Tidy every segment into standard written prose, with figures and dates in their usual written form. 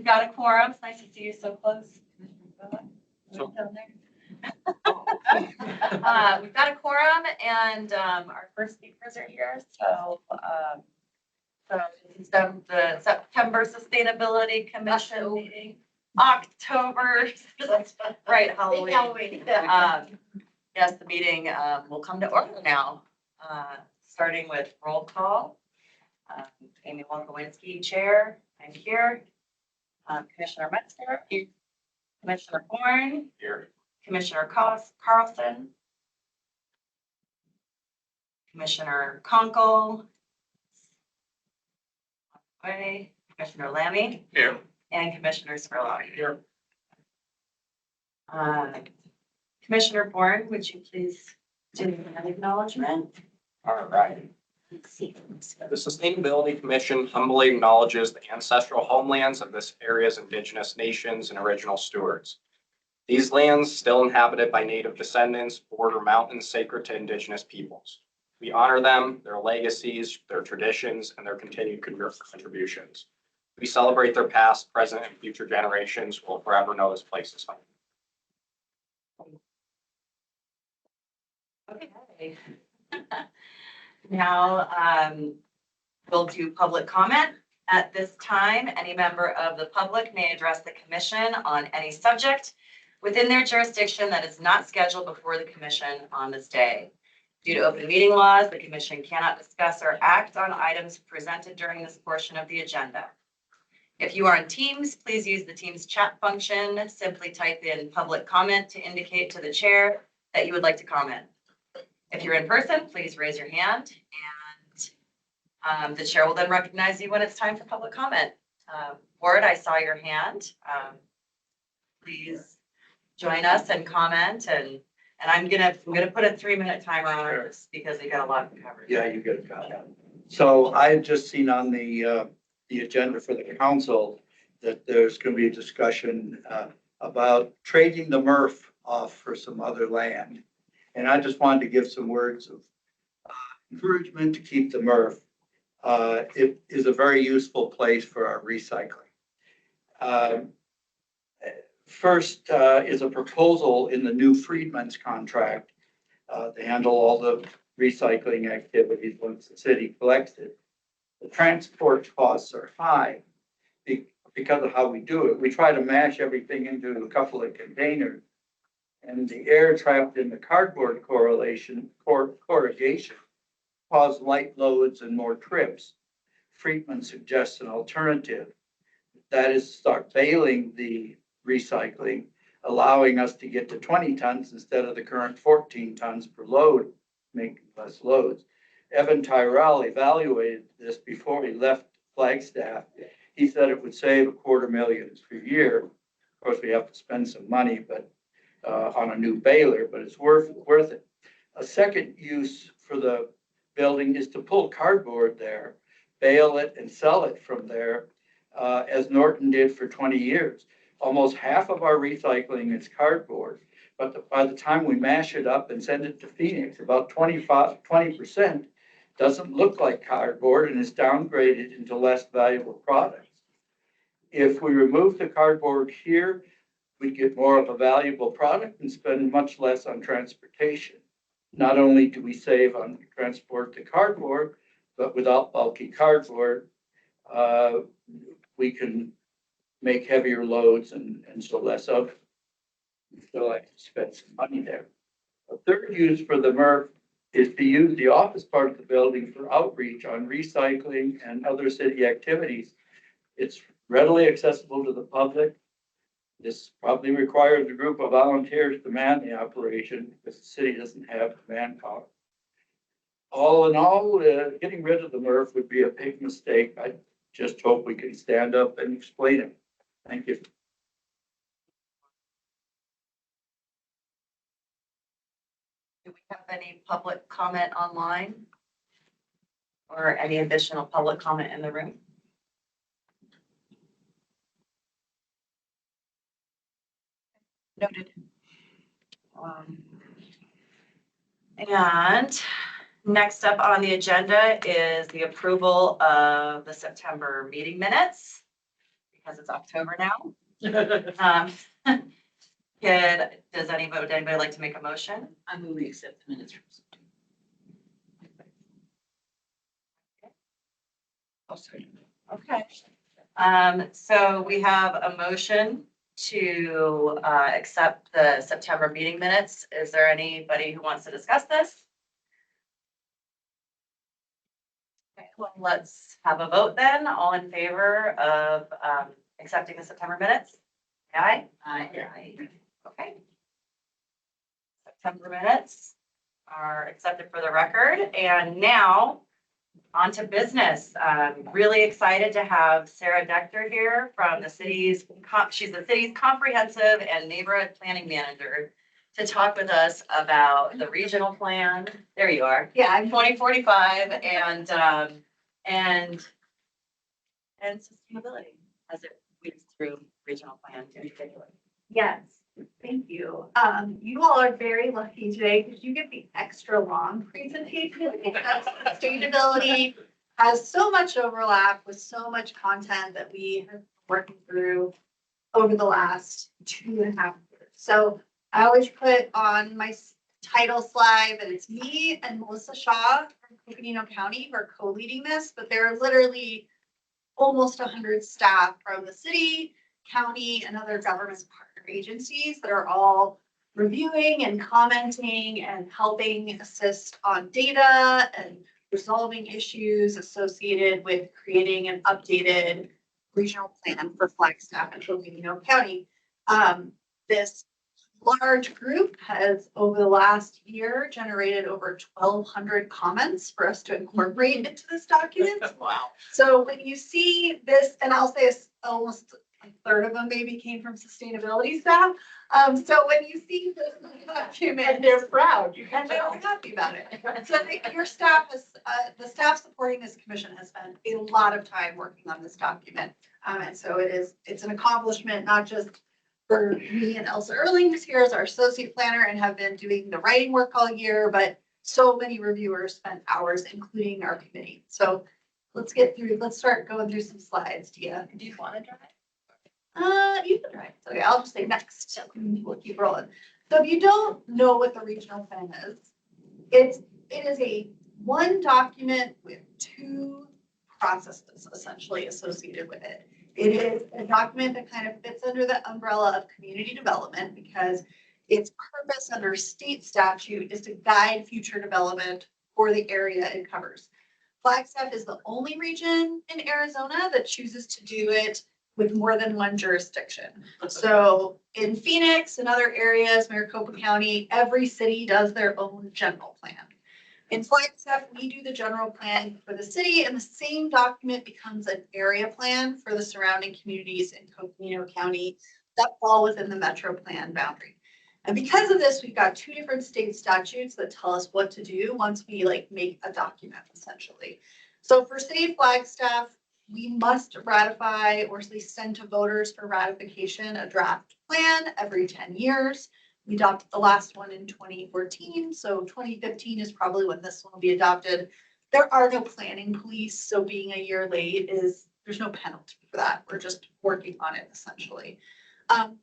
We've got a quorum. It's nice to see you so close. So- Down there. We've got a quorum and our first speakers are here. So it's the September Sustainability Commission meeting. October, right, Halloween. Yes, the meeting will come to order now, starting with roll call. Amy Wolkowinski, Chair, I'm here. Commissioner Metzger, here. Commissioner Bourne, Here. Commissioner Carlson, Commissioner Conkle, Commissioner Lammy, Here. and Commissioner Spurlock. Here. Commissioner Bourne, would you please do an acknowledgement? All right. The Sustainability Commission humbly acknowledges the ancestral homelands of this area's indigenous nations and original stewards. These lands, still inhabited by native descendants, border mountains sacred to indigenous peoples. We honor them, their legacies, their traditions, and their continued contributions. We celebrate their past, present, and future generations will forever know this place as home. Okay. Now, we'll do public comment. At this time, any member of the public may address the commission on any subject within their jurisdiction that is not scheduled before the commission on this day. Due to open meeting laws, the commission cannot discuss or act on items presented during this portion of the agenda. If you are on Teams, please use the Teams chat function. Simply type in public comment to indicate to the chair that you would like to comment. If you're in person, please raise your hand and the chair will then recognize you when it's time for public comment. Ward, I saw your hand. Please join us and comment, and I'm gonna put a 3-minute timer on this because we got a lot to cover. Yeah, you get a copy. So I had just seen on the agenda for the council that there's going to be a discussion about trading the MRF off for some other land. And I just wanted to give some words of encouragement to keep the MRF. It is a very useful place for our recycling. First is a proposal in the new Freedman's contract to handle all the recycling activities once the city collects it. The transport costs are high because of how we do it. We try to mash everything into a couple of containers, and the air trapped in the cardboard corrugation cause light loads and more trips. Friedman suggests an alternative. That is start baling the recycling, allowing us to get to 20 tons instead of the current 14 tons per load, making less loads. Evan Tyrell evaluated this before he left Flagstaff. He said it would save $250,000 per year. Of course, we have to spend some money, but on a new baler, but it's worth it. A second use for the building is to pull cardboard there, bale it and sell it from there, as Norton did for 20 years. Almost half of our recycling is cardboard, but by the time we mash it up and send it to Phoenix, about 20% doesn't look like cardboard and is downgraded into less valuable products. If we remove the cardboard here, we get more of a valuable product and spend much less on transportation. Not only do we save on transport to cardboard, but without bulky cardboard, we can make heavier loads and so less of it. We still have to spend some money there. A third use for the MRF is to use the office part of the building for outreach on recycling and other city activities. It's readily accessible to the public. This probably requires a group of volunteers to man the operation because the city doesn't have the manpower. All in all, getting rid of the MRF would be a big mistake. I just hope we can stand up and explain it. Thank you. Do we have any public comment online? Or any additional public comment in the room? Noted. And next up on the agenda is the approval of the September meeting minutes. because it's October now. Does anybody like to make a motion? I move we accept the minutes from September. Okay. So we have a motion to accept the September meeting minutes. Is there anybody who wants to discuss this? Okay, well, let's have a vote then. All in favor of accepting the September minutes? Aye? Aye. Okay. September minutes are accepted for the record. And now on to business. Really excited to have Sarah Dector here from the city's, she's the city's comprehensive and neighborhood planning manager to talk with us about the regional plan. There you are. Yeah, I'm 2045 and sustainability as it weaves through regional plan in particular. yes, thank you. You all are very lucky today because you get the extra long presentation. Because sustainability has so much overlap with so much content that we have been working through over the last 2.5 years. So I always put on my title slide that it's me and Melissa Shaw from Coconino County who are co-leading this, but there are literally almost 100 staff from the city, county, and other government partner agencies that are all reviewing and commenting and helping assist on data and resolving issues associated with creating an updated regional plan for Flagstaff and Coconino County. This large group has, over the last year, generated over 1,200 comments for us to incorporate into this document. Wow. So when you see this, and I'll say almost a third of them maybe came from sustainability staff. So when you see this document, They're proud. You and they're happy about it. So your staff has, the staff supporting this commission has spent a lot of time working on this document. And so it's an accomplishment, not just for me and Elsa Erling, who's here as our associate planner and have been doing the writing work all year, but so many reviewers spent hours, including our committee. So let's start going through some slides. Do you want to drive? You can drive. Okay, I'll just say next. We'll keep rolling. So if you don't know what the regional plan is, it is a one document with two processes essentially associated with it. It is a document that kind of fits under the umbrella of community development because its purpose under state statute is to guide future development for the area it covers. Flagstaff is the only region in Arizona that chooses to do it with more than one jurisdiction. So in Phoenix and other areas, Maricopa County, every city does their own general plan. In Flagstaff, we do the general plan for the city, and the same document becomes an area plan for the surrounding communities in Coconino County that fall within the metro plan boundary. And because of this, we've got two different state statutes that tell us what to do once we make a document, essentially. So for City of Flagstaff, we must ratify or at least send to voters for ratification a draft plan every 10 years. We adopted the last one in 2014, so 2015 is probably when this one will be adopted. There are no planning police, so being a year late there's no penalty for that. We're just working on it essentially.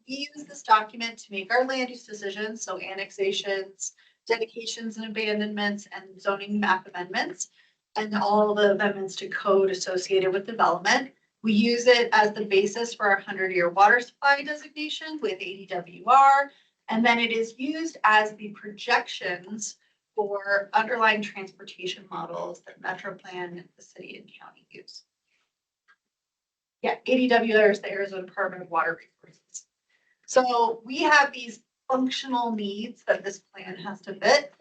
We use this document to make our land use decisions, so annexations, dedications and abandonments, and zoning map amendments, and all the amendments to code associated with development. We use it as the basis for our 100-year water supply designation with ADWR. And then it is used as the projections for underlying transportation models that MetroPlan, the city and county use. Yeah, ADWR is the Arizona Department of Water Resources. So we have these functional needs that this plan has to fit.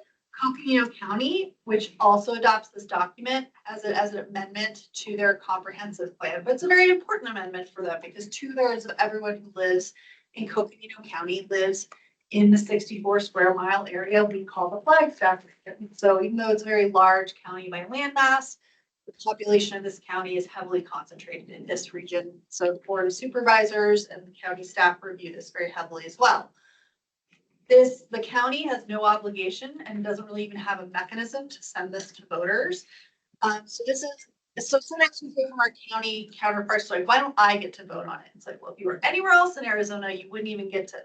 Coconino County, which also adopts this document as an amendment to their comprehensive plan. But it's a very important amendment for them because 2/3 of everyone who lives in Coconino County lives in the 64 square mile area we call the Flagstaff region. So even though it's a very large county by landmass, the population of this county is heavily concentrated in this region. So the board of supervisors and the county staff review this very heavily as well. The county has no obligation and doesn't really even have a mechanism to send this to voters. So this is So sometimes we hear from our county counterparts, like, why don't I get to vote on it? It's like, well, if you were anywhere else in Arizona, you wouldn't even get to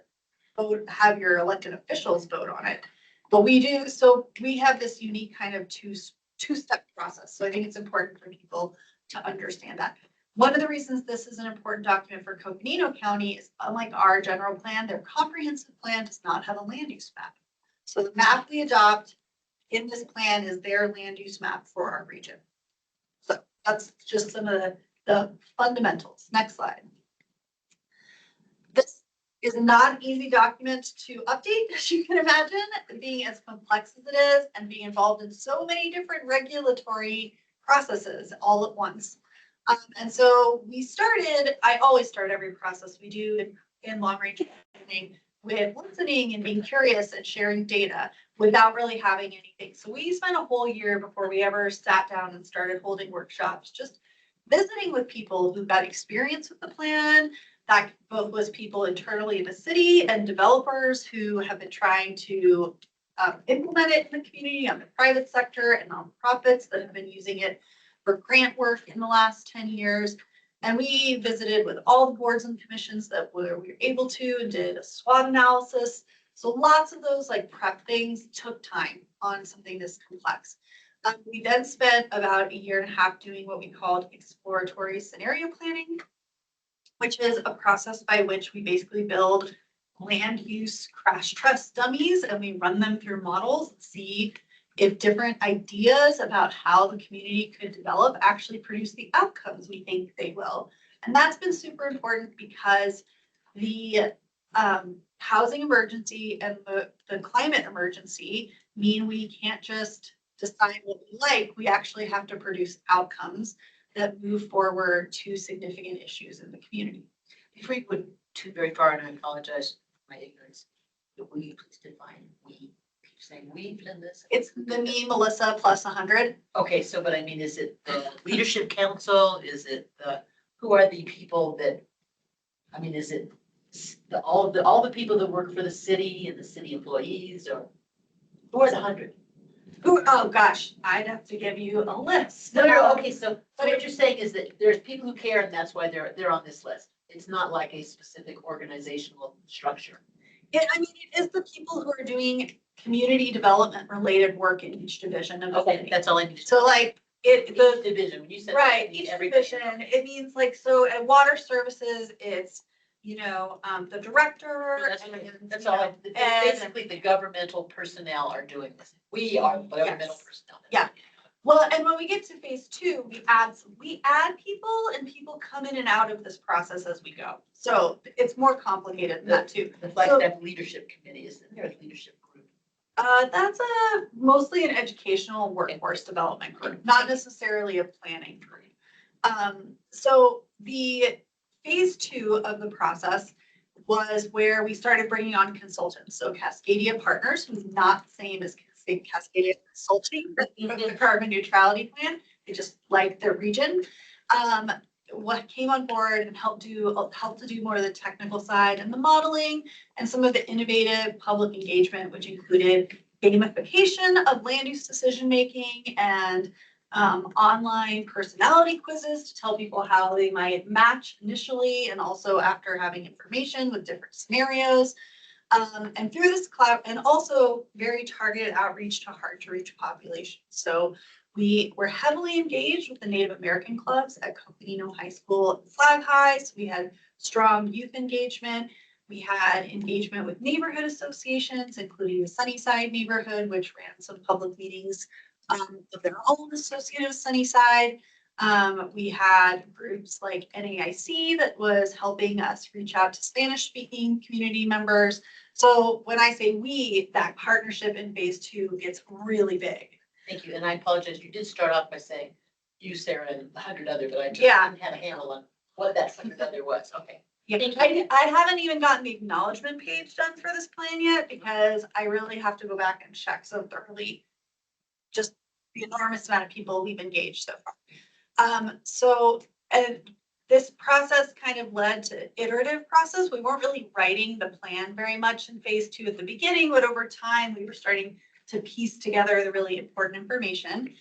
vote, have your elected officials vote on it. But we do, so we have this unique kind of two-step process. So I think it's important for people to understand that. One of the reasons this is an important document for Coconino County is, unlike our general plan, their comprehensive plan does not have a land use map. So the map we adopt in this plan is their land use map for our region. So that's just some of the fundamentals. Next slide. This is not an easy document to update, as you can imagine, being as complex as it is and being involved in so many different regulatory processes all at once. And so I always start every process we do in long range planning with listening and being curious and sharing data without really having anything. So we spent a whole year before we ever sat down and started holding workshops, just visiting with people who've got experience with the plan. That both was people internally in the city and developers who have been trying to implement it in the community, on the private sector and nonprofits that have been using it for grant work in the last 10 years. And we visited with all the boards and commissions that we were able to and did a SWOT analysis. So lots of those like prep things took time on something this complex. We then spent about a year and a half doing what we called exploratory scenario planning, which is a process by which we basically build land use crash test dummies and we run them through models and see if different ideas about how the community could develop actually produce the outcomes we think they will. And that's been super important because the housing emergency and the climate emergency mean we can't just decide what we like, we actually have to produce outcomes that move forward to significant issues in the community. Before you went too very far, and I apologize for my ignorance, but will you please define we? Keep saying we've done this. It's the me, Melissa, plus 100. Okay, so, but I mean, is it the leadership council? Is it who are the people that, I mean, is it all the people that work for the city and the city employees, or who are the 100? Oh gosh, I'd have to give you a list. No, okay, so what you're saying is that there's people who care and that's why they're on this list. It's not like a specific organizational structure. I mean, it is the people who are doing community development related work in each division of the Okay, city. that's all I need to. So like Each division, when you said. right, that, you mean each everybody. division, it means like, so at water services, it's, the director. No, That's, and, okay. you That's know, all. Ed Basically, the governmental personnel are doing this. We are the governmental Yes. personnel. Yeah. Well, and when we get to phase 2, we add people and people come in and out of this process as we go. So it's more complicated than that too. The Flagstaff Leadership Committee is in there, a leadership group. That's mostly an educational workforce development group, not necessarily a planning group. So the phase 2 of the process was where we started bringing on consultants. So Cascadia Partners, who's not the same as Cascadia Consulting for the carbon neutrality plan. They just like their region. What came on board and helped to do more of the technical side and the modeling and some of the innovative public engagement, which included gamification of land use decision making and online personality quizzes to tell people how they might match initially and also after having information with different scenarios. And through this cloud, and also very targeted outreach to hard to reach populations. So we were heavily engaged with the Native American clubs at Coconino High School and Flag High. So we had strong youth engagement. We had engagement with neighborhood associations, including the Sunnyside neighborhood, which ran some public meetings of their own associated with Sunnyside. We had groups like NAIC that was helping us reach out to Spanish-speaking community members. So when I say we, that partnership in phase 2 gets really big. Thank you, and I apologize, you did start off by saying you, Sarah, and 100 other, but I just Yeah. didn't have a handle on what that 100 other was, okay. Yeah, I haven't even gotten the acknowledgement page done for this plan yet because I really have to go back and check so thoroughly just the enormous amount of people we've engaged so far. And this process kind of led to iterative process. We weren't really writing the plan very much in phase 2 at the beginning, but over time we were starting to piece together the really important information.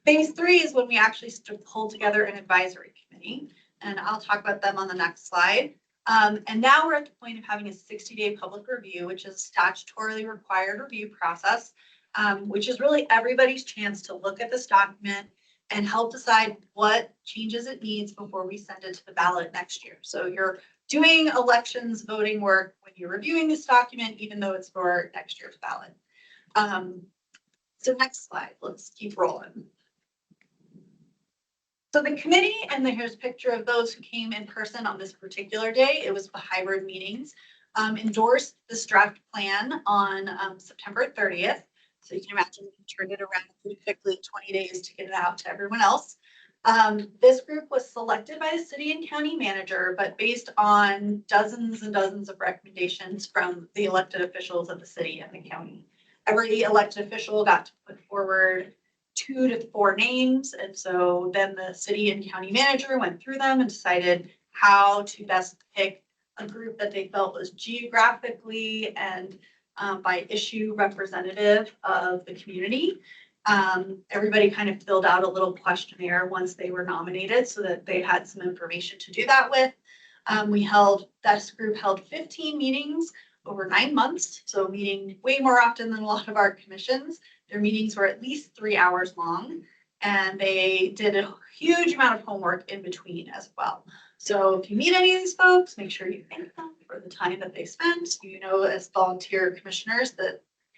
Phase 3 is when we actually pull together an advisory committee, and I'll talk about them on the next slide. And now we're at the point of having a 60-day public review, which is a statutorily required review process, which is really everybody's chance to look at this document and help decide what changes it needs before we send it to the ballot next year. So you're doing elections voting work when you're reviewing this document, even though it's for next year's ballot. So next slide, let's keep rolling. So the committee, and here's a picture of those who came in person on this particular day. It was the hybrid meetings, endorsed this draft plan on September 30th. So you can imagine we turned it around pretty quickly, 20 days to get it out to everyone else. This group was selected by the city and county manager, but based on dozens and dozens of recommendations from the elected officials of the city and the county. Every elected official got to put forward 2 to 4 names. And so then the city and county manager went through them and decided how to best pick a group that they felt was geographically and by issue representative of the community. Everybody kind of filled out a little questionnaire once they were nominated so that they had some information to do that with. This group held 15 meetings over 9 months, so meeting way more often than a lot of our commissions. Their meetings were at least 3 hours long, and they did a huge amount of homework in between as well. So if you meet any of these folks, make sure you thank them for the time that they spent. You know, as volunteer commissioners,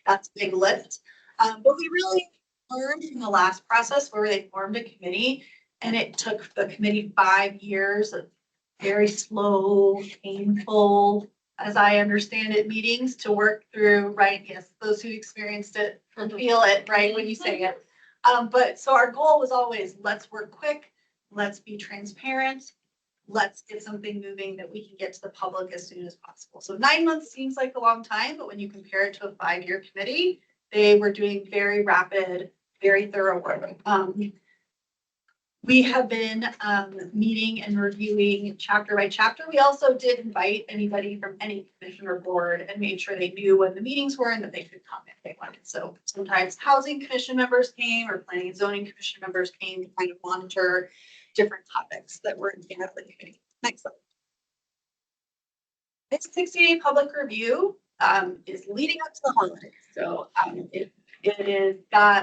that's a big lift. But we really learned from the last process where they formed a committee, and it took the committee 5 years of very slow, painful, as I understand it, meetings to work through, right? Yes, those who experienced it feel it, right, when you say it. But so our goal was always, let's work quick, let's be transparent, let's get something moving that we can get to the public as soon as possible. So 9 months seems like a long time, but when you compare it to a 5-year committee, they were doing very rapid, very thorough work. We have been meeting and reviewing chapter by chapter. We also did invite anybody from any commission or board and made sure they knew when the meetings were and that they could come if they wanted. So sometimes housing commission members came or planning and zoning commission members came to kind of monitor different topics that were in the committee. Next slide. This 60-day public review is leading up to the holidays. So it is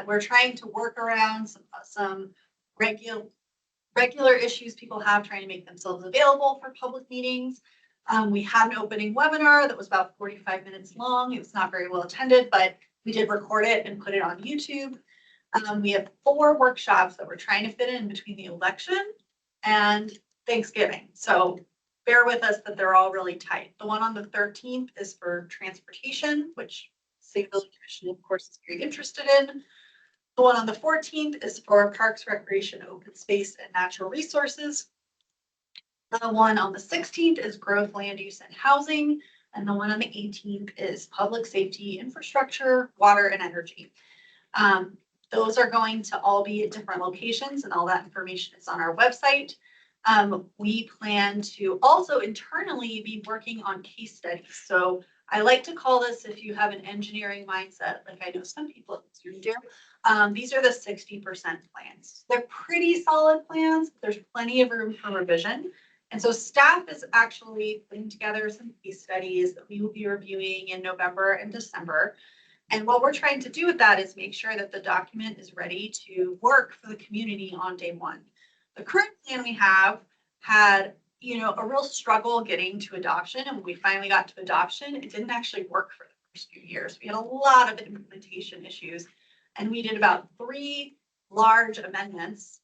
we're trying to work around some regular issues people have trying to make themselves available for public meetings. We had an opening webinar that was about 45 minutes long. It was not very well attended, but we did record it and put it on YouTube. We have 4 workshops that we're trying to fit in between the election and Thanksgiving. So bear with us that they're all really tight. The one on the 13th is for transportation, which Sustainability Commission, of course, is very interested in. The one on the 14th is for parks, recreation, open space, and natural resources. The one on the 16th is growth, land use, and housing. And the one on the 18th is public safety, infrastructure, water, and energy. Those are going to all be at different locations, and all that information is on our website. We plan to also internally be working on case studies. So I like to call this, if you have an engineering mindset, like I know some people do, these are the 60% plans. They're pretty solid plans, but there's plenty of room for revision. And so staff is actually putting together some case studies that we will be reviewing in November and December. And what we're trying to do with that is make sure that the document is ready to work for the community on day one. The current plan we have had, a real struggle getting to adoption. And when we finally got to adoption, it didn't actually work for the first few years. We had a lot of implementation issues, and we did about 3 large amendments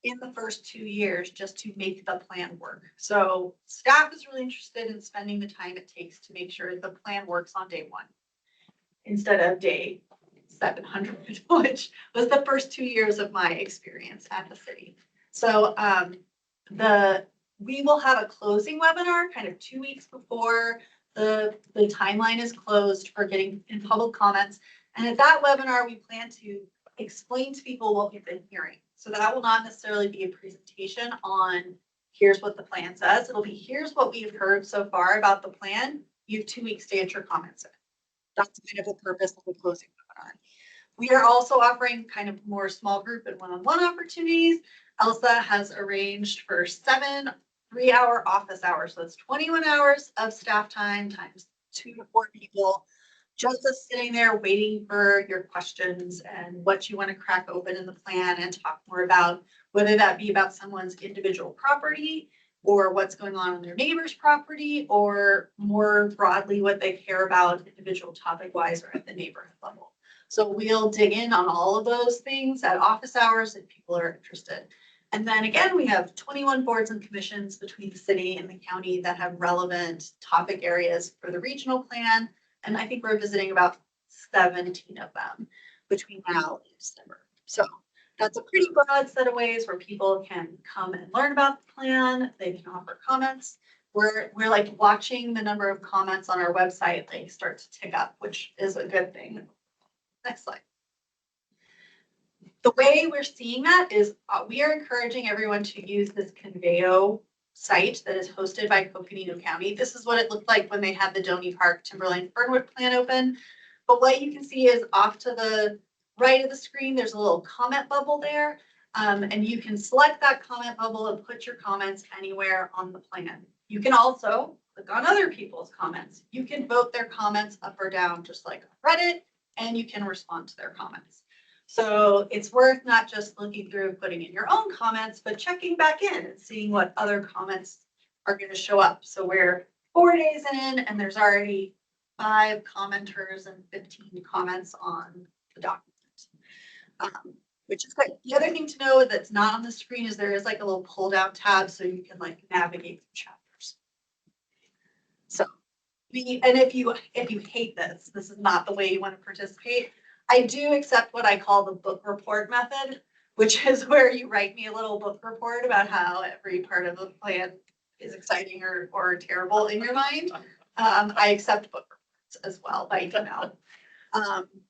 in the first 2 years just to make the plan work. So staff is really interested in spending the time it takes to make sure the plan works on day one instead of day 700, which was the first 2 years of my experience at the city. So we will have a closing webinar kind of 2 weeks before the timeline is closed for getting in public comments. And at that webinar, we plan to explain to people what we've been hearing. So that will not necessarily be a presentation on here's what the plan says. It'll be here's what we've heard so far about the plan. You have 2 weeks to enter comments in. That's kind of the purpose of the closing webinar. We are also offering kind of more small group and one-on-one opportunities. Elsa has arranged for 7 3-hour office hours. So it's 21 hours of staff time times 2 to 4 people. Just us sitting there waiting for your questions and what you want to crack open in the plan and talk more about, whether that be about someone's individual property or what's going on their neighbor's property, or more broadly, what they care about individual topic wise or at the neighborhood level. So we'll dig in on all of those things at office hours if people are interested. And then again, we have 21 boards and commissions between the city and the county that have relevant topic areas for the regional plan. And I think we're visiting about 17 of them between now and December. So that's a pretty broad set of ways where people can come and learn about the plan. They can offer comments. We're like watching the number of comments on our website, like start to tick up, which is a good thing. Next slide. The way we're seeing that is we are encouraging everyone to use this Conveo site that is hosted by Coconino County. This is what it looked like when they had the Donny Park Timberline Fernwood plan open. But what you can see is off to the right of the screen, there's a little comment bubble there. And you can select that comment bubble and put your comments anywhere on the plan. You can also click on other people's comments. You can vote their comments up or down, just like on Reddit, and you can respond to their comments. So it's worth not just looking through, putting in your own comments, but checking back in and seeing what other comments are going to show up. So we're 4 days in and there's already 5 commenters and 15 comments on the document, which is good. The other thing to know that's not on the screen is there is like a little pull down tab so you can like navigate through chapters. So and if you hate this is not the way you want to participate. I do accept what I call the book report method, which is where you write me a little book report about how every part of the plan is exciting or terrible in your mind. I accept book reports as well by email.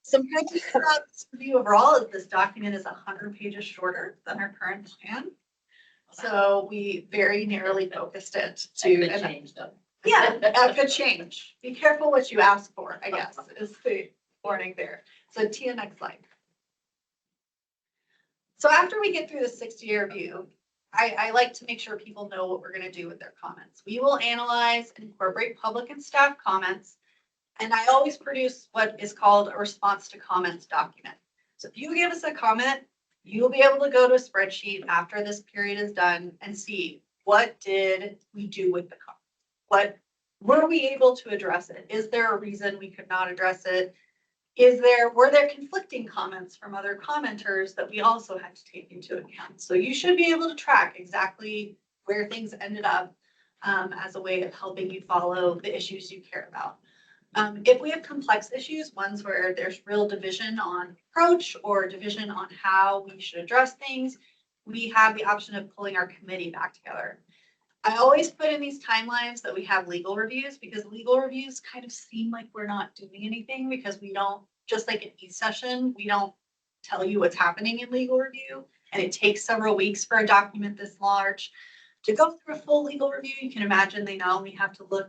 Some good news about this review overall is this document is 100 pages shorter than our current plan. So we very narrowly focused it to change though. Yeah, a good change. Be careful what you ask for, I guess, is the warning there. So Tia, next slide. So after we get through the 60-year review, I like to make sure people know what we're going to do with their comments. We will analyze and incorporate public and staff comments. And I always produce what is called a response to comments document. So if you give us a comment, you'll be able to go to a spreadsheet after this period is done and see what did we do with the comment. What were we able to address it? Is there a reason we could not address it? Were there conflicting comments from other commenters that we also had to take into account? So you should be able to track exactly where things ended up as a way of helping you follow the issues you care about. If we have complex issues, ones where there's real division on approach or division on how we should address things, we have the option of pulling our committee back together. I always put in these timelines that we have legal reviews because legal reviews kind of seem like we're not doing anything because we don't, just like an e-session, we don't tell you what's happening in legal review. And it takes several weeks for a document this large. To go through a full legal review, you can imagine they not only have to look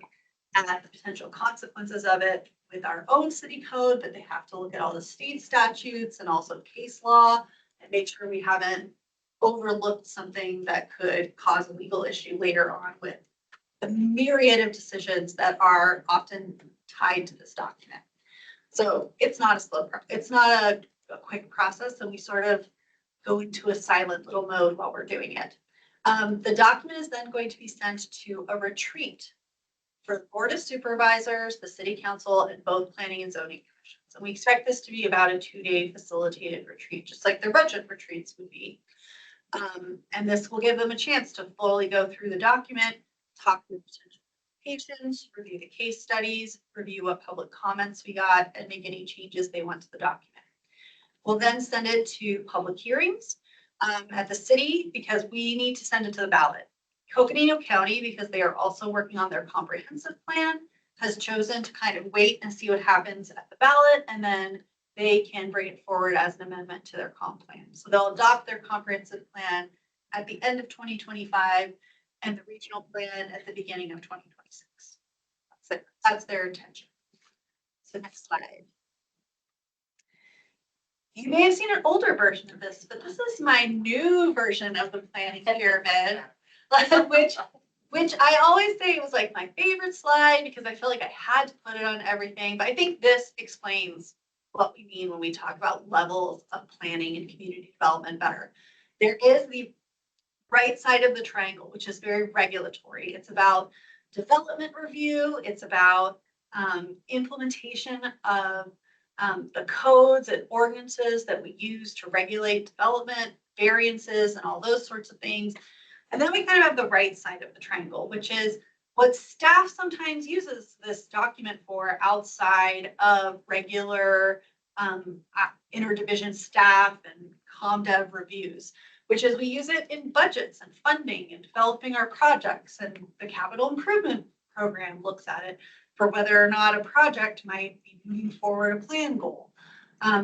at the potential consequences of it with our own city code, but they have to look at all the state statutes and also case law and make sure we haven't overlooked something that could cause a legal issue later on with the myriad of decisions that are often tied to this document. So it's not a quick process, and we sort of go into a silent little mode while we're doing it. The document is then going to be sent to a retreat for the Board of Supervisors, the City Council, and both Planning and Zoning Commissions. And we expect this to be about a 2-day facilitated retreat, just like their budget retreats would be. And this will give them a chance to fully go through the document, talk with potential patients, review the case studies, review what public comments we got, and make any changes they want to the document. We'll then send it to public hearings at the city because we need to send it to the ballot. Coconino County, because they are also working on their comprehensive plan, has chosen to kind of wait and see what happens at the ballot, and then they can bring it forward as an amendment to their comp plan. So they'll adopt their comprehensive plan at the end of 2025 and the regional plan at the beginning of 2026. That's their intention. So next slide. You may have seen an older version of this, but this is my new version of the planning pyramid, which I always say was like my favorite slide because I feel like I had to put it on everything. But I think this explains what we mean when we talk about levels of planning and community development better. There is the right side of the triangle, which is very regulatory. It's about development review. It's about implementation of the codes and ordinances that we use to regulate development, variances, and all those sorts of things. And then we kind of have the right side of the triangle, which is what staff sometimes uses this document for outside of regular interdivision staff and ComDev reviews, which is we use it in budgets and funding and developing our projects, and the capital improvement program looks at it for whether or not a project might be moving forward a plan goal.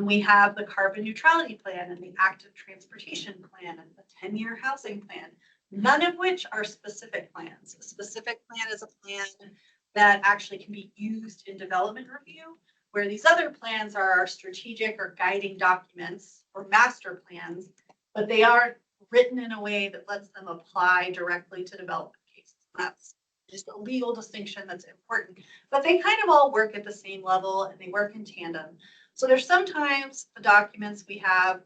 We have the carbon neutrality plan and the active transportation plan and the 10-year housing plan, none of which are specific plans. A specific plan is a plan that actually can be used in development review, where these other plans are our strategic or guiding documents or master plans, but they aren't written in a way that lets them apply directly to development cases. That's just a legal distinction that's important, but they kind of all work at the same level and they work in tandem. So there's sometimes the documents we have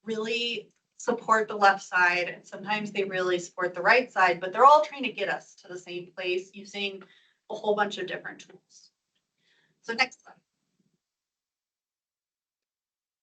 really support the left side, and sometimes they really support the right side, but they're all trying to get us to the same place using a whole bunch of different tools. So next slide.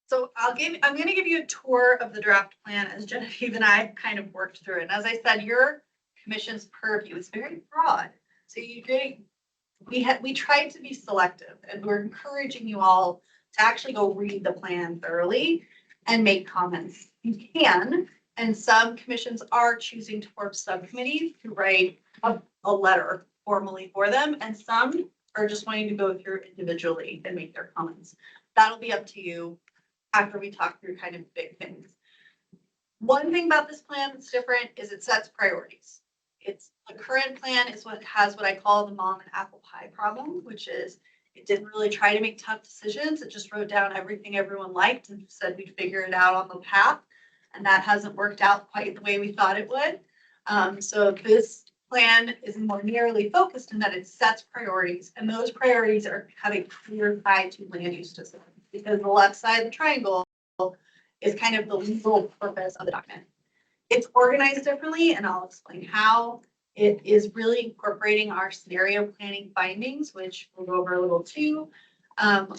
So I'm going to give you a tour of the draft plan as Genevieve and I kind of worked through it. And as I said, your commission's purview is very broad. So we tried to be selective, and we're encouraging you all to actually go read the plan thoroughly and make comments. You can, and some commissions are choosing to form subcommittees to write a letter formally for them, and some are just wanting to go through individually and make their comments. That'll be up to you after we talk through kind of big things. One thing about this plan that's different is it sets priorities. The current plan is what has what I call the mom and apple pie problem, which is it didn't really try to make tough decisions. It just wrote down everything everyone liked and said we'd figure it out on the path. And that hasn't worked out quite the way we thought it would. So this plan is more narrowly focused in that it sets priorities, and those priorities have a clear tie to land use decisions, because the left side of the triangle is kind of the legal purpose of the document. It's organized differently, and I'll explain how. It is really incorporating our scenario planning findings, which we'll go over a little too.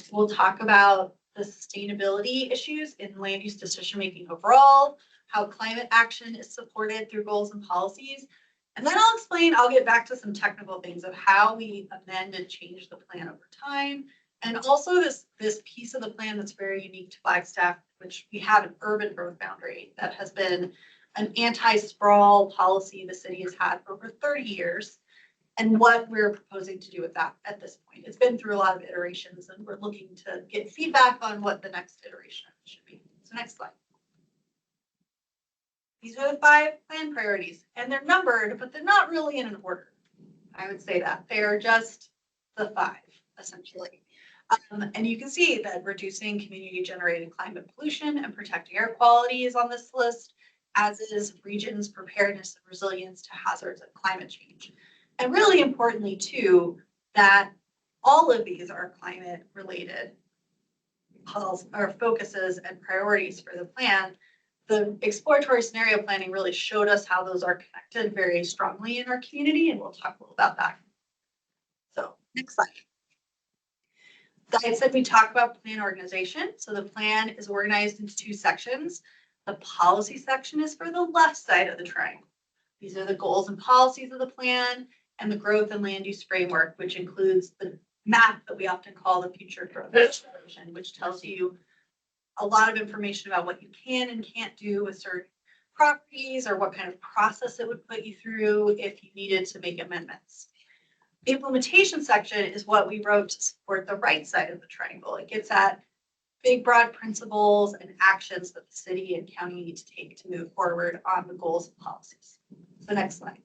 We'll talk about the sustainability issues in land use decision making overall, how climate action is supported through goals and policies. And then I'll get back to some technical things of how we amend and change the plan over time. And also this piece of the plan that's very unique to Flagstaff, which we have an urban growth boundary that has been an anti-sprawl policy the city has had for over 30 years, and what we're proposing to do with that at this point. It's been through a lot of iterations, and we're looking to get feedback on what the next iteration should be. So next slide. These are the 5 plan priorities, and they're numbered, but they're not really in an order. I would say that they're just the 5, essentially. And you can see that reducing community-generated climate pollution and protecting air quality is on this list, as is regions' preparedness and resilience to hazards of climate change. And really importantly, too, that all of these are climate-related focuses and priorities for the plan. The exploratory scenario planning really showed us how those are connected very strongly in our community, and we'll talk a little about that. So next slide. I said we talk about plan organization. So the plan is organized into 2 sections. The policy section is for the left side of the triangle. These are the goals and policies of the plan, and the growth and land use framework, which includes the map that we often call the future growth version, which tells you a lot of information about what you can and can't do with certain properties, or what kind of process it would put you through if you needed to make amendments. The implementation section is what we wrote to support the right side of the triangle. It gets at big, broad principles and actions that the city and county need to take to move forward on the goals and policies. So next slide.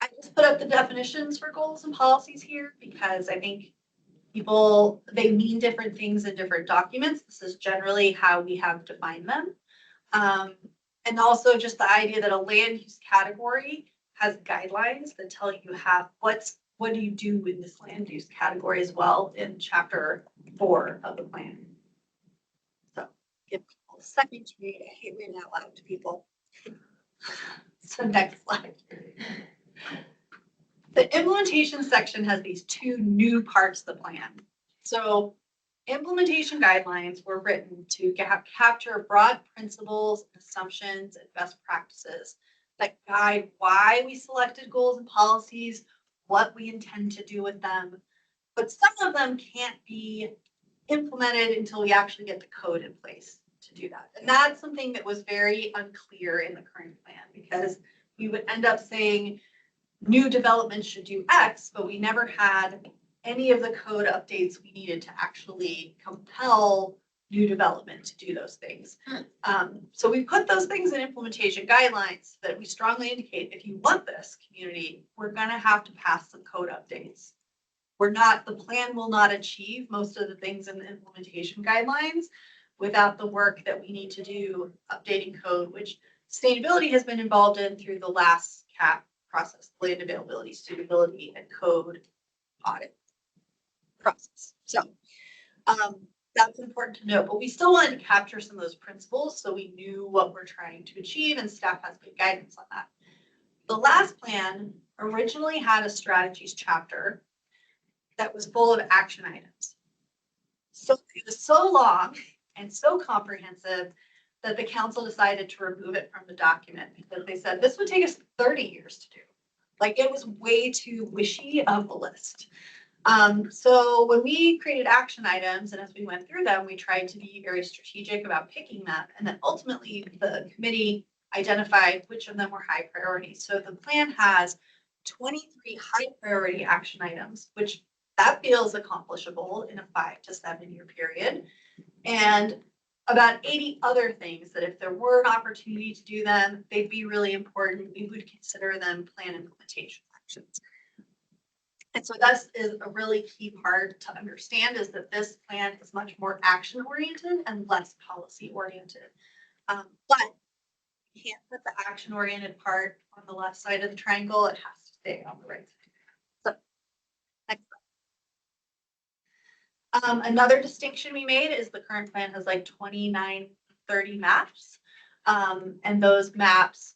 I just put up the definitions for goals and policies here because I think People, they mean different things in different documents. This is generally how we have defined them. And also just the idea that a land use category has guidelines that tell you what do you do in this land use category as well in chapter 4 of the plan. So give people a second to read. I hate reading out loud to people. So next slide. The implementation section has these 2 new parts of the plan. So implementation guidelines were written to capture broad principles, assumptions, and best practices that guide why we selected goals and policies, what we intend to do with them. But some of them can't be implemented until we actually get the code in place to do that. And that's something that was very unclear in the current plan, because we would end up saying new development should do X, but we never had any of the code updates we needed to actually compel new development to do those things. So we put those things in implementation guidelines that we strongly indicate, if you want this community, we're gonna have to pass some code updates. The plan will not achieve most of the things in the implementation guidelines without the work that we need to do updating code, which sustainability has been involved in through the last CAP process, land availability, suitability, and code audit process. So that's important to note, but we still wanted to capture some of those principles so we knew what we're trying to achieve, and staff has good guidance on that. The last plan originally had a strategies chapter that was full of action items. So it was so long and so comprehensive that the council decided to remove it from the document because they said this would take us 30 years to do. Like, it was way too wishy of a list. So when we created action items, and as we went through them, we tried to be very strategic about picking them. And then ultimately the committee identified which of them were high priority. So the plan has 23 high priority action items, which that feels accomplishable in a 5 to 7 year period. And about 80 other things that if there were an opportunity to do them, they'd be really important. We would consider them plan implementation actions. And so that is a really key part to understand, is that this plan is much more action oriented and less policy oriented. But you can't put the action oriented part on the left side of the triangle. It has to stay on the right side. So next slide. Another distinction we made is the current plan has like 29, 30 maps. And those maps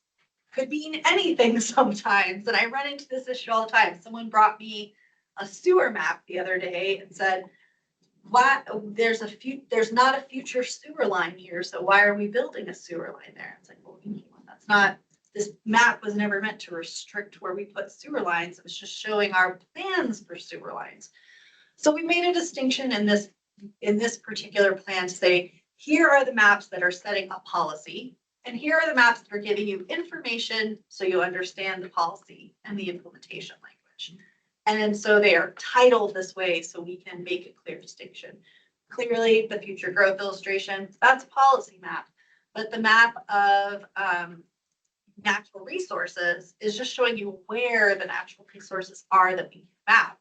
could mean anything sometimes. And I run into this issue all the time. Someone brought me a sewer map the other day and said, "Why there's not a future sewer line here, so why are we building a sewer line there?" It's like, well, that's not, this map was never meant to restrict where we put sewer lines. It was just showing our plans for sewer lines. So we made a distinction in this particular plan to say, here are the maps that are setting up policy, and here are the maps that are giving you information so you understand the policy and the implementation language. And so they are titled this way so we can make a clear distinction. Clearly, the future growth illustration, that's a policy map, but the map of natural resources is just showing you where the natural resources are that we can map.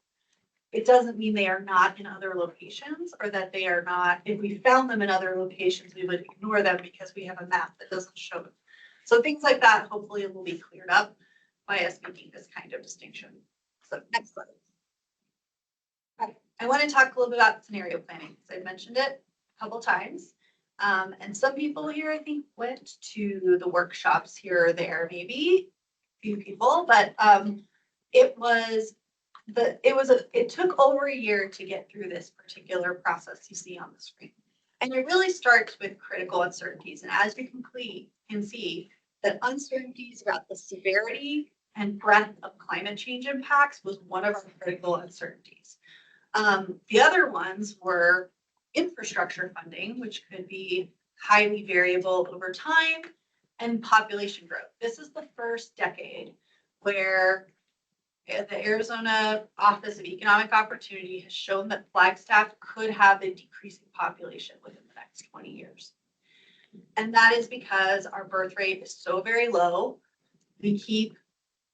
It doesn't mean they are not in other locations, or that they are not, if we found them in other locations, we would ignore them because we have a map that doesn't show them. So things like that hopefully will be cleared up by us making this kind of distinction. So next slide. Okay. I want to talk a little bit about scenario planning, because I mentioned it a couple times. And some people here, I think, went to the workshops here or there, maybe a few people, but it took over a year to get through this particular process you see on the screen. And it really starts with critical uncertainties. And as you can see that uncertainties about the severity and breadth of climate change impacts was one of our critical uncertainties. The other ones were infrastructure funding, which could be highly variable over time, and population growth. This is the first decade where the Arizona Office of Economic Opportunity has shown that Flagstaff could have a decreasing population within the next 20 years. And that is because our birth rate is so very low. We keep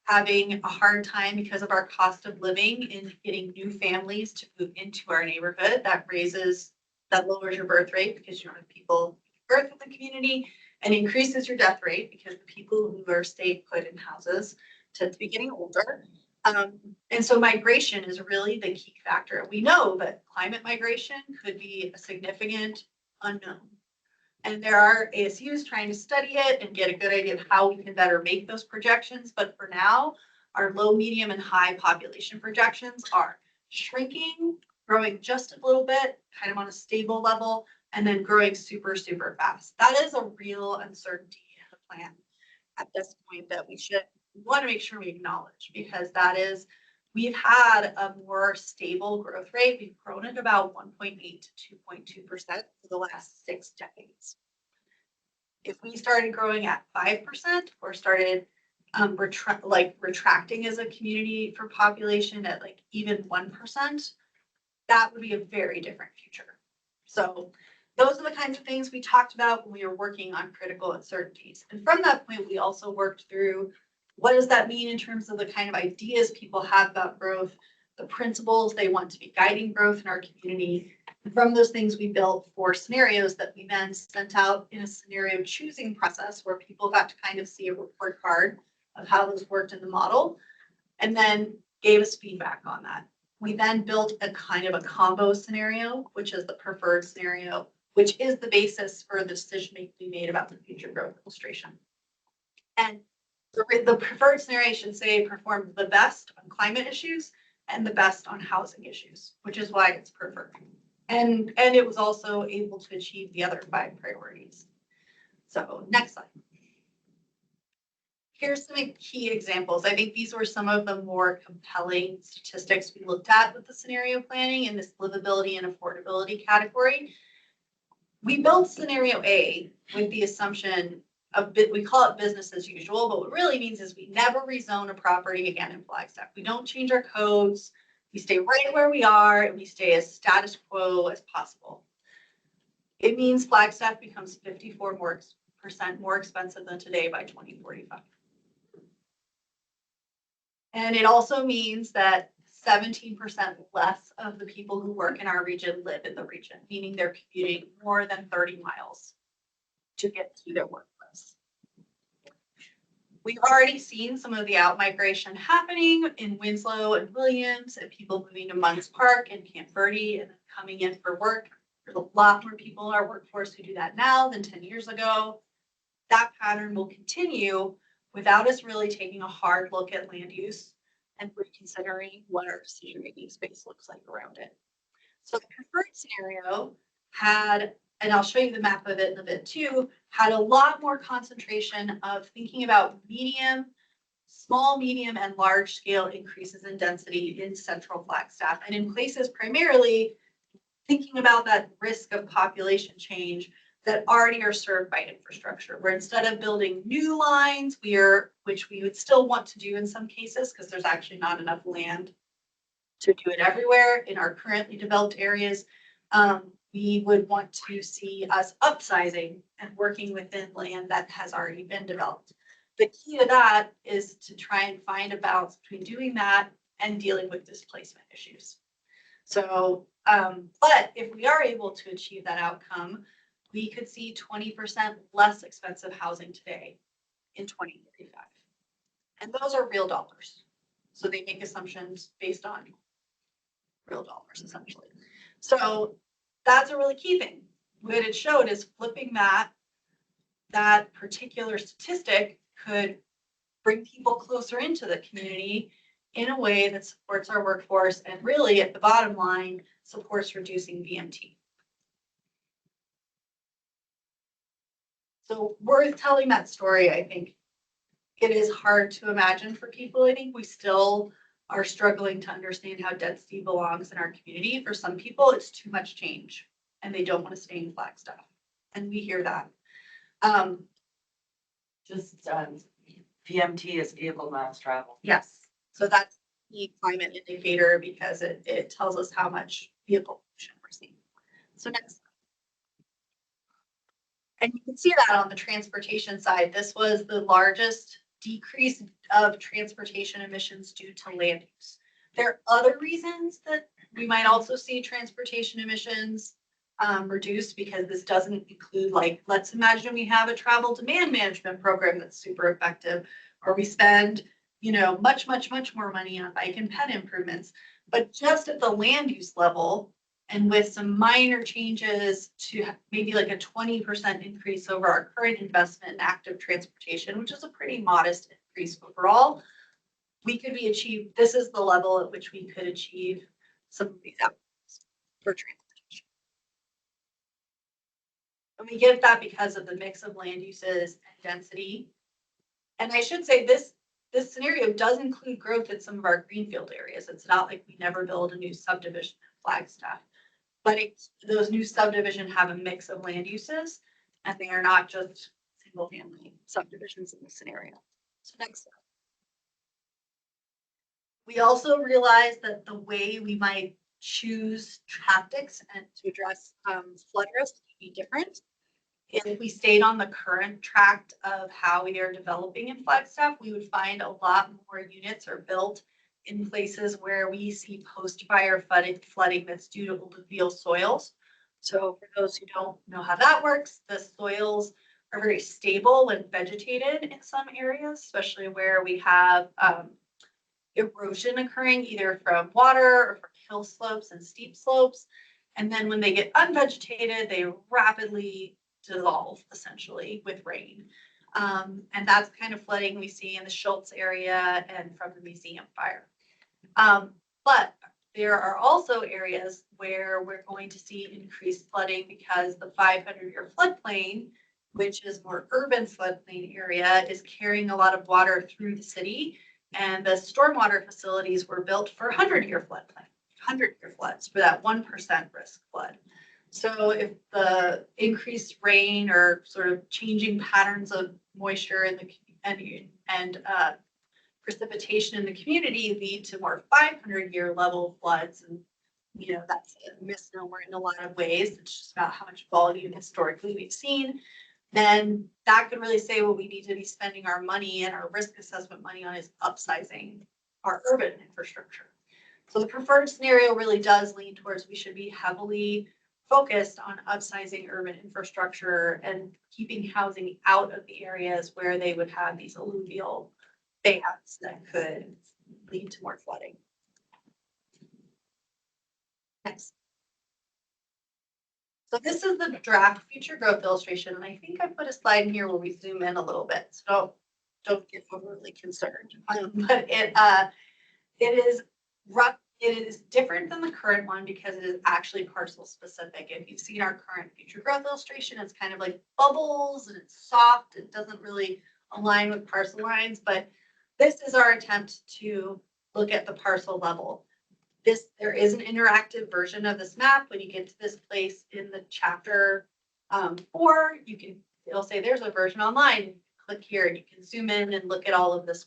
having a hard time because of our cost of living in getting new families to move into our neighborhood. That lowers your birth rate because you have people give birth in the community, and increases your death rate because the people who are staying put in houses tend to be getting older. And so migration is really the key factor. We know that climate migration could be a significant unknown. And there are ASUs trying to study it and get a good idea of how we can better make those projections. But for now, our low, medium, and high population projections are shrinking, growing just a little bit, kind of on a stable level, and then growing super, super fast. That is a real uncertainty in the plan at this point that we want to make sure we acknowledge, because we've had a more stable growth rate. We've grown at about 1.8 to 2.2% for the last 6 decades. If we started growing at 5% or started retracting as a community for population at like even 1%, that would be a very different future. So those are the kinds of things we talked about when we were working on critical uncertainties. And from that point, we also worked through what does that mean in terms of the kind of ideas people have about growth, the principles they want to be guiding growth in our community. And from those things, we built 4 scenarios that we then sent out in a scenario choosing process where people got to kind of see a report card of how those worked in the model, and then gave us feedback on that. We then built a kind of a combo scenario, which is the preferred scenario, which is the basis for the decision making we made about the future growth illustration. And the preferred scenario should say performed the best on climate issues and the best on housing issues, which is why it's preferred. And it was also able to achieve the other 5 priorities. So next slide. Here's some key examples. I think these were some of the more compelling statistics we looked at with the scenario planning in this livability and affordability category. We built scenario A with the assumption we call it business as usual, but what it really means is we never rezone a property again in Flagstaff. We don't change our codes. We stay right where we are, and we stay as status quo as possible. It means Flagstaff becomes 54% more expensive than today by 2045. And it also means that 17% less of the people who work in our region live in the region, meaning they're commuting more than 30 miles to get to their workplace. We've already seen some of the out-migration happening in Winslow and Williams, and people moving to Munns Park and Camp Verde and coming in for work. There's a lot more people in our workforce who do that now than 10 years ago. That pattern will continue without us really taking a hard look at land use and reconsidering what our decision-making space looks like around it. So the preferred scenario had, and I'll show you the map of it in a bit too, had a lot more concentration of thinking about small, medium, and large scale increases in density in central Flagstaff, and in places primarily thinking about that risk of population change that already are served by infrastructure, where instead of building new lines, which we would still want to do in some cases, because there's actually not enough land to do it everywhere in our currently developed areas, we would want to see us upsizing and working within land that has already been developed. The key to that is to try and find a balance between doing that and dealing with displacement issues. So, but if we are able to achieve that outcome, we could see 20% less expensive housing today in 2035. And those are real dollars. So they make assumptions based on real dollars, essentially. So that's a really key thing. What it showed is flipping that particular statistic could bring people closer into the community in a way that supports our workforce and really at the bottom line supports reducing VMT. So worth telling that story, I think. It is hard to imagine for people. I think we still are struggling to understand how density belongs in our community. For some people, it's too much change and they don't want to stay in Flagstaff. And we hear that. VMT is vehicle miles traveled. Yes. So that's the climate indicator because it tells us how much vehicle pollution we're seeing. So next. And you can see that on the transportation side. This was the largest decrease of transportation emissions due to land use. There are other reasons that we might also see transportation emissions reduced, because this doesn't include, like, let's imagine we have a travel demand management program that's super effective, or we spend, you know, much more money on bike and ped improvements. But just at the land use level, and with some minor changes to maybe like a 20% increase over our current investment in active transportation, which is a pretty modest increase overall, we could be achieved. This is the level at which we could achieve some of these outcomes for transportation. And we get that because of the mix of land uses and density. And I should say this scenario does include growth in some of our greenfield areas. It's not like we never build a new subdivision in Flagstaff. But those new subdivisions have a mix of land uses, and they are not just single family subdivisions in this scenario. So next slide. We also realize that the way we might choose tactics and to address flood risk would be different. If we stayed on the current track of how we are developing in Flagstaff, we would find a lot more units are built in places where we see post-fire flooding that's due to alluvial soils. So for those who don't know how that works, the soils are very stable and vegetated in some areas, especially where we have erosion occurring either from water or from hill slopes and steep slopes. And then when they get unvegetated, they rapidly dissolve essentially with rain. And that's kind of flooding we see in the Schultz area and from the museum fire. But there are also areas where we're going to see increased flooding because the 500-year floodplain, which is more urban floodplain area, is carrying a lot of water through the city. And the stormwater facilities were built for 100-year floodplain, 100-year floods for that 1% risk flood. So if the increased rain or sort of changing patterns of moisture in the and precipitation in the community lead to more 500-year level floods, and you know that's a misnomer in a lot of ways. It's just about how much volume historically we've seen. Then that could really say what we need to be spending our money and our risk assessment money on is upsizing our urban infrastructure. So the preferred scenario really does lean towards we should be heavily focused on upsizing urban infrastructure and keeping housing out of the areas where they would have these alluvial bands that could lead to more flooding. Next. So this is the draft future growth illustration, and I think I put a slide in here where we zoom in a little bit, so don't get overly concerned. But it is different than the current one because it is actually parcel specific. If you've seen our current future growth illustration, it's kind of like bubbles and it's soft. It doesn't really align with parcel lines, but this is our attempt to look at the parcel level. There is an interactive version of this map. When you get to this place in the chapter 4, it'll say there's a version online. Click here and you can zoom in and look at all of this.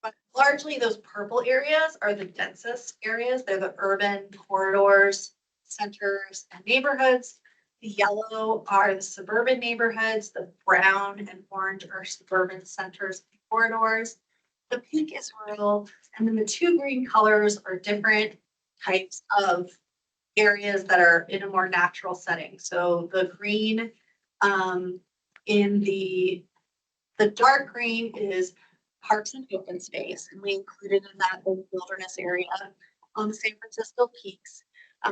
But largely those purple areas are the densest areas. They're the urban corridors, centers, and neighborhoods. The yellow are the suburban neighborhoods. The brown and orange are suburban centers and corridors. The pink is rural, and then the 2 green colors are different types of areas that are in a more natural setting. So the green in the dark green is parks and open space, and we included in that the wilderness area on the San Francisco Peaks.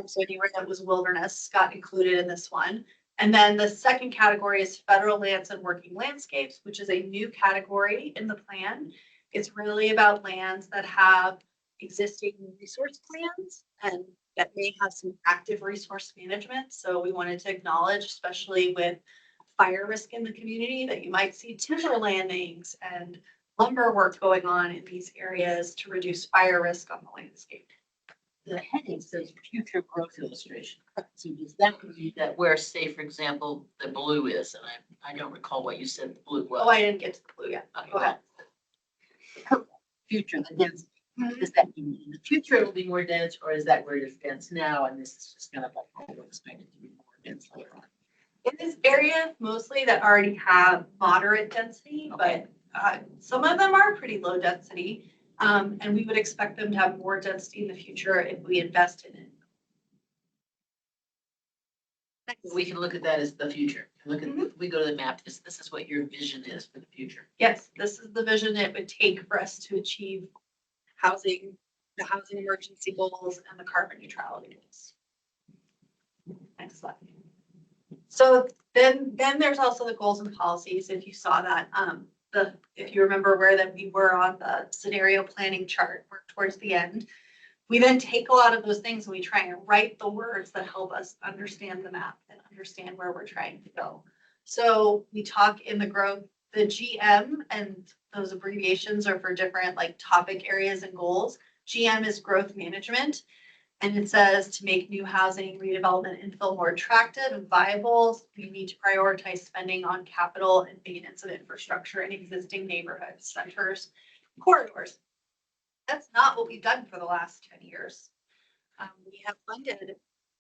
So anywhere that was wilderness got included in this one. And then the second category is federal lands and working landscapes, which is a new category in the plan. It's really about lands that have existing resource plans and that may have some active resource management. So we wanted to acknowledge, especially with fire risk in the community, that you might see timber landings and lumber work going on in these areas to reduce fire risk on the landscape. The heading says future growth illustration. So does that mean that where, say, for example, the blue is, and I don't recall what you said the blue was. Oh, I didn't get to the blue yet. Okay, Go ahead. Future, the density. Does that mean in the future it'll be more dense, or is that where it is dense now and this is just kind of like, oh, we'll expect it to be more dense later on? It is areas mostly that already have moderate density, but some of them are pretty low density. And we would expect them to have more density in the future if we invest in it. We can look at that as the future. Look at, Mhm. if we go to the map, this is what your vision is for the future. Yes, this is the vision it would take for us to achieve housing, the housing emergency goals and the carbon neutrality goals. Next slide. So then there's also the goals and policies, if you saw that, if you remember where that we were on the scenario planning chart, we're towards the end. We then take a lot of those things and we try and write the words that help us understand the map and understand where we're trying to go. So we talk in the growth, the GM, and those abbreviations are for different like topic areas and goals. GM is growth management. And it says to make new housing redevelopment infill more attractive and viable, we need to prioritize spending on capital and maintenance of infrastructure in existing neighborhoods, centers, corridors. That's not what we've done for the last 10 years. We have funded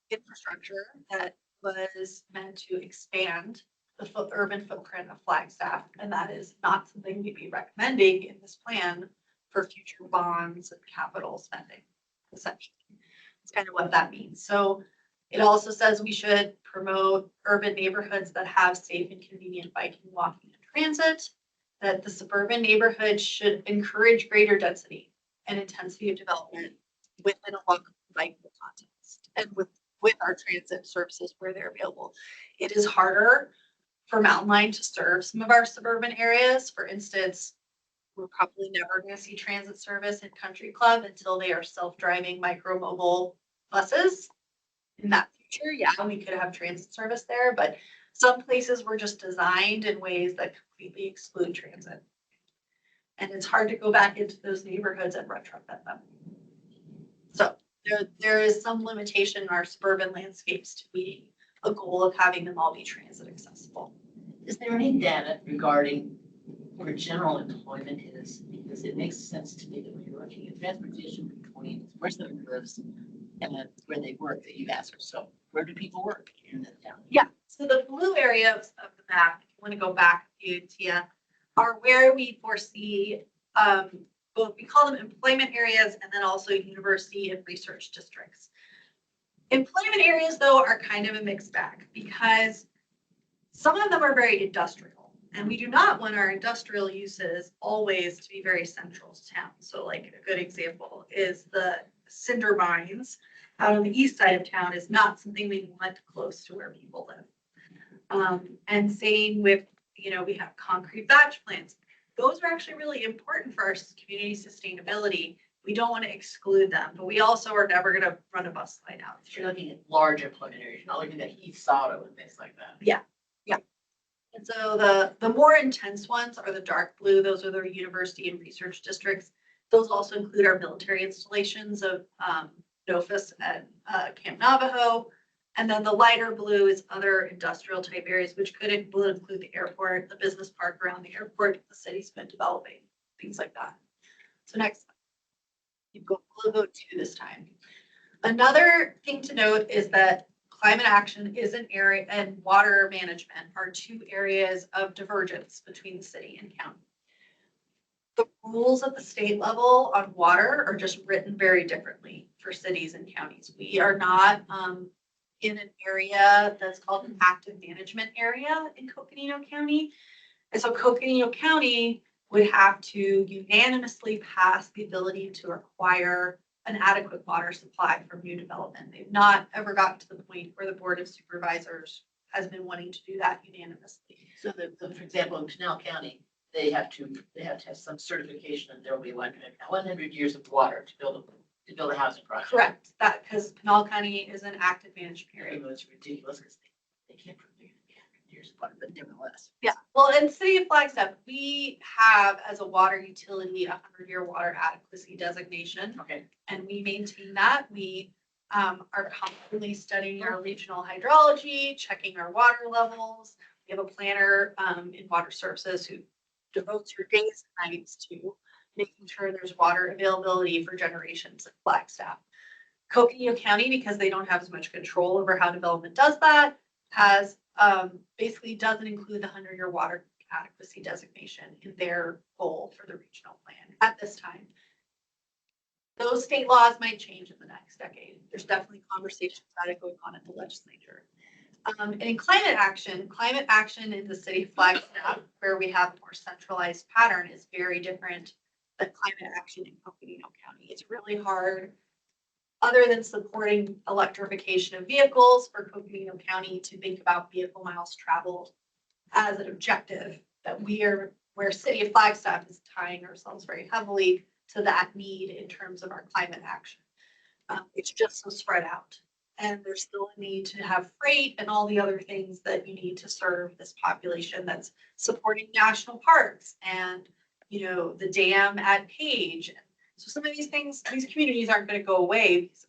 infrastructure that was meant to expand the urban footprint of Flagstaff, and that is not something we'd be recommending in this plan for future bonds and capital spending, essentially. It's kind of what that means. So it also says we should promote urban neighborhoods that have safe and convenient biking, walking, and transit, that the suburban neighborhoods should encourage greater density and intensity of development within a walk bikeable context and with our transit services where they're available. It is harder for Mountain Line to serve some of our suburban areas. For instance, we're probably never going to see transit service in Country Club until they are self-driving micro-mobile buses. In that future, yeah, we could have transit service there, but some places were just designed in ways that completely exclude transit. And it's hard to go back into those neighborhoods and retrofit them. So there is some limitation in our suburban landscapes to meeting a goal of having them all be transit accessible. Is there any data regarding where general employment is? Because it makes sense to me that when you're looking at transportation between where someone lives and where they work, that you ask, so where do people work in the town? Yeah, so the blue areas of the map, if you want to go back a few, Tia, are where we foresee, both we call them employment areas and then also university and research districts. Employment areas, though, are kind of a mixed bag because some of them are very industrial, and we do not want our industrial uses always to be very central to town. So like a good example is the cinder mines out on the east side of town is not something we want close to where people live. And same with, we have concrete batch plants. Those are actually really important for our community sustainability. We don't want to exclude them, but we also are never going to run a bus line out. If you're looking at large employment areas, you're not looking at East Sado and things like that. And so the more intense ones are the dark blue. Those are the university and research districts. Those also include our military installations of NOFIS and Camp Navajo. And then the lighter blue is other industrial type areas, which will include the airport, the business park around the airport, the city's been developing, things like that. So next, you go vote 2 this time. Another thing to note is that climate action is an area, and water management are 2 areas of divergence between the city and county. The rules at the state level on water are just written very differently for cities and counties. We are not in an area that's called an active management area in Coconino County. And so Coconino County would have to unanimously pass the ability to acquire an adequate water supply from new development. They've not ever gotten to the point where the Board of Supervisors has been wanting to do that unanimously. So for example, in Pinal County, they have to have some certification that there will be 100 years of water to build a housing project. Correct, that because Pinal County is an active management area. It's ridiculous because they can't prove they're gonna be 100 years of water, but nevertheless. Yeah, well, in the city of Flagstaff, we have as a water utility, a 100-year water adequacy designation, Okay. and we maintain that. We are constantly studying our regional hydrology, checking our water levels. We have a planner in water services who devotes her days and nights to making sure there's water availability for generations in Flagstaff. Coconino County, because they don't have as much control over how development does that, has basically doesn't include the 100-year water adequacy designation in their goal for the regional plan at this time. Those state laws might change in the next decade. There's definitely conversations about it going on at the legislature. And in climate action in the city of Flagstaff, where we have a more centralized pattern, is very different than climate action in Coconino County. It's really hard, other than supporting electrification of vehicles for Coconino County, to think about vehicle miles traveled as an objective that where city of Flagstaff is tying ourselves very heavily to that need in terms of our climate action. It's just so spread out. And there's still a need to have freight and all the other things that you need to serve this population that's supporting national parks and, the dam at Page. So some of these things, these communities aren't going to go away because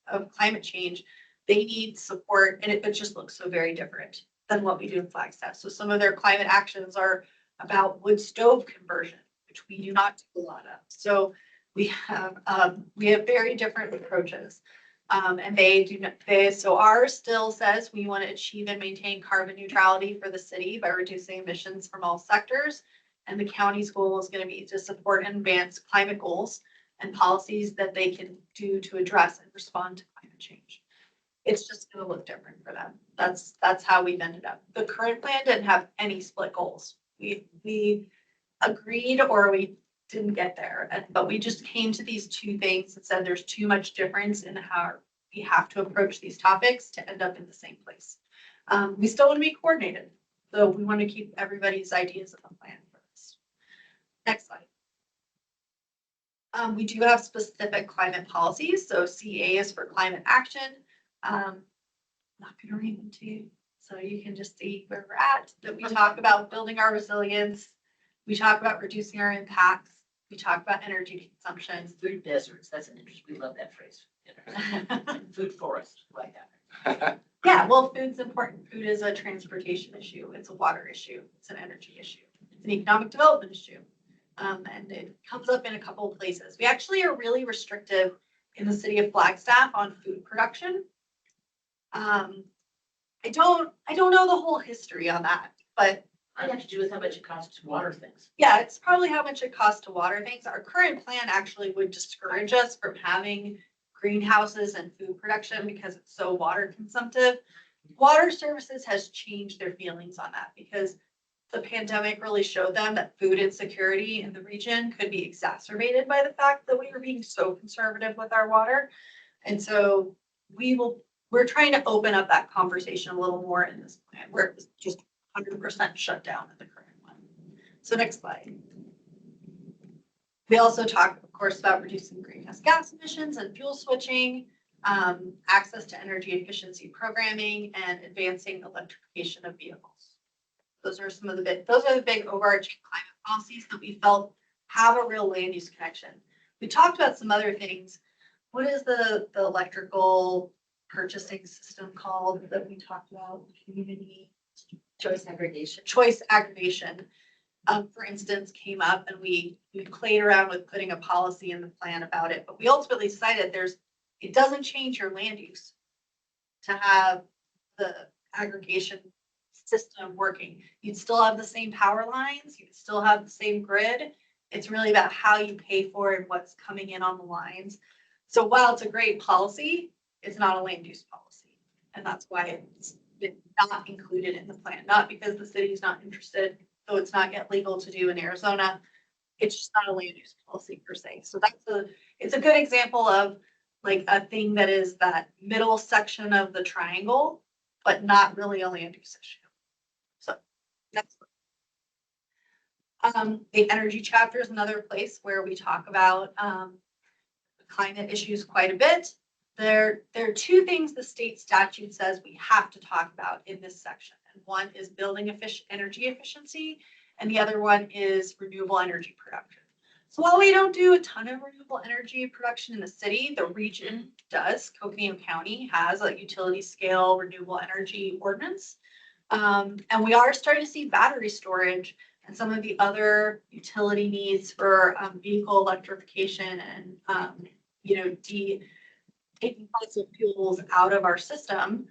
of climate change. They need support, and it just looks so very different than what we do in Flagstaff. So some of their climate actions are about wood stove conversion, which we do not do a lot of. So we have very different approaches. And so ours still says we want to achieve and maintain carbon neutrality for the city by reducing emissions from all sectors. And the county's goal is going to be to support and advance climate goals and policies that they can do to address and respond to climate change. It's just going to look different for them. That's how we've ended up. The current plan didn't have any split goals. We agreed, or we didn't get there. But we just came to these two things and said there's too much difference in how we have to approach these topics to end up in the same place. We still want to be coordinated. So we want to keep everybody's ideas of the plan for this. Next slide. We do have specific climate policies. So CA is for climate action. Not going to read them to you. So you can just see where we're at. That we talk about building our resilience. We talk about reducing our impacts. We talk about energy consumption. Food deserts, that's an interesting, we love that phrase. Food forest, like that. Yeah, well, food's important. Food is a transportation issue. It's a water issue. It's an energy issue. It's an economic development issue. And it comes up in a couple of places. We actually are really restrictive in the city of Flagstaff on food production. I don't know the whole history on that, but Might have to do with how much it costs to water things. yeah, it's probably how much it costs to water things. Our current plan actually would discourage us from having greenhouses and food production because it's so water consumptive. Water Services has changed their feelings on that because the pandemic really showed them that food insecurity in the region could be exacerbated by the fact that we were being so conservative with our water. And so we're trying to open up that conversation a little more in this plan where it was just 100% shut down in the current one. So next slide. We also talk, of course, about reducing greenhouse gas emissions and fuel switching, access to energy efficiency programming, and advancing electrification of vehicles. Those are the big overarching climate policies that we felt have a real land use connection. We talked about some other things. What is the electrical purchasing system called that we talked about? Community Choice aggregation. choice aggregation, for instance, came up, and we played around with putting a policy in the plan about it, but we ultimately decided it doesn't change your land use to have the aggregation system working. You'd still have the same power lines, you'd still have the same grid. It's really about how you pay for it and what's coming in on the lines. So while it's a great policy, it's not a land use policy. And that's why it's been not included in the plan, not because the city is not interested, though it's not yet legal to do in Arizona. It's just not a land use policy per se. So it's a good example of like a thing that is that middle section of the triangle, but not really a land use issue. So next one. The energy chapter is another place where we talk about climate issues quite a bit. There are two things the state statute says we have to talk about in this section. And one is building energy efficiency, and the other one is renewable energy production. So while we don't do a ton of renewable energy production in the city, the region does. Coconino County has a utility scale renewable energy ordinance. And we are starting to see battery storage and some of the other utility needs for vehicle electrification and, taking fossil fuels out of our system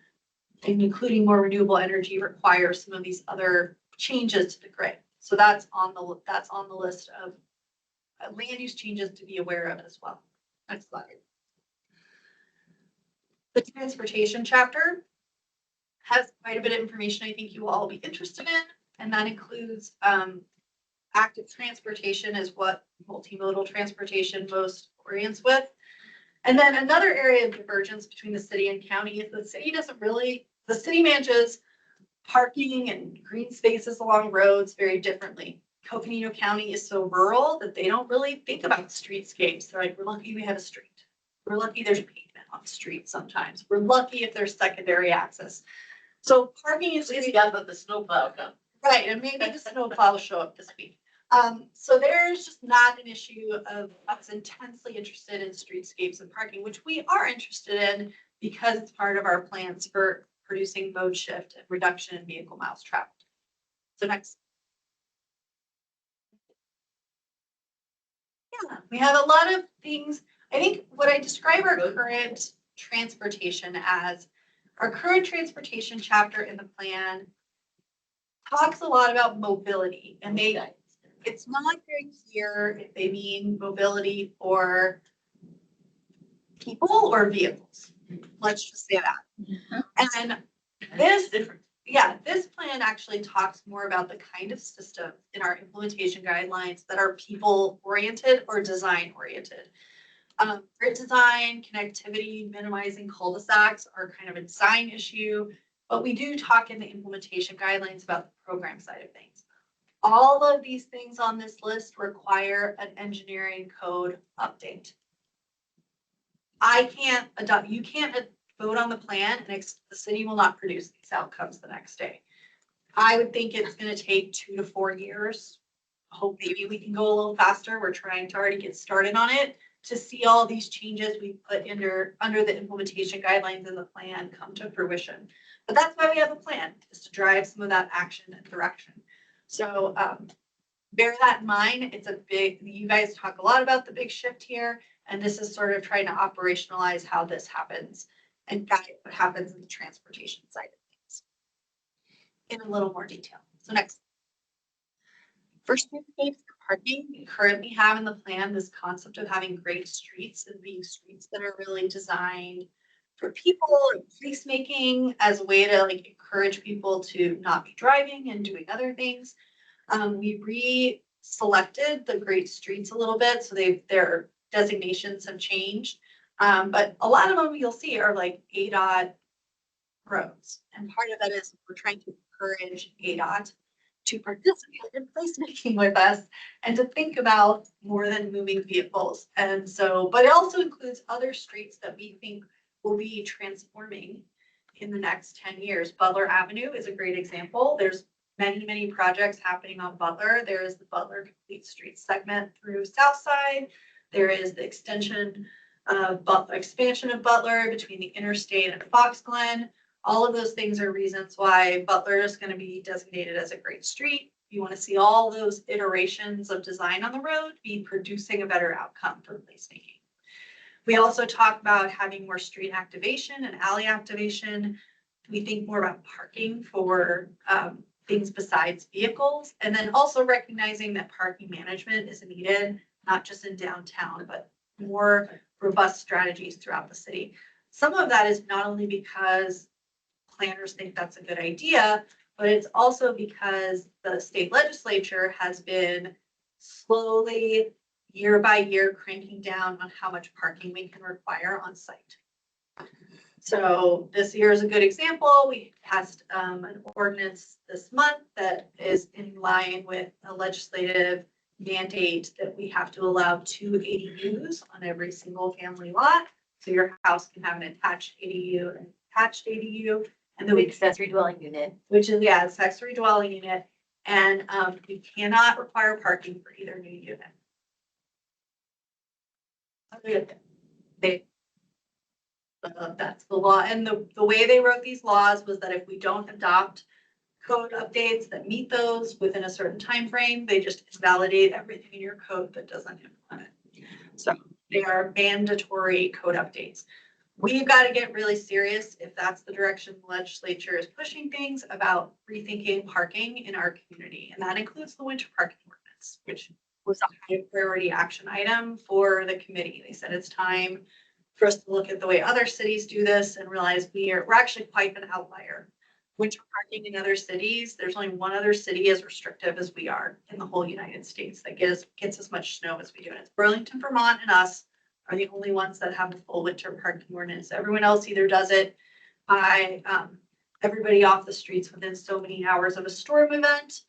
and including more renewable energy requires some of these other changes to the grid. So that's on the list of land use changes to be aware of as well. Next slide. The transportation chapter has quite a bit of information I think you will all be interested in, and that includes active transportation is what multimodal transportation most orients with. And then another area of divergence between the city and county is the city manages parking and green spaces along roads very differently. Coconino County is so rural that they don't really think about streetscapes. They're like, we're lucky we have a street. We're lucky there's pavement on the street sometimes. We're lucky if there's secondary access. So parking is. At least got the snowplow come. Right, and maybe the snowplow will show up this week. So there's just not an issue of us intensely interested in streetscapes and parking, which we are interested in because it's part of our plans for producing mode shift and reduction in vehicle miles traveled. So next. Yeah, we have a lot of things. I think what I describe our current transportation as, our current transportation chapter in the plan talks a lot about mobility, and it's not very clear if they mean mobility for people or vehicles. Let's just say that. And this plan actually talks more about the kind of system in our implementation guidelines that are people oriented or design oriented. Grid design, connectivity, minimizing cul-de-sacs are kind of a design issue, but we do talk in the implementation guidelines about the program side of things. All of these things on this list require an engineering code update. You can't vote on the plan and the city will not produce these outcomes the next day. I would think it's going to take 2 to 4 years. Hope maybe we can go a little faster. We're trying to already get started on it to see all these changes we put under the implementation guidelines in the plan come to fruition. But that's why we have a plan, is to drive some of that action and direction. So bear that in mind. You guys talk a lot about the big shift here, and this is sort of trying to operationalize how this happens and guide what happens in the transportation side of things in a little more detail. So next. For streetscapes parking, we currently have in the plan this concept of having great streets and being streets that are really designed for people and placemaking as a way to encourage people to not be driving and doing other things. We re-selected the great streets a little bit, so their designations have changed. But a lot of them you'll see are like ADOT roads. And part of that is we're trying to encourage ADOT to participate in placemaking with us and to think about more than moving vehicles. And so, but it also includes other streets that we think will be transforming in the next 10 years. Butler Avenue is a great example. There's many, many projects happening on Butler. There is the Butler Complete Streets segment through Southside. There is the expansion of Butler between the interstate and Fox Glen. All of those things are reasons why Butler is going to be designated as a great street. You want to see all those iterations of design on the road be producing a better outcome for placemaking. We also talk about having more street activation and alley activation. We think more about parking for things besides vehicles, and then also recognizing that parking management is needed, not just in downtown, but more robust strategies throughout the city. Some of that is not only because planners think that's a good idea, but it's also because the state legislature has been slowly, year by year, cranking down on how much parking we can require on site. So this year is a good example. We passed an ordinance this month that is in line with a legislative mandate that we have to allow 2 ADUs on every single family lot. So your house can have an attached ADU and attached ADU. And the accessory dwelling unit. Which is, accessory dwelling unit. And we cannot require parking for either new unit. That's the law. And the way they wrote these laws was that if we don't adopt code updates that meet those within a certain time frame, they just invalidate everything in your code that doesn't implement it. So they are mandatory code updates. we've got to get really serious if that's the direction the legislature is pushing things about rethinking parking in our community. And that includes the winter parking ordinance, which was a high priority action item for the committee. They said it's time for us to look at the way other cities do this and realize we're actually quite an outlier. Winter parking in other cities, there's only one other city as restrictive as we are in the whole United States that gets as much snow as we do. And it's Burlington, Vermont, and us are the only ones that have a full winter parking ordinance. Everyone else either does it by everybody off the streets within so many hours of a storm event,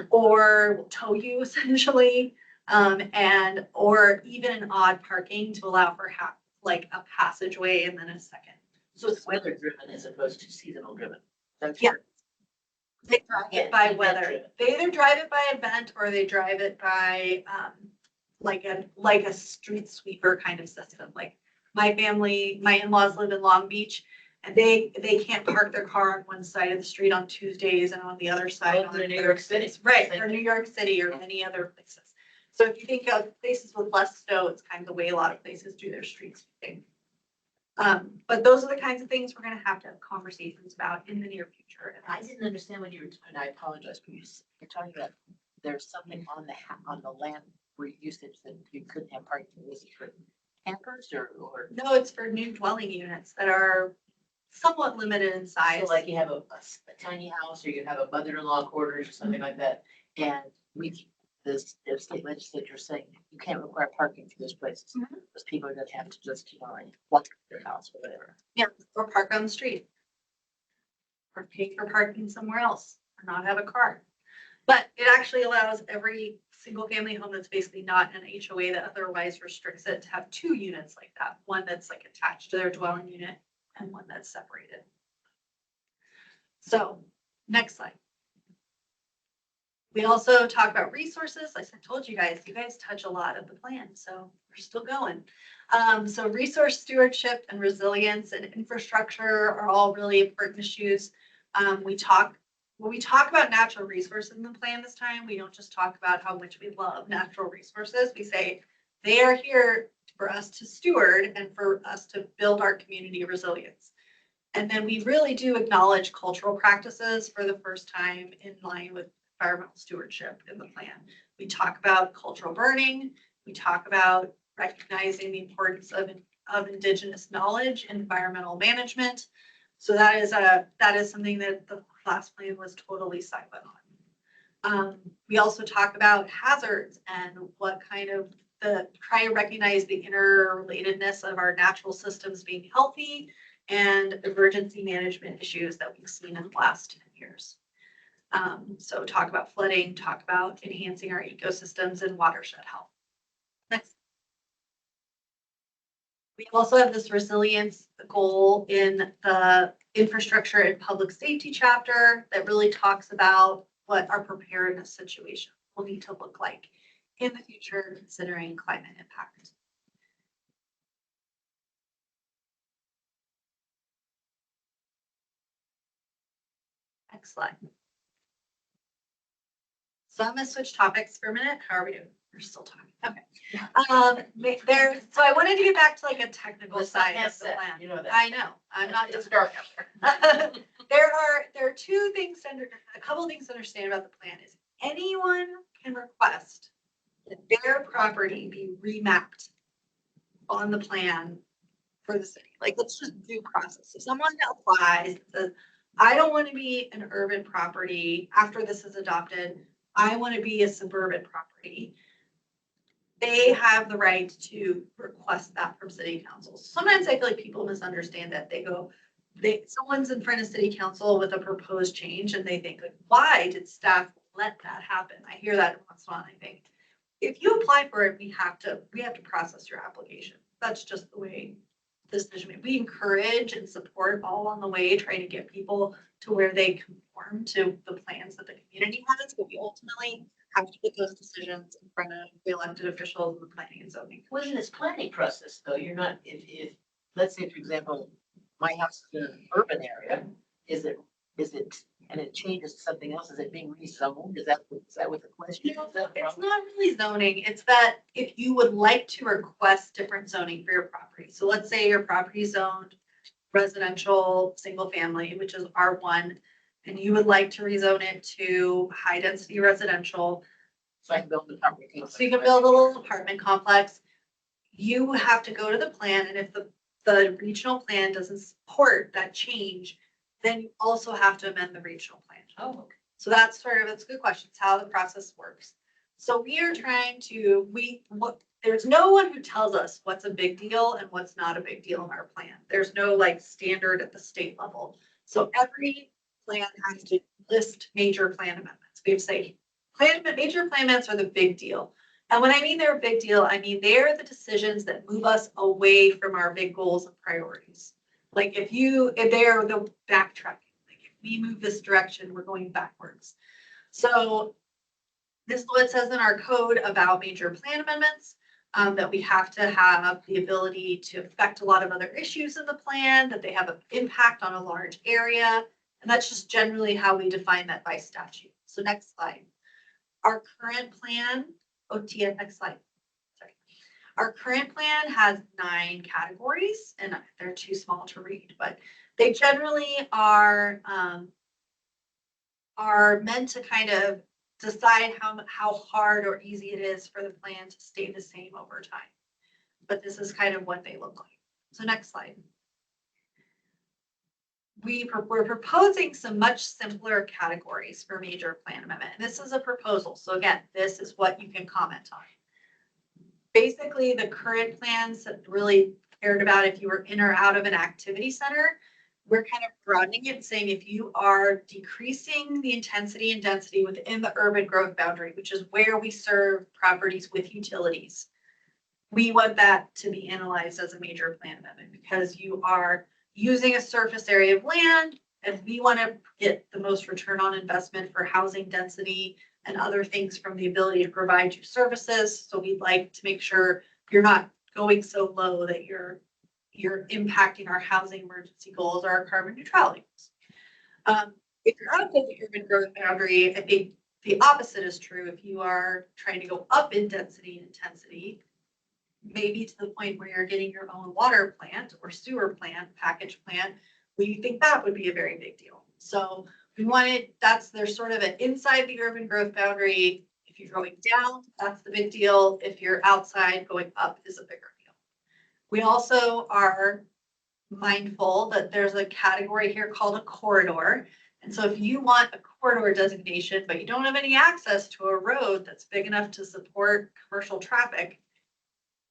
or will tow you essentially, and or even an odd parking to allow for like a passageway and then a second. So it's weather driven as opposed to seasonal driven. That's Yeah. your- They drive it by Event weather. driven. They either drive it by event or they drive it by like a street sweeper kind of system. Like my family, my in-laws live in Long Beach and they can't park their car on one side of the street on Tuesdays and on the other side Well, on they're New York City. Thursdays. Right, Same or New thing. York City or any other places. So if you think of places with less snow, it's kind of the way a lot of places do their street sweeping. But those are the kinds of things we're gonna have to have conversations about in the near future. And I didn't understand when you were, and I apologize, but you're talking about there's something on the land where you said that you couldn't have parking. Was it for campers or? no, it's for new dwelling units that are somewhat limited in size. So like you have a tiny house or you have a mother-in-law quarters or something like that. And the state legislature is saying you can't require parking for those places. Mhm. Because people are gonna have to just, like, walk to their house or whatever. Yeah, or park on the street. Or pay for parking somewhere else, or not have a car. But it actually allows every single family home that's basically not an HOA that otherwise restricts it to have two units like that. One that's like attached to their dwelling unit and one that's separated. So, next slide. We also talk about resources. Like I told you guys touch a lot of the plan, so we're still going. So resource stewardship and resilience and infrastructure are all really important issues. When we talk about natural resources in the plan this time, we don't just talk about how much we love natural resources. We say they are here for us to steward and for us to build our community resilience. And then we really do acknowledge cultural practices for the first time in line with environmental stewardship in the plan. We talk about cultural burning. We talk about recognizing the importance of Indigenous knowledge in environmental management. So that is something that the last plan was totally silent on. We also talk about hazards and what kind of try to recognize the interrelatedness of our natural systems being healthy and emergency management issues that we've seen in the last 10 years. So talk about flooding, talk about enhancing our ecosystems and watershed health. Next. We also have this resilience goal in the infrastructure and public safety chapter that really talks about what our preparedness situation will need to look like in the future, considering climate impact. Next slide. So I'm gonna switch topics for a minute. How are we doing? We're still talking. Okay. So I wanted to get back to like a technical Well, it's not side of past the that, plan. you know that. I know, I'm not It's just. dark out there. There are two things a couple things to understand about the plan is anyone can request that their property be remapped on the plan for the city. Like, let's just do process. So someone applies, says, I don't want to be an urban property after this is adopted. I want to be a suburban property. They have the right to request that from city council. Sometimes I feel like people misunderstand that. Someone's in front of city council with a proposed change and they think like, why did staff let that happen? I hear that once in a while. I think if you apply for it, we have to process your application. That's just the way this decision. We encourage and support all on the way, trying to get people to where they conform to the plans that the community has, but we ultimately have to put those decisions in front of the elected officials and the planning and zoning. Well, in this planning process, though, you're not, if, let's say, for example, my house is in an urban area, is it, and it changes to something else, is it being rezoned? Is that what the question is? Is that the It's problem? not really zoning, it's that if you would like to request different zoning for your property. So let's say your property is zoned residential, single family, which is R1, and you would like to rezone it to high density residential, So I can build the apartment. so you can build a little apartment complex. You have to go to the plan, and if the regional plan doesn't support that change, then you also have to amend the regional plan. Oh, okay. So that's a good question. It's how the process works. So we are trying to, there's no one who tells us what's a big deal and what's not a big deal in our plan. There's no like standard at the state level. So every plan has to list major plan amendments. We have to say, major plan amendments are the big deal. And when I mean they're a big deal, I mean they're the decisions that move us away from our big goals and priorities. Like if they're the backtracking. We move this direction, we're going backwards. So this is what it says in our code about major plan amendments, that we have to have the ability to affect a lot of other issues in the plan, that they have an impact on a large area. And that's just generally how we define that by statute. So next slide. Our current plan, next slide. Sorry. Our current plan has 9 categories, and they're too small to read, but they generally are meant to kind of decide how hard or easy it is for the plan to stay the same over time. But this is kind of what they look like. So next slide. We're proposing some much simpler categories for major plan amendment. And this is a proposal. So again, this is what you can comment on. Basically, the current plans that really cared about if you were in or out of an activity center, we're kind of broadening it, saying if you are decreasing the intensity and density within the urban growth boundary, which is where we serve properties with utilities, we want that to be analyzed as a major plan amendment because you are using a surface area of land and we want to get the most return on investment for housing density and other things from the ability to provide you services. So we'd like to make sure you're not going so low that you're impacting our housing emergency goals or our carbon neutrality goals. If you're outside the urban growth boundary, I think the opposite is true. If you are trying to go up in density and intensity, maybe to the point where you're getting your own water plant or sewer plant, package plant, we think that would be a very big deal. So we wanted, there's sort of an inside the urban growth boundary. If you're going down, that's the big deal. If you're outside, going up is a bigger deal. We also are mindful that there's a category here called a corridor. And so if you want a corridor designation, but you don't have any access to a road that's big enough to support commercial traffic,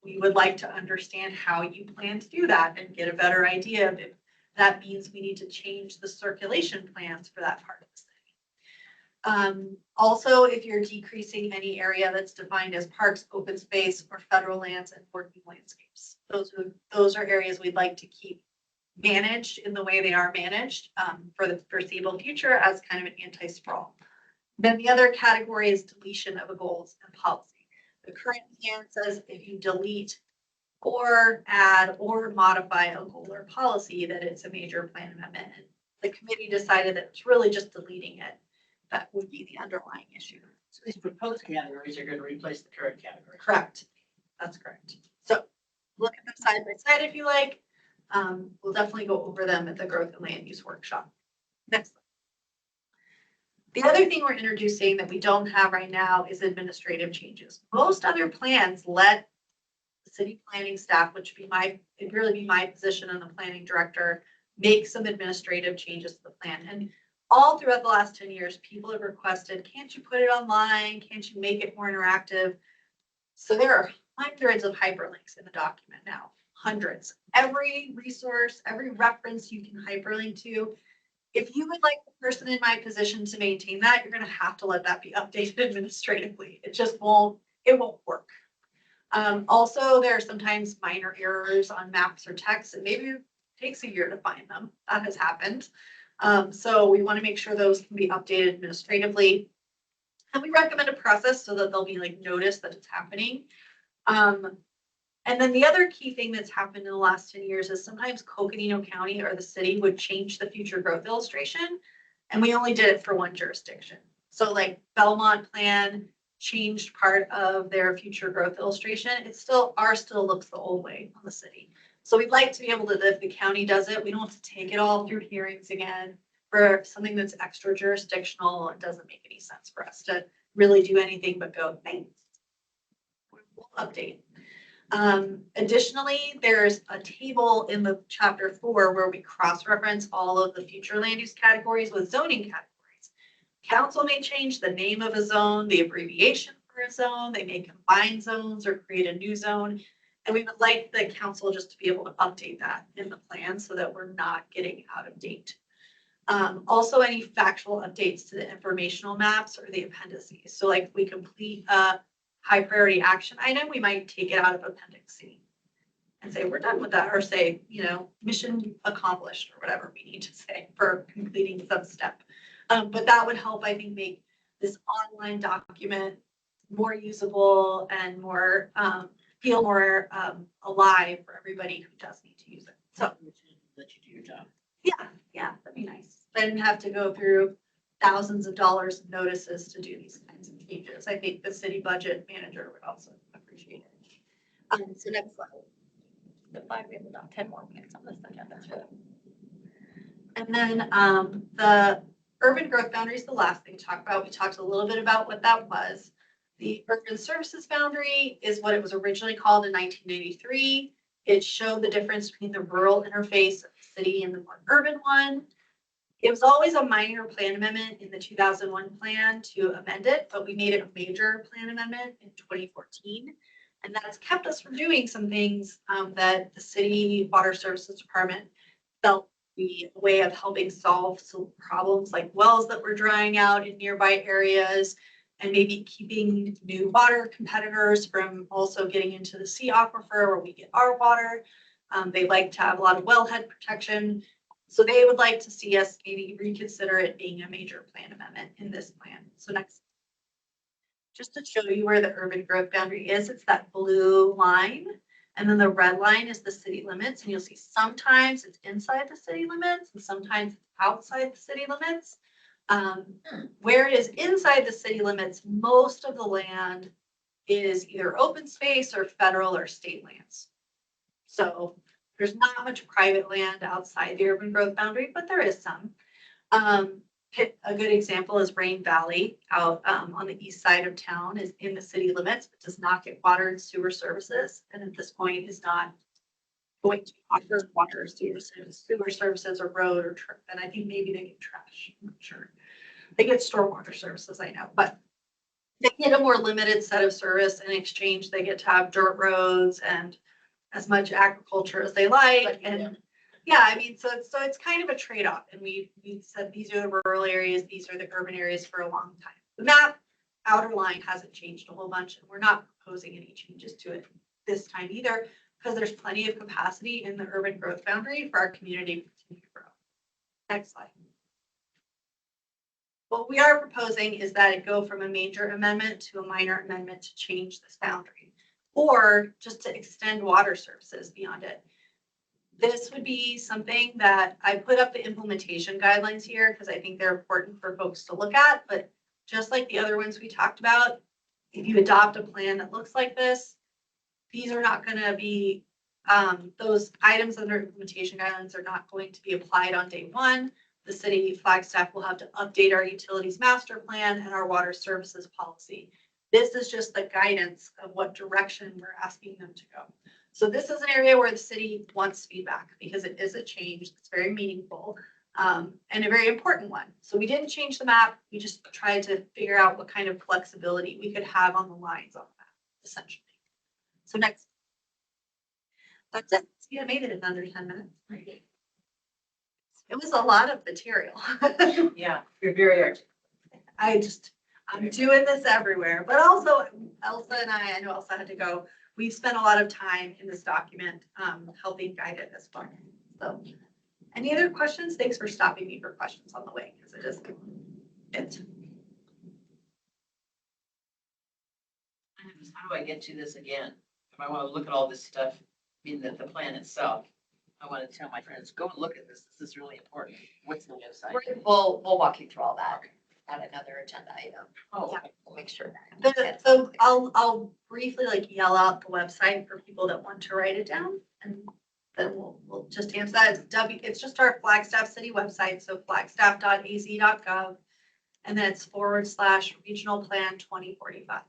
we would like to understand how you plan to do that and get a better idea of if that means we need to change the circulation plans for that part of the city. Also, if you're decreasing any area that's defined as parks, open space, or federal lands and working landscapes, those are areas we'd like to keep managed in the way they are managed for the foreseeable future as kind of an anti-sprawl. Then the other category is deletion of a goals and policy. The current plan says if you delete or add or modify a goal or policy, that it's a major plan amendment. And the committee decided that it's really just deleting it. That would be the underlying issue. So these proposed categories are going to replace the current category. Correct. That's correct. So look at them side by side if you like. We'll definitely go over them at the growth and land use workshop. Next slide. The other thing we're introducing that we don't have right now is administrative changes. Most other plans let the city planning staff, which it'd really be my position and the planning director, make some administrative changes to the plan. And all throughout the last 10 years, people have requested, can't you put it online? Can't you make it more interactive? So there are hundreds of hyperlinks in the document now, hundreds. Every resource, every reference you can hyperlink to. If you would like the person in my position to maintain that, you're going to have to let that be updated administratively. It just won't work. Also, there are sometimes minor errors on maps or text, and maybe it takes a year to find them. That has happened. So we want to make sure those can be updated administratively. And we recommend a process so that they'll be like noticed that it's happening. And then the other key thing that's happened in the last 10 years is sometimes Coconino County or the city would change the future growth illustration, and we only did it for one jurisdiction. So like Belmont plan changed part of their future growth illustration. It still looks the old way on the city. So we'd like to be able to, if the county does it, we don't have to take it all through hearings again for something that's extra jurisdictional. It doesn't make any sense for us to really do anything but go, thanks. We'll update. Additionally, there's a table in the chapter 4 where we cross-reference all of the future land use categories with zoning categories. Council may change the name of a zone, the abbreviation for a zone, they may combine zones or create a new zone. And we would like the council just to be able to update that in the plan so that we're not getting out of date. Also, any factual updates to the informational maps or the appendices. So like if we complete a high priority action item, we might take it out of appendix C and say, we're done with that, or say, mission accomplished, or whatever we need to say for completing some step. But that would help, I think, make this online document more usable and more, feel more alive for everybody who does need to use it. So Let you do your job. yeah, that'd be nice. Then have to go through thousands of dollars of notices to do these kinds of changes. I think the city budget manager would also appreciate it. So next slide. The 5, we have about 10 more minutes on this agenda. And then the urban growth boundary is the last thing to talk about. We talked a little bit about what that was. The urban services boundary is what it was originally called in 1993. It showed the difference between the rural interface of the city and the more urban one. It was always a minor plan amendment in the 2001 plan to amend it, but we made it a major plan amendment in 2014. And that's kept us from doing some things that the city water services department felt be a way of helping solve some problems like wells that were drying out in nearby areas, and maybe keeping new water competitors from also getting into the sea aquifer where we get our water. They like to have a lot of wellhead protection. So they would like to see us maybe reconsider it being a major plan amendment in this plan. So next, just to show you where the urban growth boundary is, it's that blue line. And then the red line is the city limits. And you'll see sometimes it's inside the city limits and sometimes it's outside the city limits. Where it is inside the city limits, most of the land is either open space or federal or state lands. So there's not much private land outside the urban growth boundary, but there is some. A good example is Rain Valley out on the east side of town is in the city limits, but does not get water and sewer services. And at this point is not going to offer water or sewer services or road or, and I think maybe they get trash, I'm not sure. They get stormwater services, I know, but they get a more limited set of service. In exchange, they get to have dirt roads and as much agriculture as they like. And yeah, I mean, so it's kind of a trade-off. And we said these are the rural areas, these are the urban areas for a long time. The map outer line hasn't changed a whole bunch, and we're not proposing any changes to it this time either, because there's plenty of capacity in the urban growth boundary for our community to continue to grow. Next slide. What we are proposing is that it go from a major amendment to a minor amendment to change this boundary, or just to extend water services beyond it. This would be something that I put up the implementation guidelines here because I think they're important for folks to look at. But just like the other ones we talked about, if you adopt a plan that looks like this, these are not going to be, those items under implementation guidelines are not going to be applied on day one. The city Flagstaff will have to update our utilities master plan and our water services policy. This is just the guidance of what direction we're asking them to go. So this is an area where the city wants feedback because it is a change that's very meaningful and a very important one. So we didn't change the map. We just tried to figure out what kind of flexibility we could have on the lines on the map, essentially. So next. That's it. See, I made it in under 10 minutes. It was a lot of material. Yeah, you're very articulate. I'm doing this everywhere, but also Elsa and I know Elsa had to go. We've spent a lot of time in this document helping guide it as well. So any other questions? Thanks for stopping me for questions on the way because it is it. How do I get to this again? If I want to look at all this stuff, I mean, the plan itself, I want to tell my friends, go and look at this. This is really important. What's the website? We'll walk you through all that at another agenda item. Oh, Yeah. okay. We'll make sure that. So I'll briefly like yell out the website for people that want to write it down. And then we'll just answer that. It's just our Flagstaff city website, so flagstaff.az.gov. And then it's / regional plan 2045.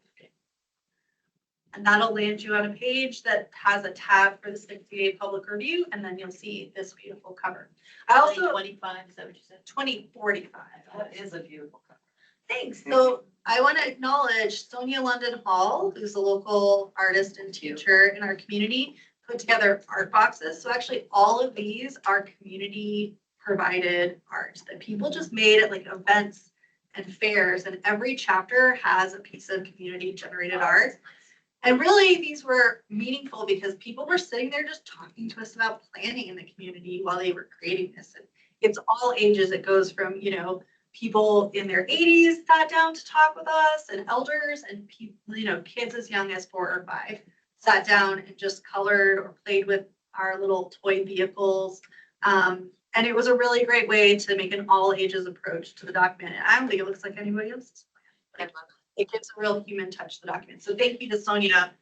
And that'll land you on a page that has a tab for the 60-day public review, and then you'll see this beautiful cover. I also, 25, is that what you said? 2045. That is a beautiful cover. Thanks. So I want to acknowledge Sonia London Hall, who's a local artist and teacher in our community, put together art boxes. So actually all of these are community provided art that people just made at like events and fairs. And every chapter has a piece of community generated art. And really, these were meaningful because people were sitting there just talking to us about planning in the community while they were creating this. And it's all ages. It goes from, people in their 80s sat down to talk with us, and elders, and people, kids as young as 4 or 5 sat down and just colored or played with our little toy vehicles. And it was a really great way to make an all ages approach to the document. And I don't think it looks like anybody else's plan. It gives a real human touch to the document. So thank you to Sonia,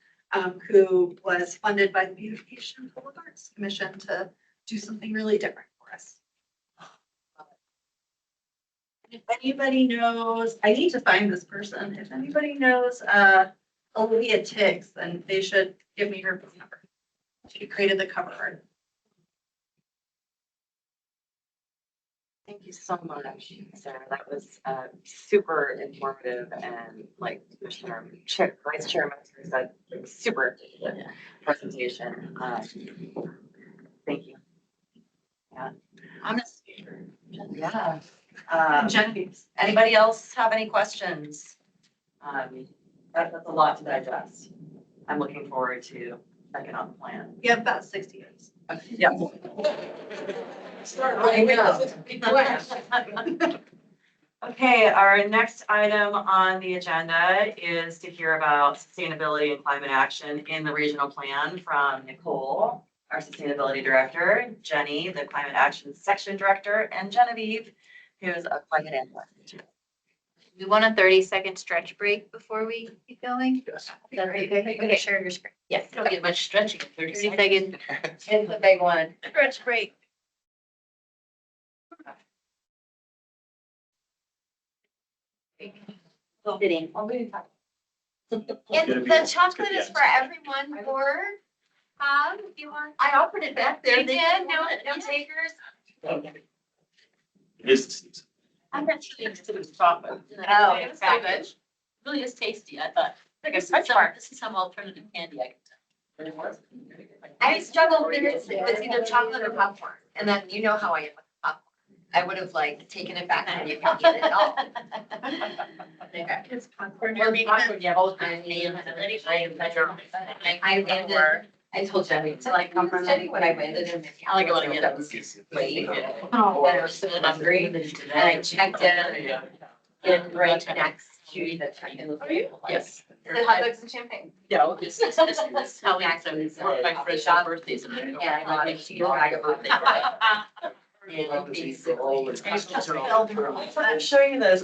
who was funded by the Beautification and Public Arts Commission to do something really different for us. If anybody knows, I need to find this person. If anybody knows Olivia Tiggs, then they should give me her phone number. She created the cover art. Thank you so much, Sarah. That was super informative and like Vice Chairman said, super presentation. Thank you. I'm a speaker. Yeah. Genevieve's. Anybody else have any questions? That's a lot to digest. I'm looking forward to checking out the plan. You have about 60 days. Yeah. Okay, our next item on the agenda is to hear about sustainability and climate action in the regional plan from Nicole, our sustainability director, Jenny, the climate action section director, and Genevieve, who's a climate analyst. We want a 30-second stretch break before we keep going. Yes. Is that okay? Okay, share your screen. Yes. You don't get much stretching in 30 30 seconds. seconds. It's the big one. Stretch break. Sitting. And the chocolate is for everyone, or, if you want. I offered it back there. You They did? didn't No, want it. no takers? It is the season. I'm not sure it's chocolate. Oh, It's so good. It really is tasty, I thought. Like a This is punch some, bar. this is some alternative candy I can tell. But it was. I struggled with it. It's either chocolate or popcorn. And then you know how I am with popcorn. I would have like taken it back and you can get it all. It's popcorn. Or popcorn, yeah, both. I told Jenny to like come from Jenny when I landed in. I like it when I get up. Wait. Oh, And I was still hungry. And I checked in right next to the check-in. Yes. The hot dogs and champagne. No, this is how we actually, my friends have birthdays and I go. Yeah, I got it. She got a birthday. I'm showing you this.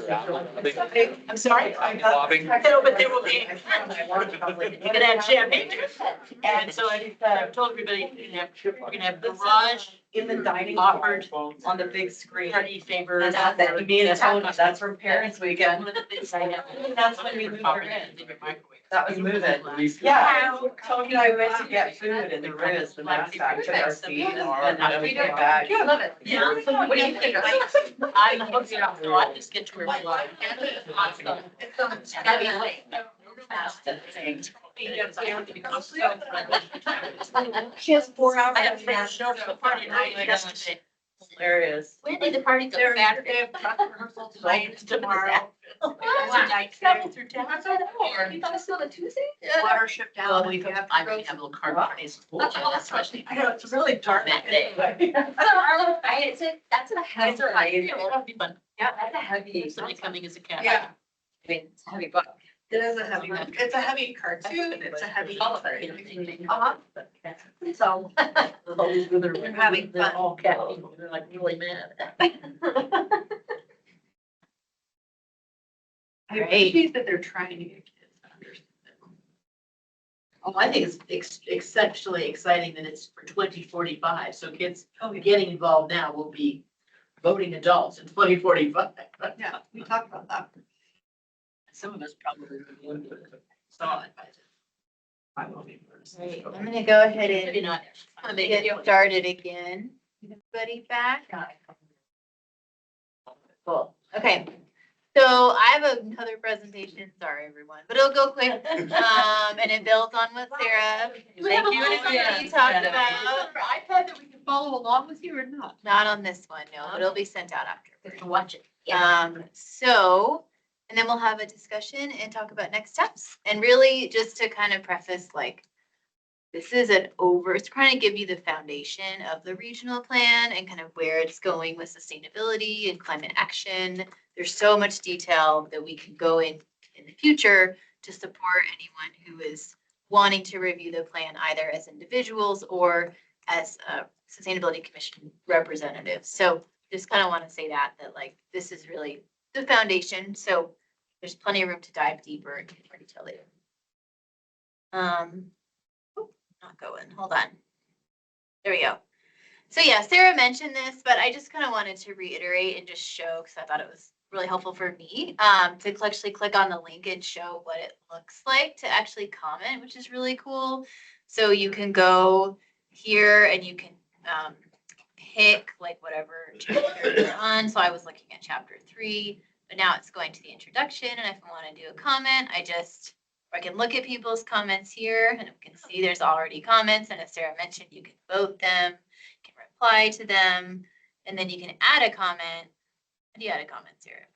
I'm sorry. Bobbing. No, but there will be. You can have champagne too. And so I told everybody, we're gonna have garage In the dining offered hall on the big screen. party favors. That's that, me and Tony, that's from Parents Weekend. One of the things I have. That's when we moved her in. Leave your microwave. That was moving. Yeah, Tony and I went to get food in the Riz, the mascot, took our seat and then we came back. I love it. Yeah. What do you think? I'm hooking it up, so I just get to where we are. Awesome. It's heavyweight. She has 4 hours. I had friends show up to the party night yesterday. Hilarious. We need the party till Saturday. Rehearsal tonight, tomorrow. Through town. You thought it was on a Tuesday? Water shipped down. Well, we have, I may have little card parties, especially. I know, it's really dark That day. That's a heavy, Yeah, well, that'd be fun. yeah, that's a heavy. Somebody coming as a cat. Yeah. I mean, it's a heavy book. It is a heavy one. It's a heavy cartoon. It's a heavy. Uh-huh. So. We're having They're fun. all cat people, they're like really mad. I appreciate that they're trying to get kids to understand. Oh, I think it's exceptionally exciting that it's for 2045, so kids getting involved now will be voting adults in 2045. Yeah, we talked about that. Some of us probably saw it by then. I won't be first. Right, I'm gonna go ahead Maybe and not. get started again. Everybody back? Cool, okay. So I have another presentation, sorry everyone, but it'll go quick. And it builds on what Sarah, thank you, and everybody talked about. iPad that we can follow along with you or not? Not on this one, no, but it'll be sent out after. We can watch it. So, and then we'll have a discussion and talk about next steps. And really just to kind of preface, like, this is it's trying to give you the foundation of the regional plan and kind of where it's going with sustainability and climate action. There's so much detail that we can go in the future to support anyone who is wanting to review the plan either as individuals or as a Sustainability Commission representatives. So just kind of want to say that like, this is really the foundation. So there's plenty of room to dive deeper into more detail later. Not going, hold on. There we go. So yeah, Sarah mentioned this, but I just kind of wanted to reiterate and just show, because I thought it was really helpful for me, to actually click on the link and show what it looks like to actually comment, which is really cool. So you can go here and you can pick like whatever chapter you're on. So I was looking at chapter 3, but now it's going to the introduction. And if I want to do a comment, I can look at people's comments here and we can see there's already comments. And as Sarah mentioned, you can vote them, you can reply to them, and then you can add a comment. How do you add a comment, Sarah?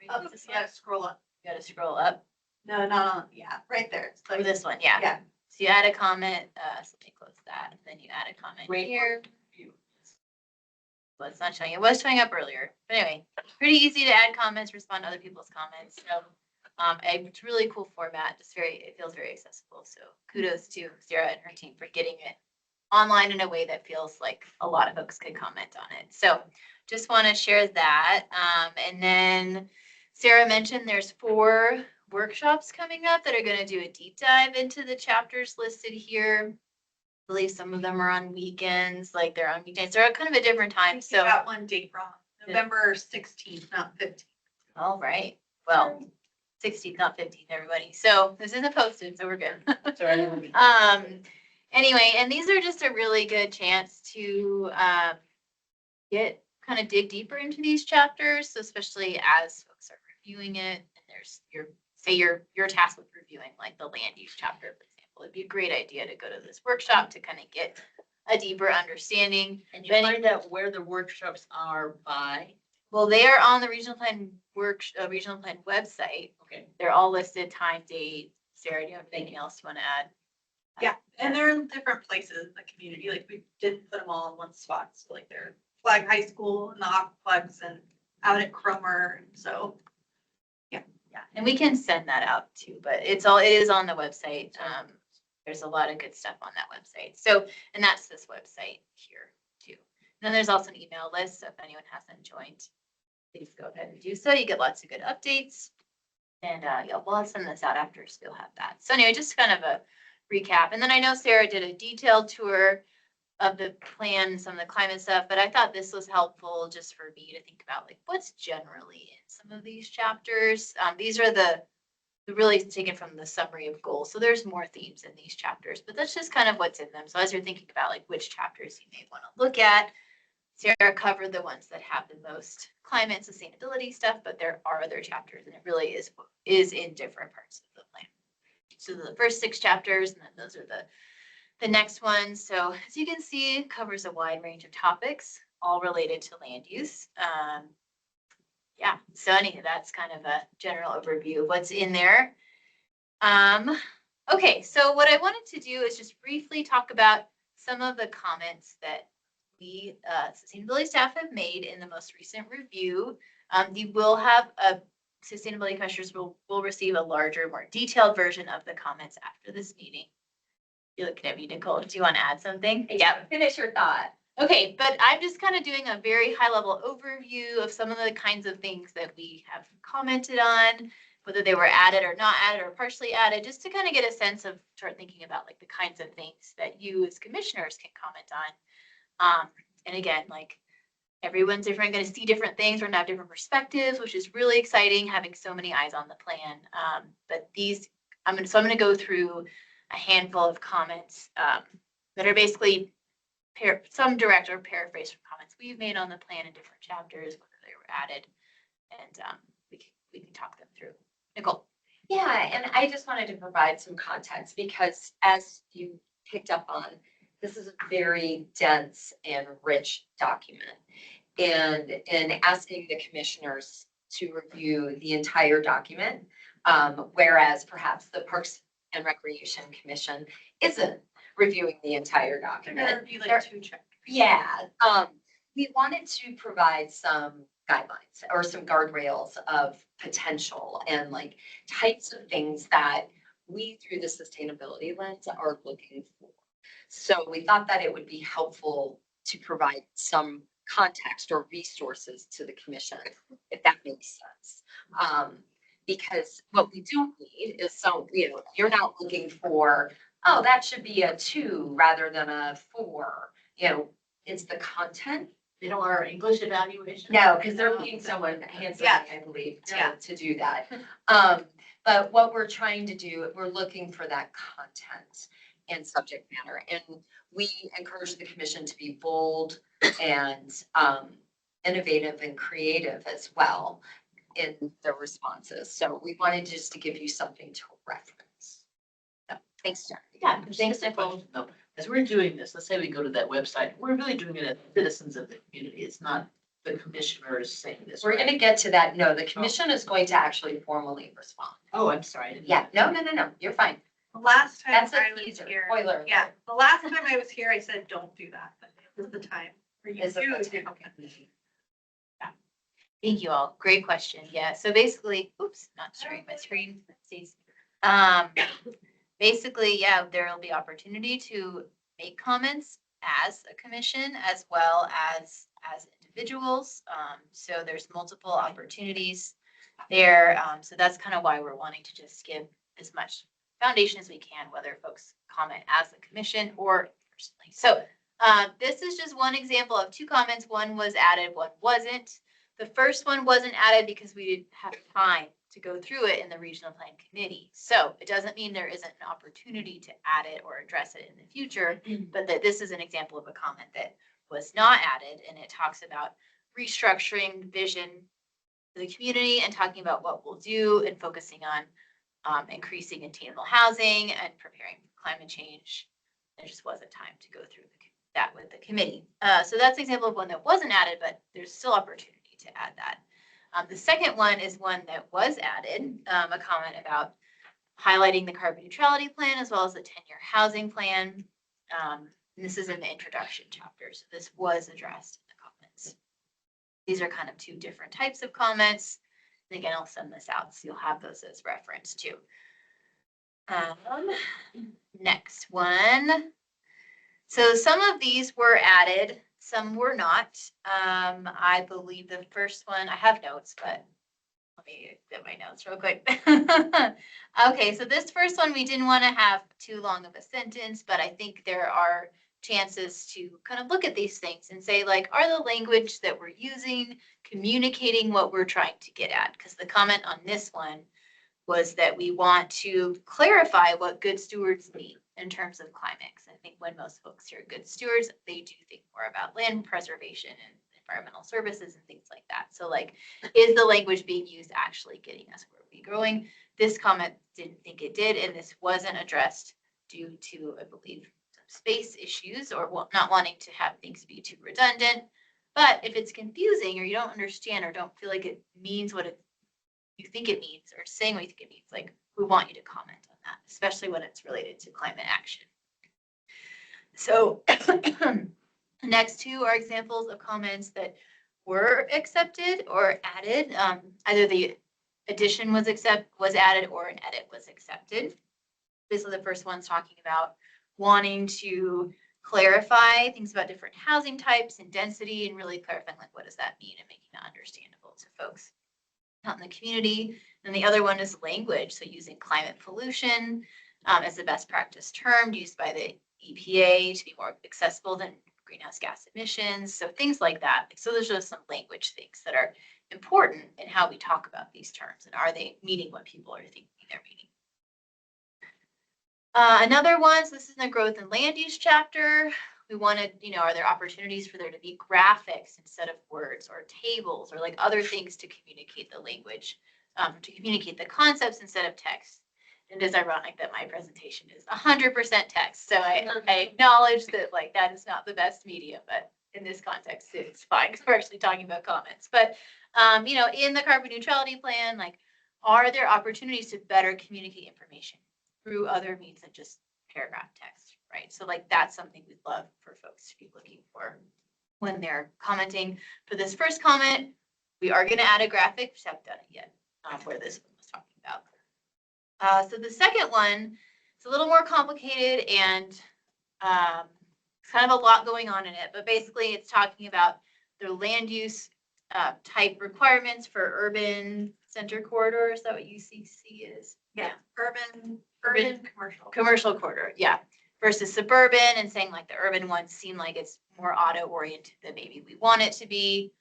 Yeah, scroll up. You gotta scroll up. No, no, yeah, right there. It's Oh, like, this one, yeah. yeah. So you add a comment, so let me close that, then you add a comment Great. here. Well, it's not showing, it was showing up earlier, but anyway, pretty easy to add comments, respond to other people's comments, so. It's really cool format, it feels very accessible, so kudos to Sarah and her team for getting it online in a way that feels like a lot of folks could comment on it. So just want to share that. And then Sarah mentioned there's 4 workshops coming up that are going to do a deep dive into the chapters listed here. I believe some of them are on weekends, like they're on weekdays. They're kind of a different time. You So, got one date wrong, November 16th, not 15th. all right. Well, 16th, not 15th, everybody. So this isn't posted, so we're good. Anyway, and these are just a really good chance to dig deeper into these chapters, so especially as folks are reviewing it, and there's you're tasked with reviewing like the land use chapter, for example. It'd be a great idea to go to this workshop to kind of get a deeper understanding. And you find out where the workshops are by? Well, they are on the regional plan website. Okay. They're all listed, time, date. Sarah, do you have anything else you want to add? Yeah, and they're in different places in the community, like we didn't put them all in one spot, so like they're Flag High School and the Aquaplex and out at Cromer, so. Yeah, and we can send that out too, but it is on the website. There's a lot of good stuff on that website. So, and that's this website here too. And then there's also an email list, so if anyone hasn't joined, please go ahead and do so. You get lots of good updates. And yeah, we'll send this out after, so you'll have that. So anyway, just kind of a recap. And then I know Sarah did a detailed tour of the plan, some of the climate stuff, but I thought this was helpful just for me to think about like what's generally in some of these chapters. These are the really taken from the summary of goals. So there's more themes in these chapters, but that's just kind of what's in them. So as you're thinking about like which chapters you may want to look at, Sarah covered the ones that have the most climate and sustainability stuff, but there are other chapters and it really is in different parts of the plan. So the first 6 chapters, and then those are the next ones. So as you can see, it covers a wide range of topics, all related to land use. Yeah, so anyway, that's kind of a general overview of what's in there. Okay, so what I wanted to do is just briefly talk about some of the comments that we sustainability staff have made in the most recent review. You will have sustainability commissioners will receive a larger, more detailed version of the comments after this meeting. You're looking at me, Nicole. Do you want to add something? Yeah, finish your thought. Okay, but I'm just kind of doing a very high level overview of some of the kinds of things that we have commented on. whether they were added or not added or partially added, just to kind of get a sense of, start thinking about like the kinds of things that you as commissioners can comment on. And again, like everyone's different, going to see different things, we're going to have different perspectives, which is really exciting, having so many eyes on the plan. But these, I'm going to go through a handful of comments that are basically some direct or paraphrase from comments we've made on the plan in different chapters, whether they were added, and we can talk them through. Nicole. Yeah, and I just wanted to provide some context because as you picked up on, this is a very dense and rich document. And in asking the commissioners to review the entire document, whereas perhaps the Parks and Recreation Commission isn't reviewing the entire document. Yeah, we wanted to provide some guidelines or some guardrails of potential and like types of things that we through the sustainability lens are looking for. So we thought that it would be helpful to provide some context or resources to the commission, if that makes sense. Because what we don't need is some, you're not looking for, oh, that should be a 2 rather than a 4. It's the content. They don't want our English evaluation? No, because they're looking someone handsome, Yeah. I believe, Yeah. to do that. But what we're trying to do, we're looking for that content and subject matter. And we encourage the commission to be bold and innovative and creative as well in their responses. So we wanted just to give you something to reference. So, thanks, Jen. Yeah, Thanks, just a Nicole. question, though. As we're doing this, let's say we go to that website, we're really doing it as citizens of the community. It's not the commissioners saying this. We're right? gonna get to that. No, the commission is going to actually formally respond. Oh, I'm sorry. I didn't Yeah, know. no, you're fine. The last time That's a I was teaser, here, spoiler. yeah, the last time I was here, I said, don't do that. But this is the time for you Is it the to. time? Thank you all. Great question. Yeah. So basically, oops, not sharing my screen. Let's see. Basically, yeah, there will be opportunity to make comments as a commission as well as individuals. So there's multiple opportunities there. So that's kind of why we're wanting to just give as much foundation as we can, whether folks comment as the commission or personally. So this is just one example of 2 comments. One was added, one wasn't. The first one wasn't added because we didn't have time to go through it in the regional plan committee. So it doesn't mean there isn't an opportunity to add it or address it in the future, but that this is an example of a comment that was not added, and it talks about restructuring vision for the community and talking about what we'll do and focusing on increasing attainable housing and preparing for climate change. There just wasn't time to go through that with the committee. So that's an example of one that wasn't added, but there's still opportunity to add that. The second one is one that was added, a comment about highlighting the carbon neutrality plan as well as the 10-year housing plan. And this is in the introduction chapter. So this was addressed in the comments. These are kind of 2 different types of comments. And again, I'll send this out so you'll have those as reference too. Next one. So some of these were added, some were not. I believe the first one, I have notes, but let me get my notes real quick. Okay, so this first one, we didn't want to have too long of a sentence, but I think there are chances to kind of look at these things and say, like, are the language that we're using communicating what we're trying to get at? Because the comment on this one was that we want to clarify what good stewards mean in terms of climate. I think when most folks hear good stewards, they do think more about land preservation and environmental services and things like that. So like, is the language being used actually getting us where we're growing? This comment didn't think it did, and this wasn't addressed due to, I believe, some space issues or not wanting to have things be too redundant. But if it's confusing or you don't understand or don't feel like it means what you think it means or saying what you think it means, like, we want you to comment on that, especially when it's related to climate action. So next 2 are examples of comments that were accepted or added. Either the addition was added or an edit was accepted. This is the first one's talking about wanting to clarify things about different housing types and density and really clarifying like what does that mean and making that understandable to folks. out in the community. And the other one is language. So using climate pollution as the best practice term used by the EPA to be more accessible than greenhouse gas emissions. So things like that. So there's just some language things that are important in how we talk about these terms and are they meaning what people are thinking they're meaning. Another one, so this is in the growth and land use chapter. We wanted, are there opportunities for there to be graphics instead of words or tables or like other things to communicate the language, to communicate the concepts instead of text. And it is ironic that my presentation is 100% text. So I acknowledge that like that is not the best media, but in this context, it's fine because we're actually talking about comments. But, in the carbon neutrality plan, like, are there opportunities to better communicate information through other means than just paragraph text, right? So like that's something we'd love for folks to be looking for when they're commenting. For this first comment, we are going to add a graphic, which I haven't done it yet, where this one was talking about. So the second one, it's a little more complicated and it's kind of a lot going on in it, but basically it's talking about their land use type requirements for urban center corridor. Is that what UCC is? Yeah, urban commercial. Commercial corridor, yeah. Versus suburban and saying like the urban ones seem like it's more auto oriented than maybe we want it to be.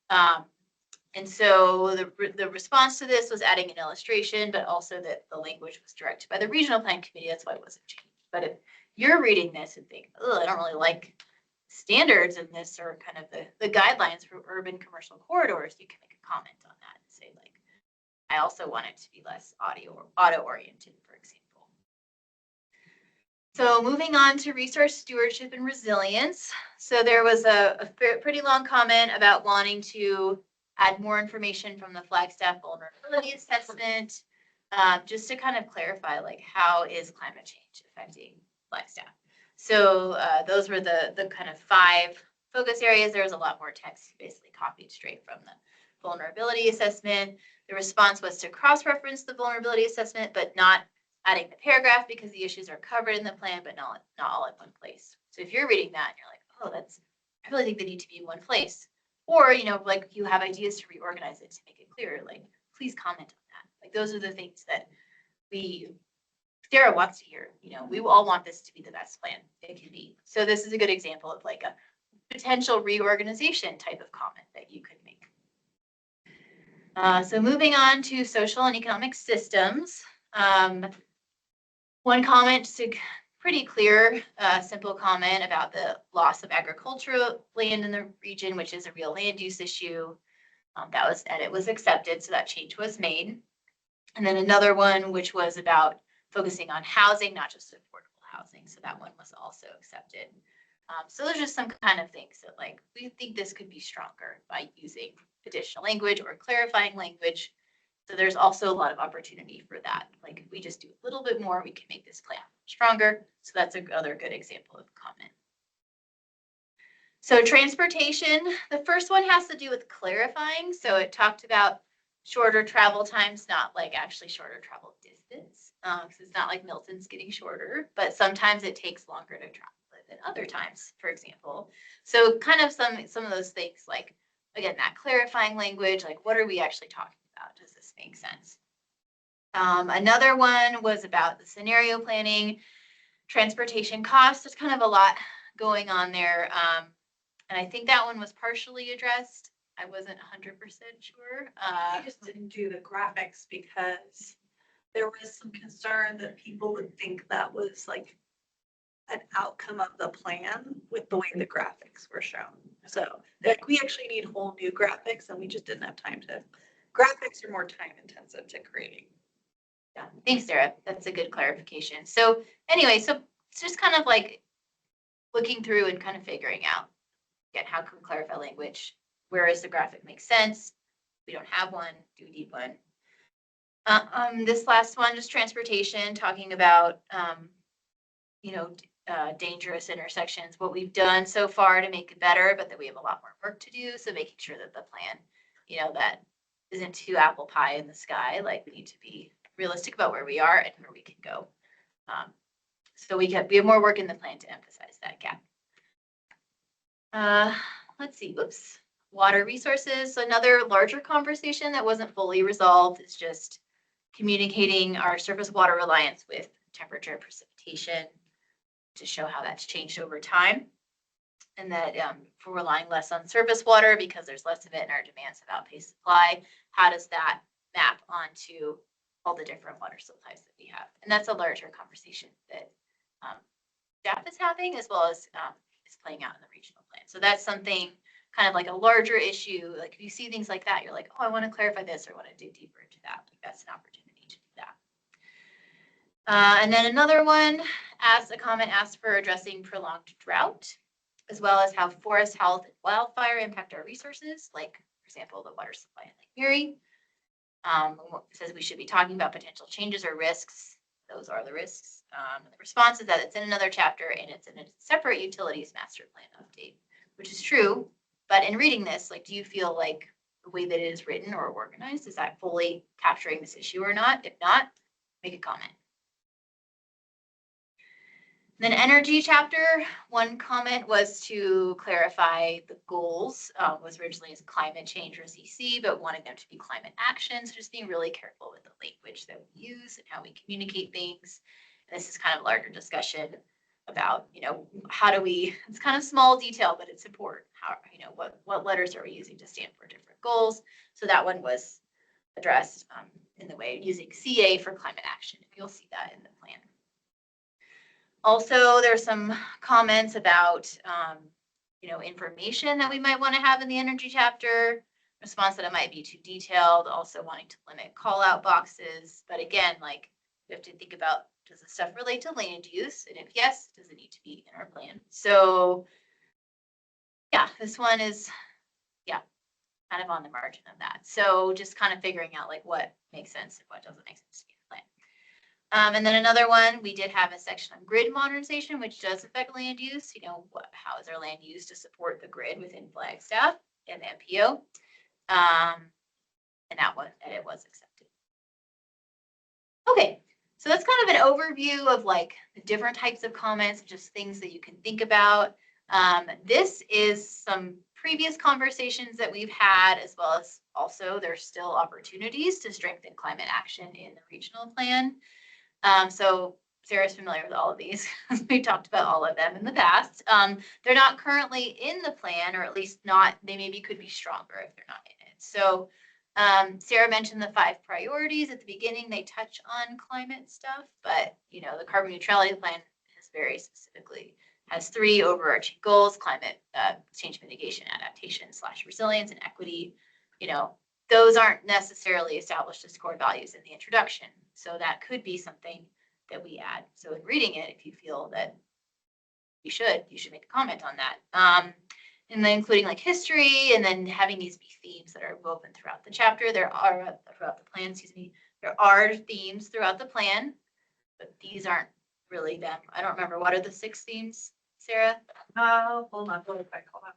And so the response to this was adding an illustration, but also that the language was directed by the regional plan committee. That's why it wasn't changed. But if you're reading this and think, oh, I don't really like standards in this or kind of the guidelines for urban commercial corridors, you can make a comment on that and say like, I also want it to be less auto oriented, for example. So moving on to resource stewardship and resilience. So there was a pretty long comment about wanting to add more information from the Flagstaff vulnerability assessment, just to kind of clarify, like, how is climate change affecting Flagstaff? So those were the kind of 5 focus areas. There was a lot more text basically copied straight from the vulnerability assessment. The response was to cross-reference the vulnerability assessment, but not adding the paragraph because the issues are covered in the plan, but not all in one place. So if you're reading that and you're like, oh, I really think they need to be in one place. Or, like you have ideas to reorganize it to make it clearer, like, please comment on that. Like, those are the things that Sarah wants to hear. We all want this to be the best plan it can be. So this is a good example of like a potential reorganization type of comment that you could make. So moving on to social and economic systems. One comment, just a pretty clear, simple comment about the loss of agricultural land in the region, which is a real land use issue. It was accepted, so that change was made. And then another one, which was about focusing on housing, not just affordable housing. So that one was also accepted. So there's just some kind of things that like, we think this could be stronger by using additional language or clarifying language. So there's also a lot of opportunity for that. Like if we just do a little bit more, we can make this plan stronger. So that's another good example of comment. So transportation, the first one has to do with clarifying. So it talked about shorter travel times, not like actually shorter travel distance, because it's not like Milton's getting shorter, but sometimes it takes longer to travel than other times, for example. So kind of some of those things, like, again, that clarifying language, like what are we actually talking about? Does this make sense? Another one was about the scenario planning, transportation costs. There's kind of a lot going on there. And I think that one was partially addressed. I wasn't 100% sure. I just didn't do the graphics because there was some concern that people would think that was like an outcome of the plan with the way the graphics were shown. So like we actually need whole new graphics and we just didn't have time to. Graphics are more time intensive to creating. Yeah, thanks, Sarah. That's a good clarification. So anyway, so it's just kind of like looking through and kind of figuring out, again, how can we clarify language? Where does the graphic make sense? We don't have one. Do we need one? This last one, just transportation, talking about, dangerous intersections, what we've done so far to make it better, but that we have a lot more work to do. So making sure that the plan, that isn't too apple pie in the sky. Like we need to be realistic about where we are and where we can go. So we have more work in the plan to emphasize that gap. Let's see. Oops. water resources. So another larger conversation that wasn't fully resolved is just communicating our surface water reliance with temperature and precipitation to show how that's changed over time. And that if we're relying less on surface water because there's less of it and our demands have outpaced supply, how does that map onto all the different water supplies that we have? And that's a larger conversation that staff is having, as well as is playing out in the regional plan. So that's something kind of like a larger issue. Like if you see things like that, you're like, oh, I want to clarify this or I want to dig deeper into that. Like that's an opportunity to do that. And then another one asked for addressing prolonged drought, as well as how forest health and wildfire impact our resources, like, for example, the water supply in Lake Erie. Says we should be talking about potential changes or risks. Those are the risks. The response is that it's in another chapter and it's in a separate utilities master plan update, which is true. But in reading this, like, do you feel like the way that it is written or organized, is that fully capturing this issue or not? If not, make a comment. Then energy chapter, one comment was to clarify the goals, was originally as climate change or CC, but wanting them to be climate action. So just being really careful with the language that we use and how we communicate things. And this is kind of a larger discussion about, how do we, it's kind of small detail, but it's important. How, what letters are we using to stand for different goals? So that one was addressed in the way using CA for climate action. You'll see that in the plan. Also, there's some comments about, information that we might want to have in the energy chapter. Response that it might be too detailed. Also wanting to limit call out boxes. But again, like, we have to think about, does this stuff relate to land use? And if yes, does it need to be in our plan? So yeah, this one is, kind of on the margin of that. So just kind of figuring out like what makes sense and what doesn't make sense to be in the plan. And then another one, we did have a section on grid modernization, which does affect land use. How is our land used to support the grid within Flagstaff and the MPO? And that one, it was accepted. Okay, so that's kind of an overview of like the different types of comments, just things that you can think about. This is some previous conversations that we've had, as well as also there's still opportunities to strengthen climate action in the regional plan. So Sarah's familiar with all of these. We talked about all of them in the past. They're not currently in the plan, or at least not, they maybe could be stronger if they're not in it. So Sarah mentioned the 5 priorities at the beginning. They touch on climate stuff, but the carbon neutrality plan has very specifically has 3 overarching goals: climate change mitigation, adaptation / resilience, and equity. Those aren't necessarily established as core values in the introduction. So that could be something that we add. So in reading it, if you feel that you should make a comment on that. And then including like history, and then having these be themes that are woven throughout the chapter. There are throughout the plan, there are themes throughout the plan, but these aren't really them. I don't remember. What are the 6 themes, Sarah? Hold on, what did I call them?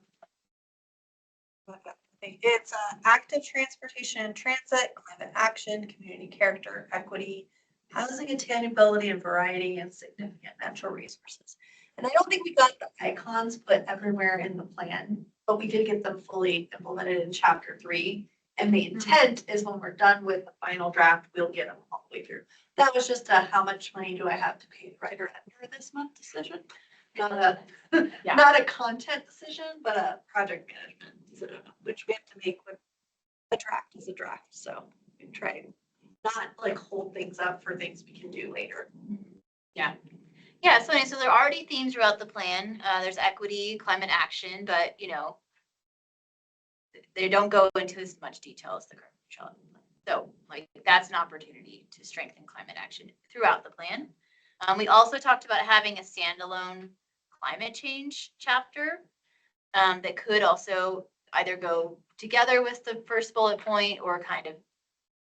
It's active transportation and transit, climate action, community character, equity, housing attainability and variety, and significant natural resources. And I don't think we got the icons put everywhere in the plan, but we did get them fully implemented in chapter 3. And the intent is when we're done with the final draft, we'll get them all the way through. That was just a how much money do I have to pay the writer editor this month decision. Not a content decision, but a project management decision, which we have to make when a draft is a draft. So we try not like hold things up for things we can do later. Yeah, so there are already themes throughout the plan. There's equity, climate action, but they don't go into as much detail as the carbon neutrality plan. So like that's an opportunity to strengthen climate action throughout the plan. We also talked about having a standalone climate change chapter that could also either go together with the first bullet point or kind of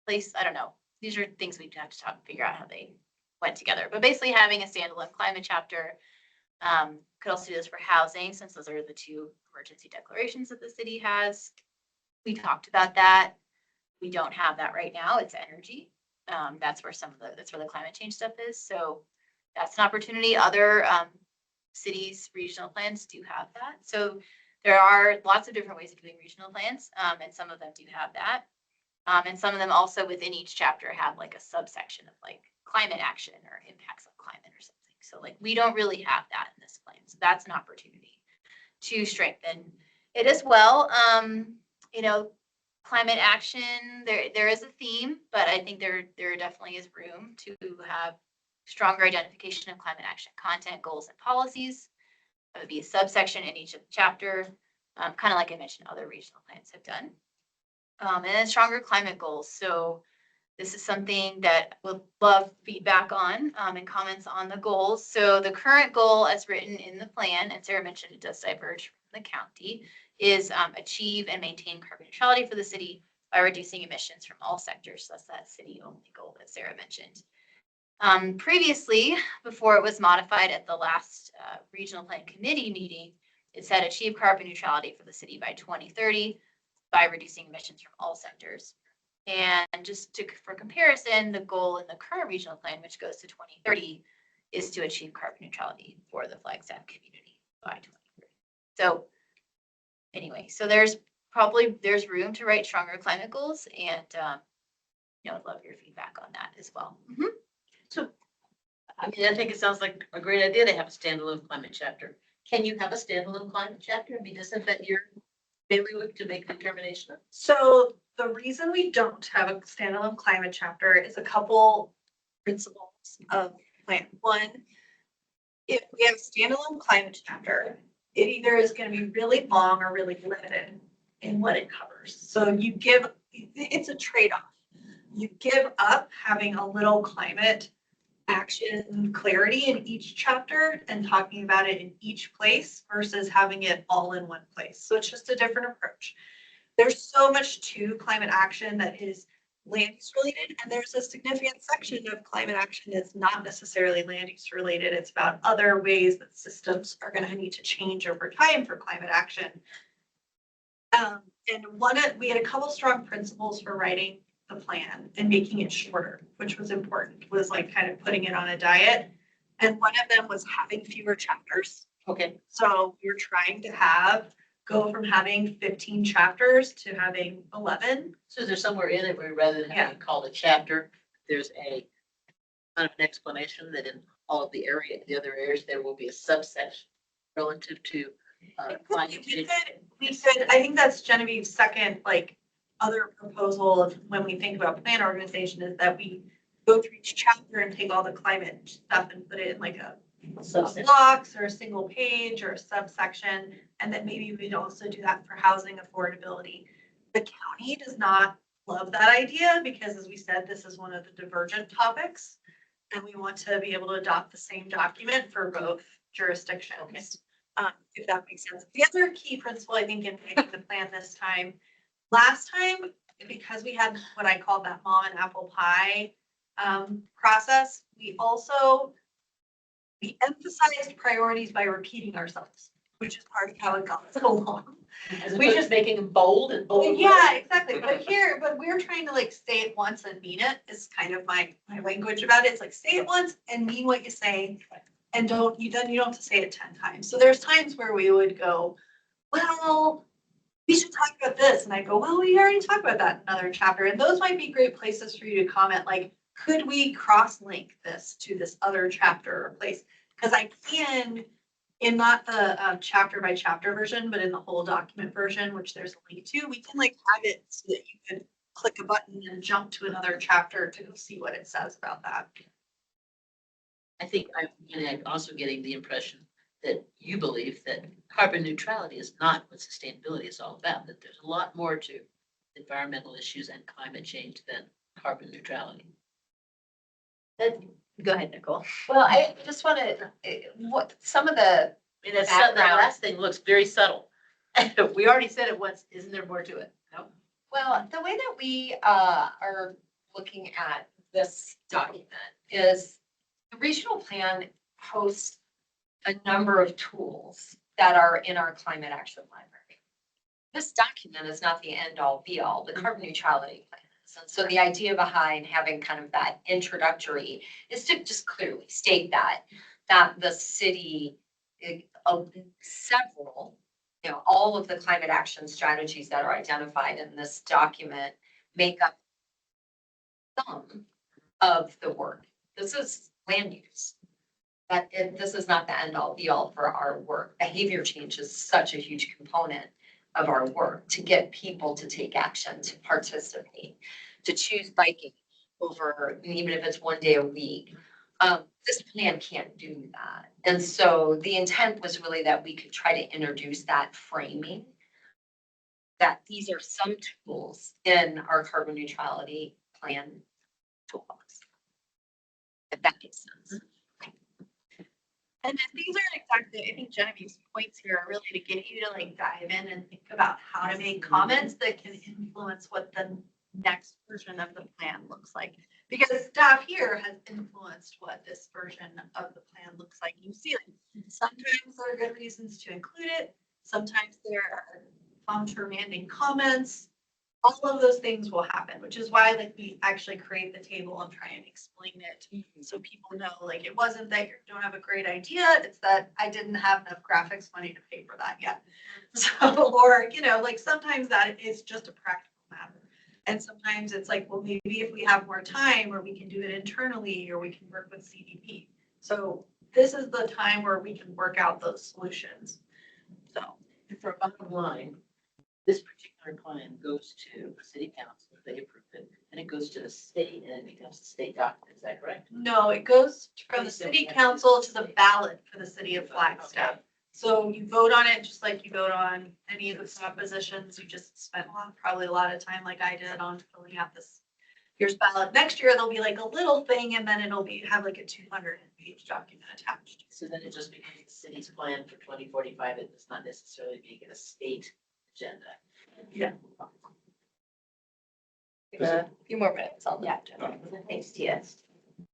place, I don't know. These are things we'd have to figure out how they went together. But basically having a standalone climate chapter, could also do this for housing, since those are the 2 emergency declarations that the city has. We talked about that. We don't have that right now. It's energy. That's where that's where the climate change stuff is. So that's an opportunity. Other cities, regional plans do have that. So There are lots of different ways of doing regional plans, and some of them do have that. And some of them also within each chapter have like a subsection of like climate action or impacts on climate or something. So like we don't really have that in this plan. So that's an opportunity to strengthen it as well. You know, climate action, there is a theme, but I think there definitely is room to have stronger identification of climate action content, goals, and policies. That would be a subsection in each of the chapter, kind of like I mentioned, other regional plans have done. And then stronger climate goals. So this is something that we'll love feedback on and comments on the goals. So the current goal as written in the plan, and Sarah mentioned it does diverge from the county, is achieve and maintain carbon neutrality for the city by reducing emissions from all sectors. So that's that city only goal that Sarah mentioned. Previously, before it was modified at the last regional plan committee meeting, it said achieve carbon neutrality for the city by 2030 by reducing emissions from all sectors. And just for comparison, the goal in the current regional plan, which goes to 2030, is to achieve carbon neutrality for the Flagstaff community by 2030. So anyway, so there's room to write stronger climate goals, and I'd love your feedback on that as well. Mm-hmm. So, I mean, I think it sounds like a great idea to have a standalone climate chapter. Can you have a standalone climate chapter? I mean, isn't that your bailiwick to make the determination? So the reason we don't have a standalone climate chapter is a couple principles of plan. One, if we have a standalone climate chapter, it either is going to be really long or really limited in what it covers. So it's a trade-off. You give up having a little climate action clarity in each chapter and talking about it in each place versus having it all in one place. So it's just a different approach. There's so much to climate action that is land use related, and there's a significant section of climate action that's not necessarily land use related. It's about other ways that systems are going to need to change over time for climate action. And we had a couple strong principles for writing the plan and making it shorter, which was important, was like kind of putting it on a diet. And one of them was having fewer chapters. Okay. So we were trying to go from having 15 chapters to having 11. So is there somewhere in it where rather than having it called a chapter, there's a kind of an explanation that in all of the other areas, there will be a subsection relative to climate change? We could, I think that's Genevieve's second, other proposal of when we think about plan organization is that we go through each chapter and take all the climate stuff and put it in like a blocks or a single page or a subsection. And that maybe we'd also do that for housing affordability. The county does not love that idea because, as we said, this is one of the divergent topics. And we want to be able to adopt the same document for both jurisdictions. Okay. If that makes sense. The other key principle, I think, in making the plan this time, last time, because we had what I called that mom and apple pie process, we emphasized priorities by repeating ourselves, which is part of how it got so long. We just making them bold and bold. Yeah, exactly. But we're trying to say it once and mean it is kind of my language about it. It's like say it once and mean what you say, and you don't have to say it 10 times. So there's times where we would go, well, we should talk about this. And I go, well, we already talked about that in another chapter. And those might be great places for you to comment, could we cross-link this to this other chapter or place? Because I can, in not the chapter by chapter version, but in the whole document version, which there's a link to, we can have it so that you could click a button and jump to another chapter to go see what it says about that. I think I'm also getting the impression that you believe that carbon neutrality is not what sustainability is all about, that there's a lot more to environmental issues and climate change than carbon neutrality. Go ahead, Nicole. Well, I just want to, some of the I mean, that background. last thing looks very subtle. We already said it once. Isn't there more to it? No. Well, the way that we are looking at this document is the regional plan hosts a number of tools that are in our climate action library. This document is not the end all be all, the carbon neutrality plan is. And so the idea behind having kind of that introductory is to just clearly state that the city, several all of the climate action strategies that are identified in this document make up some of the work. This is land use. This is not the end all be all for our work. Behavior change is such a huge component of our work to get people to take action, to participate, to choose biking over, even if it's one day a week. This plan can't do that. And so the intent was really that we could try to introduce that framing, that these are some tools in our carbon neutrality plan toolbox. If that makes sense. And then these are exactly, I think Genevieve's points here are really to get you to like dive in and think about how to make comments that can influence what the next version of the plan looks like. Because staff here has influenced what this version of the plan looks like. You see, like, sometimes there are good reasons to include it. Sometimes there are countermanding comments. All of those things will happen, which is why like we actually create the table and try and explain it so people know like it wasn't that you don't have a great idea, it's that I didn't have enough graphics money to pay for that yet. So, or, like sometimes that is just a practical matter. And sometimes it's like, well, maybe if we have more time or we can do it internally or we can work with CDP. So this is the time where we can work out those solutions. So. And for a bottom line, this particular plan goes to the city council, they approve it, and it goes to the state and it becomes a state document, is that correct? No, it goes from the city council to the ballot for the city of Flagstaff. So you vote on it just like you vote on any of the propositions. You just spent probably a lot of time like I did on filling out this year's ballot. Next year, there'll be like a little thing and then it'll have like a 200-page document attached. So then it just becomes the city's plan for 2045, it does not necessarily make it a state agenda. Yeah. A few more minutes on Yeah. that. Thanks, Tia. Do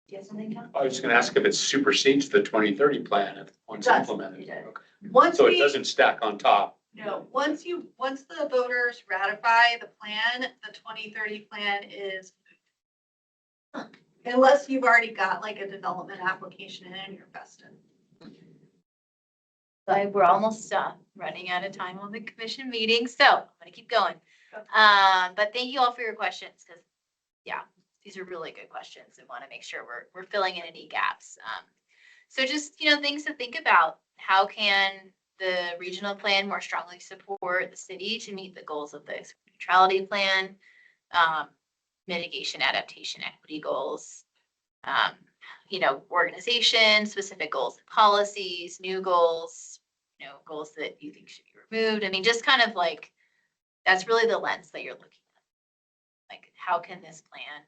you have something, Tom? I was just gonna ask if it supersedes the 2030 plan if once Does. implemented. It does. Okay. Once So it we, doesn't stack on top. no, once the voters ratify the plan, the 2030 plan is unless you've already got like a development application in and you're vested. But we're almost running out of time on the commission meeting, so I'm gonna keep going. But thank you all for your questions, because yeah, these are really good questions and want to make sure we're filling in any gaps. So just, things to think about. How can the regional plan more strongly support the city to meet the goals of the neutrality plan, mitigation, adaptation, equity goals, organization, specific goals and policies, new goals, goals that you think should be removed. I mean, just kind of like, that's really the lens that you're looking at. Like, how can this plan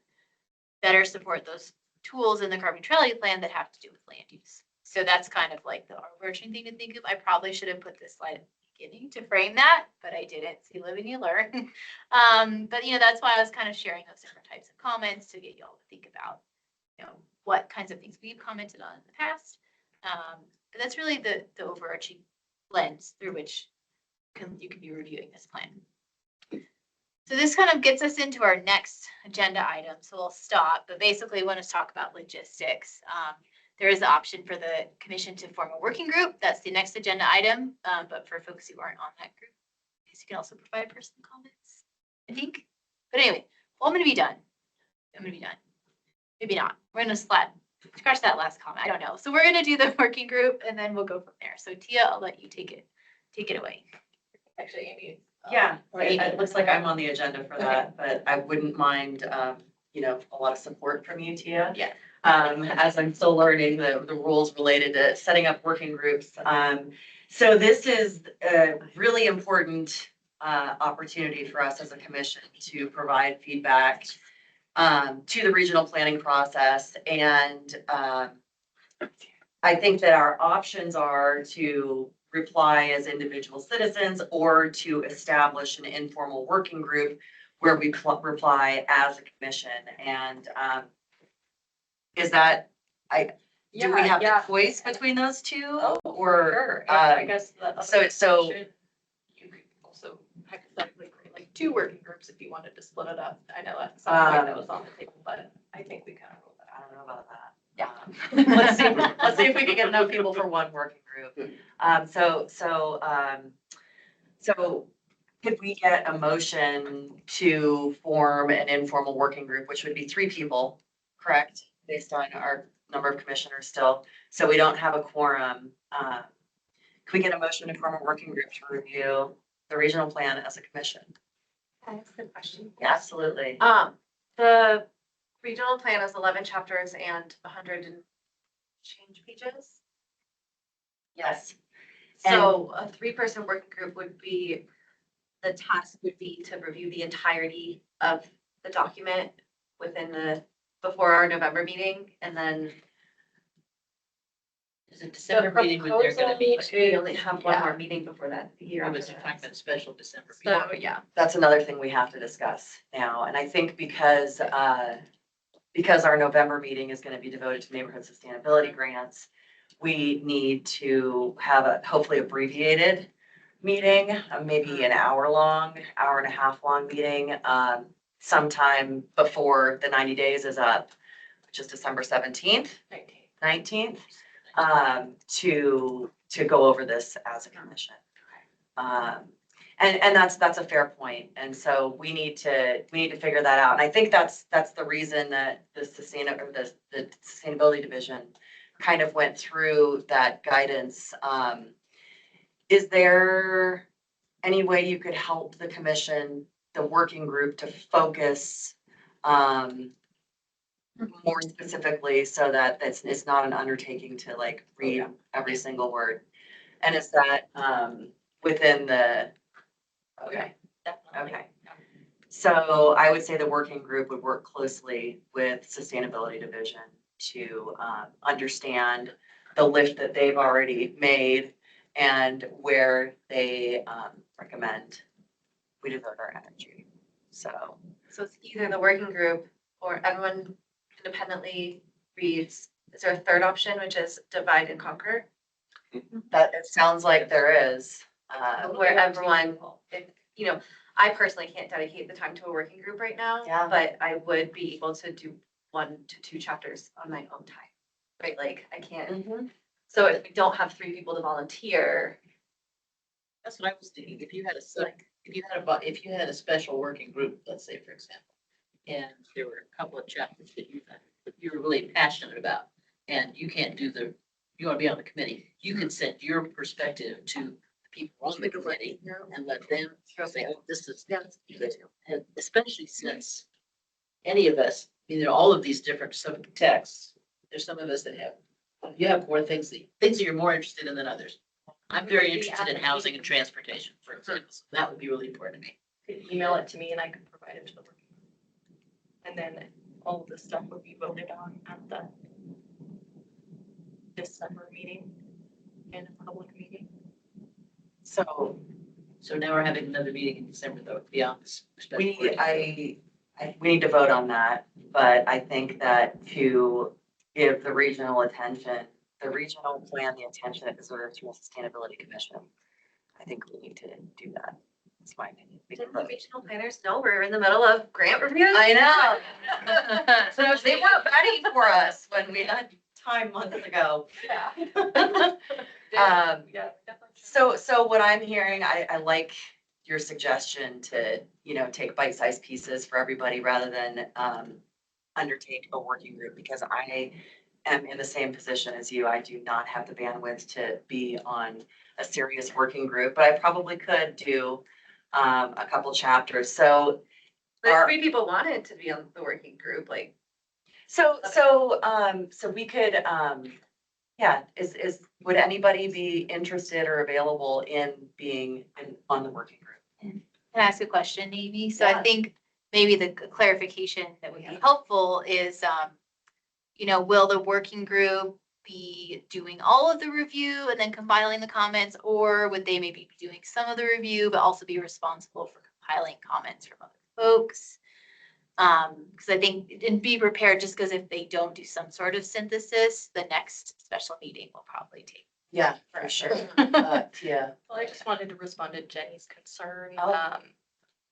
better support those tools in the carbon neutrality plan that have to do with land use? So that's kind of like the overarching thing to think of. I probably should have put this slide at the beginning to frame that, but I didn't. See, live and you learn. But that's why I was kind of sharing those different types of comments to get you all to think about, what kinds of things we've commented on in the past. But that's really the overarching lens through which you can be reviewing this plan. So this kind of gets us into our next agenda item. So we'll stop, but basically we want to talk about logistics. There is the option for the commission to form a working group. That's the next agenda item. But for folks who aren't on that group, you can also provide personal comments, I think. But anyway, well, I'm going to be done. Maybe not. We're going to scratch that last comment. I don't know. So we're going to do the working group and then we'll go from there. So Tia, I'll let you take it away. Actually, Amy. Yeah, Or Amy. it looks like I'm on the agenda for that, but I wouldn't mind, a lot of support from you, Tia. Yeah. As I'm still learning the rules related to setting up working groups. So this is a really important opportunity for us as a commission to provide feedback to the regional planning process. And I think that our options are to reply as individual citizens or to establish an informal working group where we reply as a commission. And is that, do we have a choice between those two? Oh, Or, Sure. I guess the other so option, you could also hypothetically create like two working groups if you wanted to split it up. I know that's something that was on the table, but I think we kind of ruled that I out. don't know about that. Yeah. Let's see if we can get enough people for one working group. So could we get a motion to form an informal working group, which would be 3 people, correct? Based on our number of commissioners still, so we don't have a quorum. Can we get a motion to form a working group to review the regional plan as a commission? Can I ask a question? Yeah, absolutely. The regional plan is 11 chapters and 100 and change pages. Yes. So a 3-person working group would be, the task would be to review the entirety of the document before our November meeting, and then Is it December meeting when they're gonna be? we only have one more meeting before that. The year I was after talking that. about a special December meeting. So, yeah. That's another thing we have to discuss now. And I think because our November meeting is going to be devoted to neighborhood sustainability grants, we need to have a hopefully abbreviated meeting, maybe an hour long, hour and a half long meeting, sometime before the 90 days is up, which is December 17th, 19th, to go over this as a commission. And that's a fair point. And so we need to figure that out. And I think that's the reason that the sustainability division kind of went through that guidance. Is there any way you could help the commission, the working group, to focus more specifically so that it's not an undertaking to like read every single word? And is that within the, okay, okay. So I would say the working group would work closely with Sustainability Division to understand the lift that they've already made and where they recommend we devote our energy. So So it's either the working group or everyone independently reads. Is there a third option, which is divide and conquer? that, it sounds like there is. Where everyone, I personally can't dedicate the time to a working group right now. Yeah. But I would be able to do 1 to 2 chapters on my own time, right? Like I can't. So if we don't have 3 people to volunteer, That's what I was thinking. If you had if you had a special working group, let's say, for example, and there were a couple of chapters that you were really passionate about, and you can't you want to be on the committee, you can send your perspective to the people on the committee and let them say, oh, this is, and especially since any of us, all of these different subtexts, there's some of us that you have more things that you're more interested in than others. I'm very interested in housing and transportation, for example. So that would be really important to me. Could email it to me and I could provide it to the working group. And then all of this stuff would be voted on at the December meeting in a public meeting. So So now we're having another meeting in December, though, beyond this. special we, working group. we need to vote on that, but I think that to give the regional plan, the attention it deserves from the Sustainability Commission, I think we need to do that. That's my opinion. didn't the regional planners know we're in the middle of grant reviews? I know. So they weren't ready for us when we had time months ago. Yeah, definitely. So what I'm hearing, I like your suggestion to, take bite-sized pieces for everybody rather than undertake a working group, because I am in the same position as you. I do not have the bandwidth to be on a serious working group, but I probably could do a couple chapters. So But 3 people wanted to be on the working group, like. So we could, would anybody be interested or available in being on the working group? Can I ask a question, Amy? So I Yeah. think maybe the clarification that would be helpful is, will the working group be doing all of the review and then compiling the comments? Or would they maybe be doing some of the review, but also be responsible for compiling comments from other folks? Because I think, and be prepared, just because if they don't do some sort of synthesis, the next special meeting will probably take. Yeah, for sure. Yeah. Well, I just wanted to respond to Jenny's concern Oh.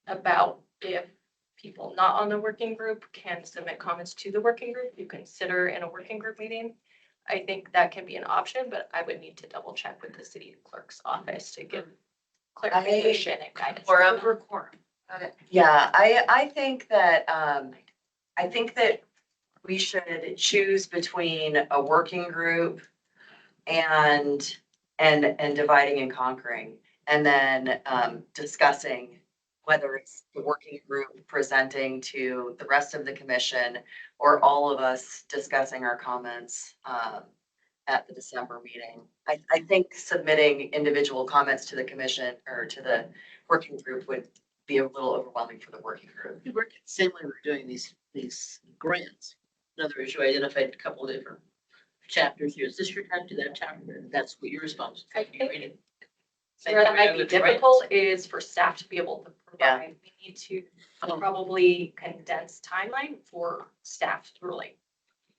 about if people not on the working group can submit comments to the working group, you consider in a working group meeting. I think that can be an option, but I would need to double check with the city clerk's office to give clarification and guidance. Quorum or quorum? Yeah, I think that, we should choose between a working group and dividing and conquering. And then, discussing whether it's the working group presenting to the rest of the commission or all of us discussing our comments, at the December meeting. I think submitting individual comments to the commission or to the working group would be a little overwhelming for the working group. We work the same way we're doing these grants. In other words, you identified a couple of different chapters here. Is this your time to that chapter? That's what you're responsible for. I think Reading. where that might be difficult is for staff to be able to provide. We need to probably condense timeline for staff to really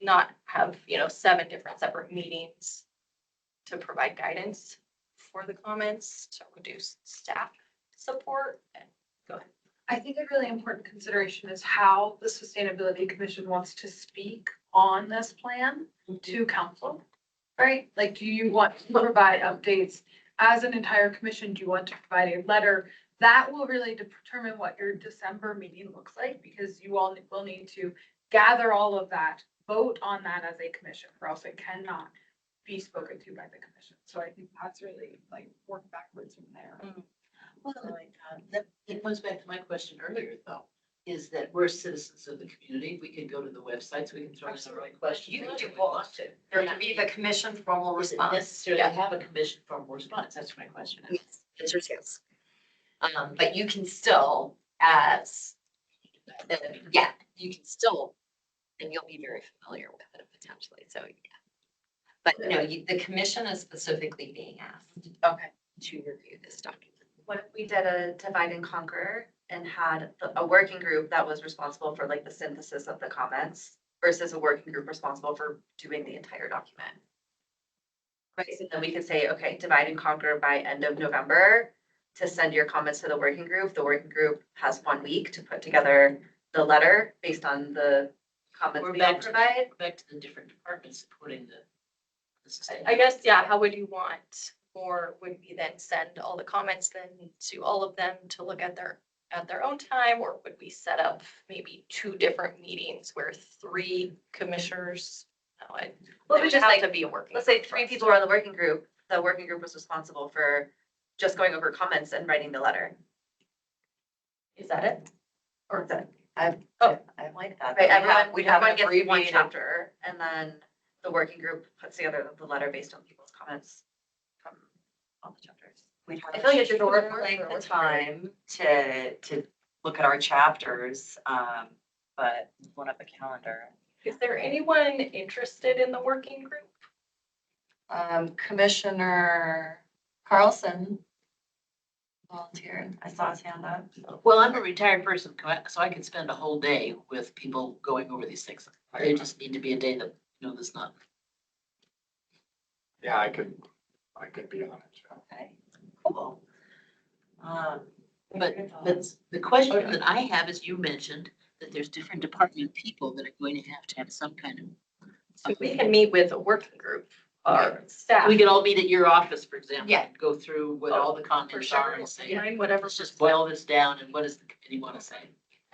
not have, 7 different separate meetings to provide guidance for the comments to reduce staff support. Go ahead. I think a really important consideration is how the Sustainability Commission wants to speak on this plan to council, right? Like, do you want to provide updates as an entire commission? Do you want to provide a letter? That will really determine what your December meeting looks like, because you all will need to gather all of that, vote on that as a commission, or else it cannot be spoken to by the commission. So I think that's really like work backwards from there. Well, it goes back to my question earlier, though, is that we're citizens of the community. We can go to the websites, we can throw in the right questions. You can do if we want to. There to be the commission formal Does it response. necessarily Yeah. have a commission formal response? That's my question. Yes, answer is yes. But you can still, as, you can still, and you'll be very familiar with it potentially, so, yeah. But no, the commission is specifically being asked. Okay. To review this document. What if we did a divide and conquer and had a working group that was responsible for like the synthesis of the comments versus a working group responsible for doing the entire document? Right, so then we could say, okay, divide and conquer by end of November to send your comments to the working group. The working group has 1 week to put together the letter based on the comments We're we all back to, provide. back to the different departments supporting the. I guess, yeah, how would you want? Or would we then send all the comments then to all of them to look at their own time? Or would we set up maybe 2 different meetings where 3 commissioners? No, it Well, would we just have like, to be a working. let's say group 3 for us. people are on the working group. The working group was responsible for just going over comments and writing the letter. Is that it? Or is that, I like that. right, everyone, We'd have an everyone gets one abbreviated. chapter and then the working group puts together the letter based on people's comments from all the chapters. We'd I have feel like a it's just short more length for of work time to look at our chapters, but one up a calendar. Is there anyone interested in the working group? Commissioner Carlson volunteered. I saw his hand up. Well, I'm a retired person, so I can spend a whole day with people going over these things. They just need to be a day that, that's not. Yeah, I could be on it. Okay, cool. But the question that I have is, you mentioned that there's different department people that are going to have some kind of. So we can meet with a working group or staff. We could all meet at your office, for example. Yeah. and Go through what all the For comments sure, are and say, whatever. let's just boil this down and what does the committee want to say?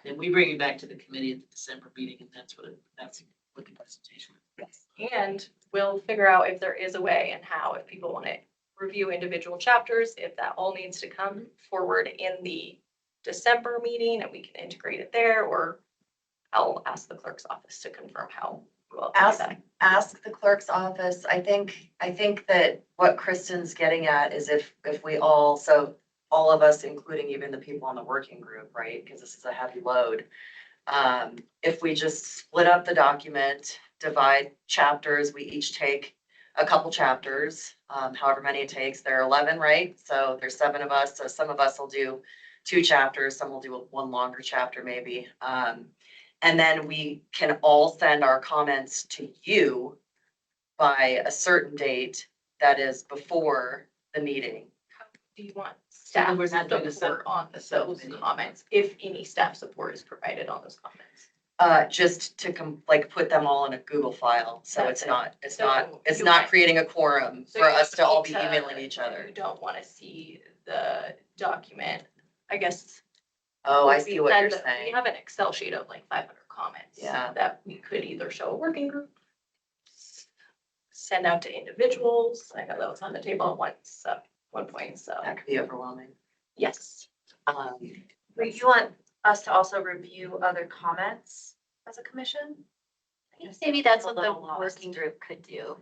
Then we bring it back to the committee at the December meeting, and that's what the presentation is. And we'll figure out if there is a way and how, if people want to review individual chapters, if that all needs to come forward in the December meeting and we can integrate it there, or I'll ask the clerk's office to confirm how we'll do that. Ask the clerk's office. I think that what Kristen's getting at is if we all, so all of us, including even the people on the working group, right? Because this is a heavy load. If we just split up the document, divide chapters, we each take a couple chapters, however many it takes. There are 11, right? So there's 7 of us. So some of us will do 2 chapters, some will do 1 longer chapter maybe. And then we can all send our comments to you by a certain date that is before the meeting. Do you want staff we're not doing a support on those subcommittee. comments, if any staff support is provided on those comments? Just to put them all in a Google file, so That's it's So you not might- creating a quorum So for you us to all be don't, emailing each other. You don't want to see the document, I guess. Oh, I would see be what you're then that We saying. have an Excel sheet of like 500 comments. Yeah. That we could either show a working group, send out to individuals. I know that was on the table at one point, so, That could be overwhelming. yes. Would you want us to also review other comments as a commission? I think maybe that's what the A little lost. working group could do.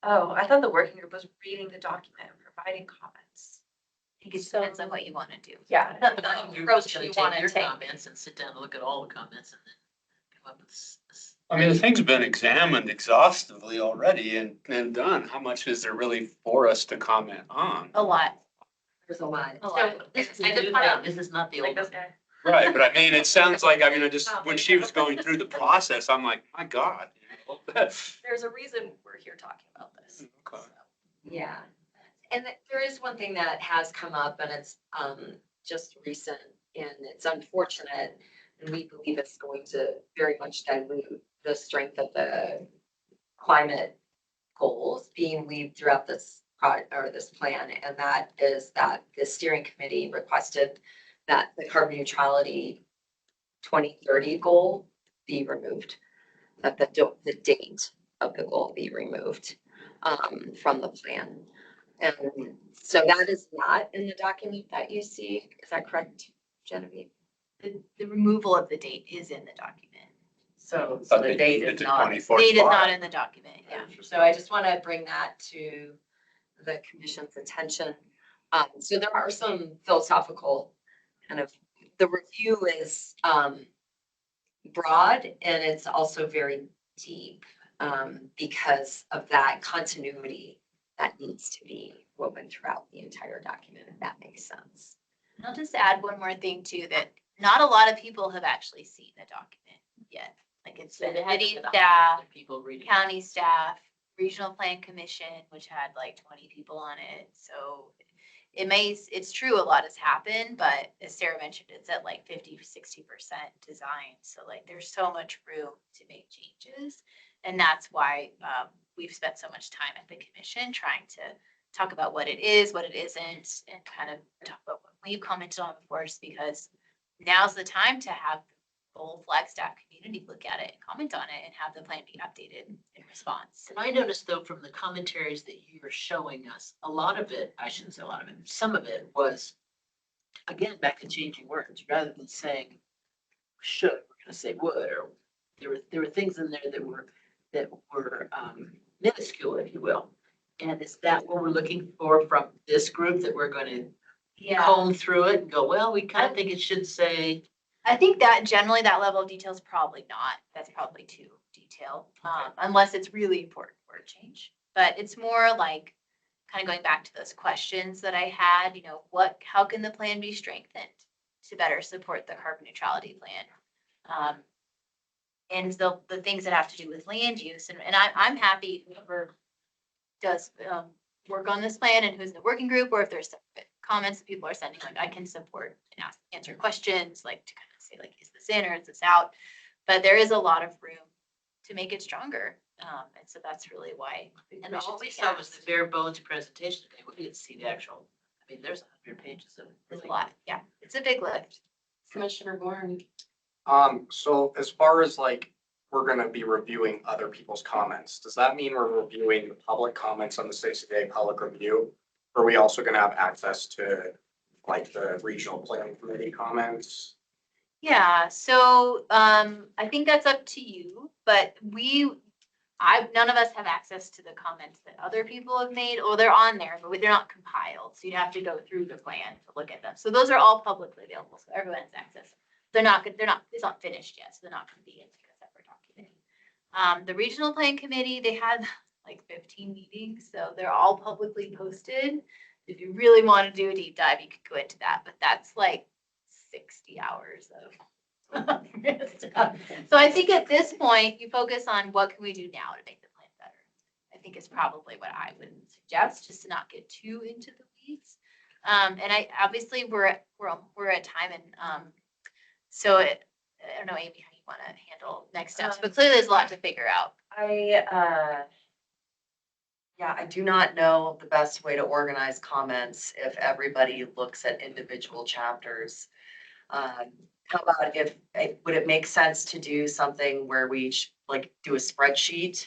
Oh, I thought the working group was reading the document and providing comments. I think it depends on what you want to do. Yeah. The approach you wanna take. Comments and sit down and look at all the comments and then come up with I mean, the thing's been examined exhaustively already and done. How much is there really for us to comment on? A lot. There's a lot. A lot. This is I the just new wanna- thing. This is not the Like old. this guy. Right, but I mean, it sounds like, I mean, I just, when she was going through the process, I'm like, my God. There's a reason we're here talking about this. Okay. Yeah. And there is one thing that has come up and it's just recent and it's unfortunate. And we believe it's going to very much dilute the strength of the climate goals being weaved throughout this this plan. And that is that the steering committee requested that the carbon neutrality 2030 goal be removed, that the date of the goal be removed from the plan. And so that is not in the document that you see. Is that correct, Genevieve? The removal of the date is in the document. So But the they date moved it is to not. 24. Date is not in the document, yeah. So I just want to bring that to the commission's attention. So there are some philosophical kind of, the review is broad and it's also very deep because of that continuity that needs to be woven throughout the entire document, if that makes sense. And I'll just add one more thing too, that not a lot of people have actually seen the document yet. Like it's So been they had to city get a staff, hundred people reading. county staff, regional plan commission, which had like 20 people on it. So it's true, a lot has happened, but as Sarah mentioned, it's at like 50, 60% design. So like there's so much room to make changes. And that's why we've spent so much time at the commission trying to talk about what it is, what it isn't, and kind of talk about what you commented on before, just because now's the time to have the whole Flagstaff community look at it and comment on it and have the plan be updated in response. And I noticed though, from the commentaries that you were showing us, a lot of it, I shouldn't say a lot of it, some of it was, again, back to changing words, rather than saying should, we're gonna say would, or there were things in there that were minuscule, if you will. And is that what we're looking for from this group, that we're gonna comb through it and go, well, we kind of think it should say, I think that generally that level of detail is probably not, that's probably too detailed, unless it's really important word change. But it's more like kind of going back to those questions that I had, how can the plan be strengthened to better support the carbon neutrality plan? And the things that have to do with land use, and I'm happy whoever does work on this plan and who's in the working group, or if there's comments that people are sending, like I can support and answer questions, like to kind of say like, is this in or is this out? But there is a lot of room to make it stronger. And so that's really why. and all we saw was the bare bones presentation today. We didn't see the actual, I mean, there's 100 pages of. There's a lot, yeah, it's a big lift. Commissioner Bourne. So as far as like, we're gonna be reviewing other people's comments, does that mean we're reviewing the public comments on the 60-day public review? Or are we also gonna have access to like the regional planning committee comments? Yeah, so I think that's up to you, but none of us have access to the comments that other people have made, or they're on there, but they're not compiled. So you'd have to go through the plan to look at them. So those are all publicly available, so everyone has access. It's not finished yet, so they're not gonna be in like a separate document. The regional plan committee, they had like 15 meetings, so they're all publicly posted. If you really want to do a deep dive, you could go into that, but that's like 60 hours of stuff. So I think at this point, you focus on what can we do now to make the plan better. I think is probably what I would suggest, just to not get too into the weeds. And obviously we're at time, and I don't know, Amy, how you want to handle next steps, but clearly there's a lot to figure out. Yeah, I do not know the best way to organize comments if everybody looks at individual chapters. How about if, would it make sense to do something where we like do a spreadsheet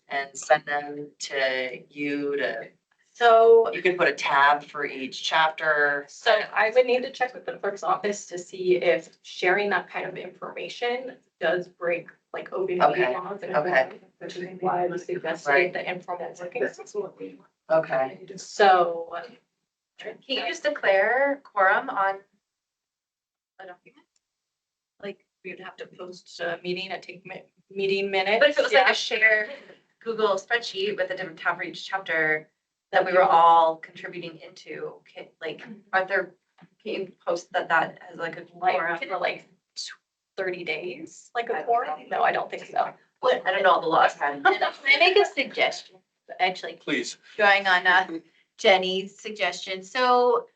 and send them to you to, So, you can put a tab for each chapter? so I would need to check with the clerk's office to see if sharing that kind of information does break like Okay, OBC laws. And okay. which is why we suggested Right. the informal working. Okay, So, Can you just declare quorum on a document? like, we would have to post a meeting and take meeting minutes. But if it was like yeah. a shared Google spreadsheet with a different tab for each chapter that we were all contributing into, like, are there, can you post that as like a quorum? Like, for like 30 days, like a quorum? No, I don't think so. What, I don't know all the laws. Can I make a suggestion? Actually, Please. drawing on Jenny's suggestion. So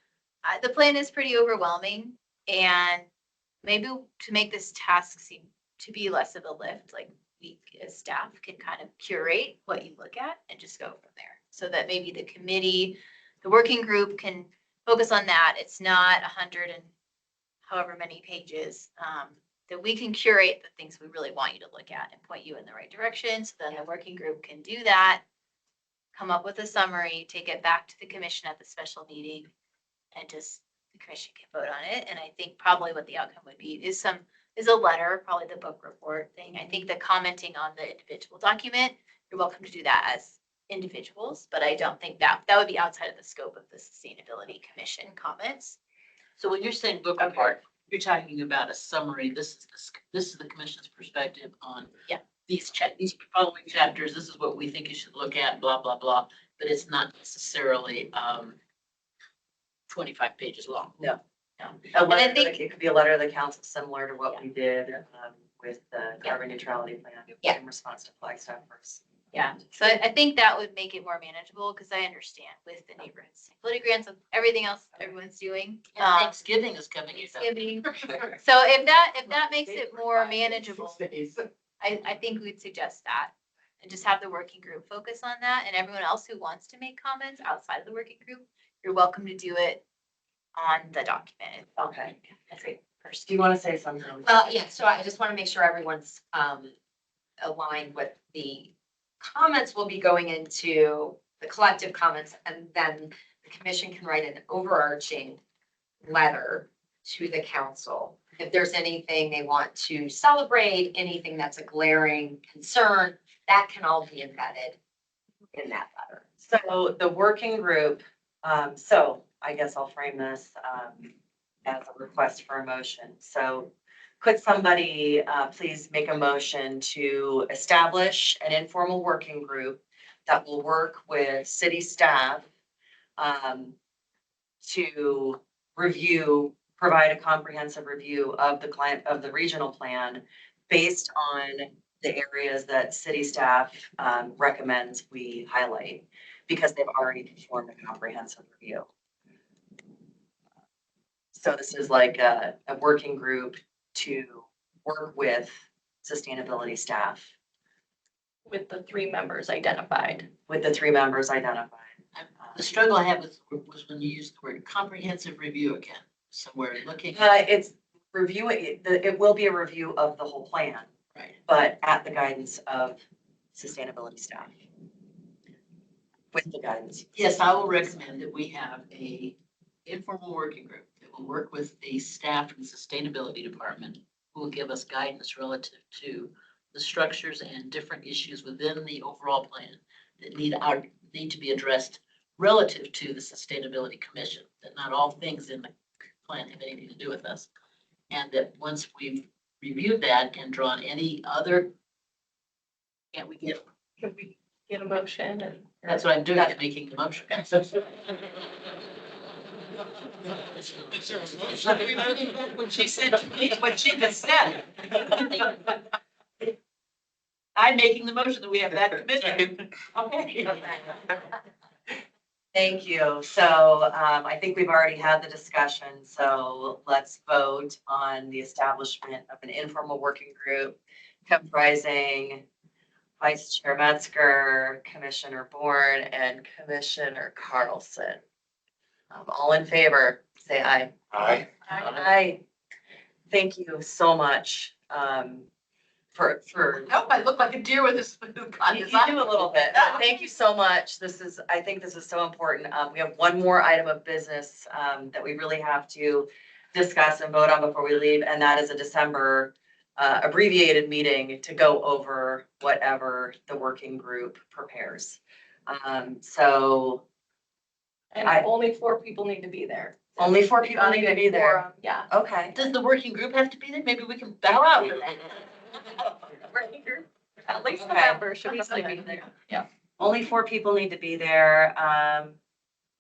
the plan is pretty overwhelming, and maybe to make this task seem to be less of a lift, like we as staff can kind of curate what you look at and just go from there. So that maybe the committee, the working group can focus on that. It's not 100 and however many pages. That we can curate the things we really want you to look at and point you in the right direction. So then the working group can do that, come up with a summary, take it back to the commission at the special meeting, and just the commission can vote on it. And I think probably what the outcome would be is a letter, probably the book report thing. I think the commenting on the individual document, you're welcome to do that as individuals, but I don't think that would be outside of the scope of the Sustainability Commission comments. So when you're saying book report, you're talking about a summary. This is the commission's perspective on these following chapters. This is what we think you should look at, blah, blah, blah. But it's not necessarily 25 pages long. No. No. a And I letter, think- it could be a letter to the council similar to what we did with the Yeah. carbon neutrality plan Yeah. in response to Flagstaff first. Yeah, so I think that would make it more manageable because I understand with the neighborhood sustainability grants and everything else everyone's doing. And Thanksgiving is coming. Thanksgiving. So if that makes it more manageable, I think we'd suggest that. And just have the working group focus on that, and everyone else who wants to make comments outside of the working group, you're welcome to do it on the document. Okay. That's it first. Do you want to say something? Well, yeah, so I just want to make sure everyone's aligned with the comments will be going into the collective comments, and then the commission can write an overarching letter to the council. If there's anything they want to celebrate, anything that's a glaring concern, that can all be embedded in that letter. So the working group, so I guess I'll frame this as a request for a motion. So could somebody please make a motion to establish an informal working group that will work with city staff to provide a comprehensive review of the regional plan based on the areas that city staff recommends we highlight, because they've already performed a comprehensive review. So this is like a working group to work with sustainability staff, With the 3 members identified. with the 3 members identified. The struggle I had was when you used the word comprehensive review again. So we're looking. It's it will be a review of the whole plan, Right. but at the guidance of sustainability staff. With the guidance. Yes, I will recommend that we have a informal working group that will work with the staff from the sustainability department, who will give us guidance relative to the structures and different issues within the overall plan that need to be addressed relative to the Sustainability Commission, that not all things in the plan have anything to do with us. And that once we've reviewed that and drawn any other, can we get Get a motion and. That's what I'm doing, I'm making the motion. When she said, what she just said. I'm making the motion that we have that commission. Okay. Thank you. So I think we've already had the discussion, so let's vote on the establishment of an informal working group comprising Vice Chair Metzger, Commissioner Bourne, and Commissioner Carlson. All in favor, say aye. Aye. Aye. Thank you so much, for, I hope I look like a deer with this food. you do a little bit. Thank you so much. I think this is so important. We have one more item of business, that we really have to discuss and vote on before we leave, and that is a December, abbreviated meeting to go over whatever the working group prepares. So And I- only 4 people need to be there. only 4 people need to be there. Quorum, yeah. Okay. Does the working group have to be there? Maybe we can bow out for that. Working group, at least the Okay. members should probably be there. Yeah. Only 4 people need to be there.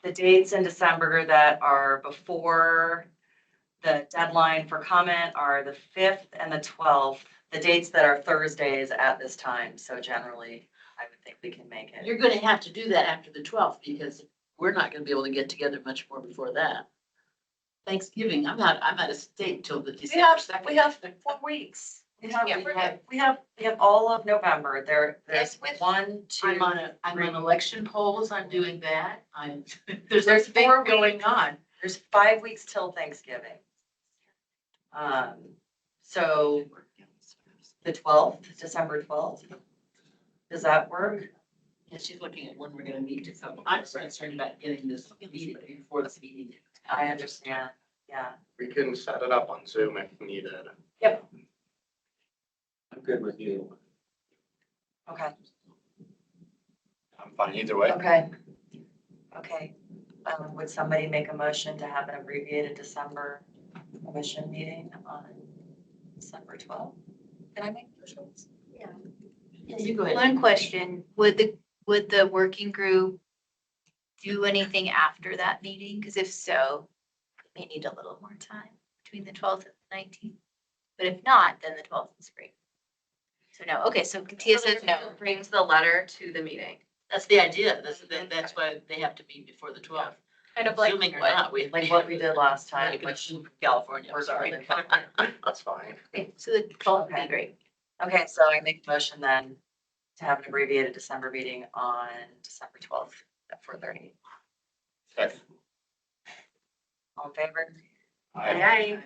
The dates in December that are before the deadline for comment are the 5th and the 12th. The dates that are Thursdays at this time. So generally, I would think we can make it. You're gonna have to do that after the 12th because we're not gonna be able to get together much more before that. Thanksgiving, I'm out of state till the December second. We have 4 weeks. We have, Yeah, we we're have, we have all of November. There's Yes, with- 1, 2. I'm on election polls, I'm doing that, there's There's a big 4 going weeks. on. There's 5 weeks till Thanksgiving. So the 12th, December 12th. Does that work? Yeah, she's looking at when we're gonna meet to come. I'm concerned about getting this meeting before this meeting. I understand. Yeah. We can set it up on Zoom if needed. I'm good with you. Okay. I'm fine either way. Okay. Okay. Would somebody make a motion to have an abbreviated December commission meeting on December 12th? Can I make motions? Yeah, you go ahead. One question, would the working group do anything after that meeting? Because if so, we may need a little more time between the 12th and the 19th. But if not, then the 12th is great. So no, okay, so Tia says no. Brings the letter to the meeting. That's the idea, that's why they have to be before the 12th. Kind of like Assuming or what- not, we. Like what we did last time, Like which from California, we're sorry. That's fine. Okay, so the 12th would Okay. be great. Okay, so I make a motion then to have an abbreviated December meeting on December 12th at 4:30. Second. All in favor? Aye.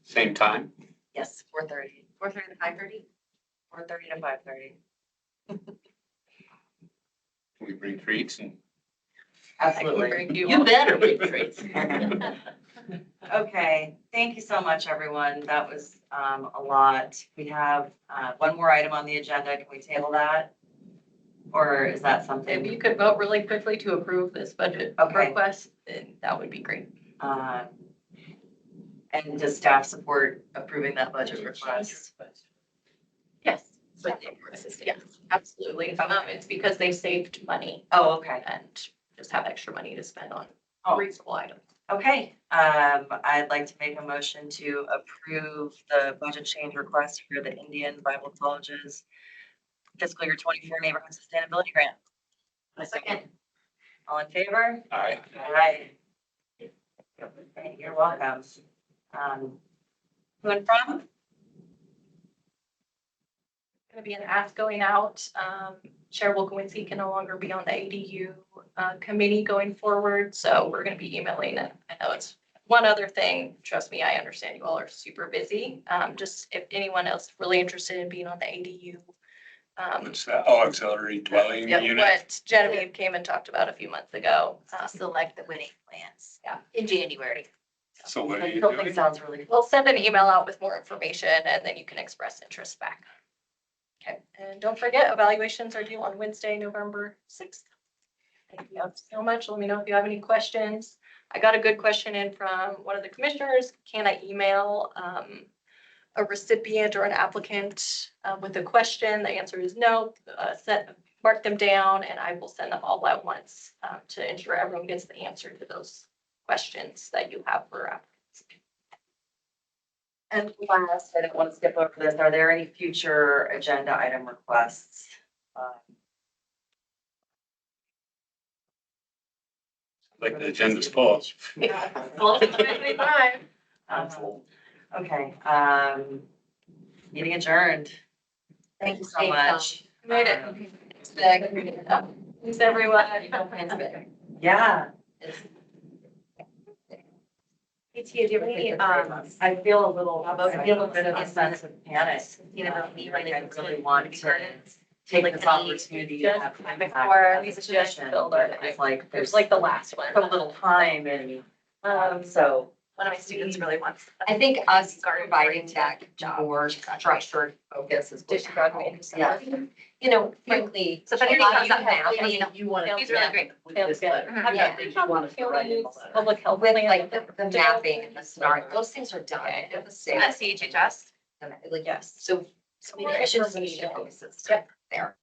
Same time? Yes, 4:30. 4:30 to 5:30? 4:30 to 5:30. Can we bring treats and? I can Absolutely. bring you You all. better bring treats. Okay, thank you so much, everyone. That was a lot. We have one more item on the agenda. Can we table that? Or is that If something? you could vote really quickly to approve this budget Okay. request, then that would be great. And does staff support approving that budget request? Yes. But- Yeah, absolutely. It's because they saved money Oh, okay. and just have extra money to spend on Oh. reasonable items. Okay, I'd like to make a motion to approve the budget change request for the Indian Bible College's fiscal year 24 neighborhood sustainability grant. A second. All in favor? Aye. Aye. Okay, you're welcome. Who and from? Going to be an ask going out. Chair Wilkowinski can no longer be on the ADU committee going forward, so we're going to be emailing it. I know it's one other thing. Trust me, I understand you all are super busy. Just if anyone else really interested in being on the ADU. What's that? Oh, auxiliary dwelling Yep, unit. what Genevieve came and talked about a few months ago. Select the winning plans. Yeah. In January. So what are you Building doing? sounds really cool. We'll send an email out with more information and then you can express interest back. Okay, and don't forget, evaluations are due on Wednesday, November 6th. Thank you so much. Let me know if you have any questions. I got a good question in from one of the commissioners. Can I email a recipient or an applicant with a question? The answer is no. Mark them down and I will send them all at once to ensure everyone gets the answer to those questions that you have for applicants. And last, I don't want to skip over this. Are there any future agenda item requests? Like the agenda's full. Okay, meeting adjourned. Thank you so Thanks, much. Made it. It's big. Thanks, everyone. It's big. Yeah. Hey, Tia, do you have any, I feel a little, I feel a bit of a sense of panic. you know, me running I really want to gardens? take Like this any- opportunity to have just impact before as we a just suggestion, build but it. it's like, It there's was like the last one. so little time and, so. One of my students really wants. I think us providing that more structured focus is. Did she graduate in Yeah. December? You know, frankly. So if anybody a lot comes of up, you let me know. You want to. He's really great. Sounds good. Have Yeah. you found the county's public health With plan? like the mapping and the scenario, those things are done Okay. at the same. At CHHS. Like, Yes. so. So Communication is information. focuses Yep. there.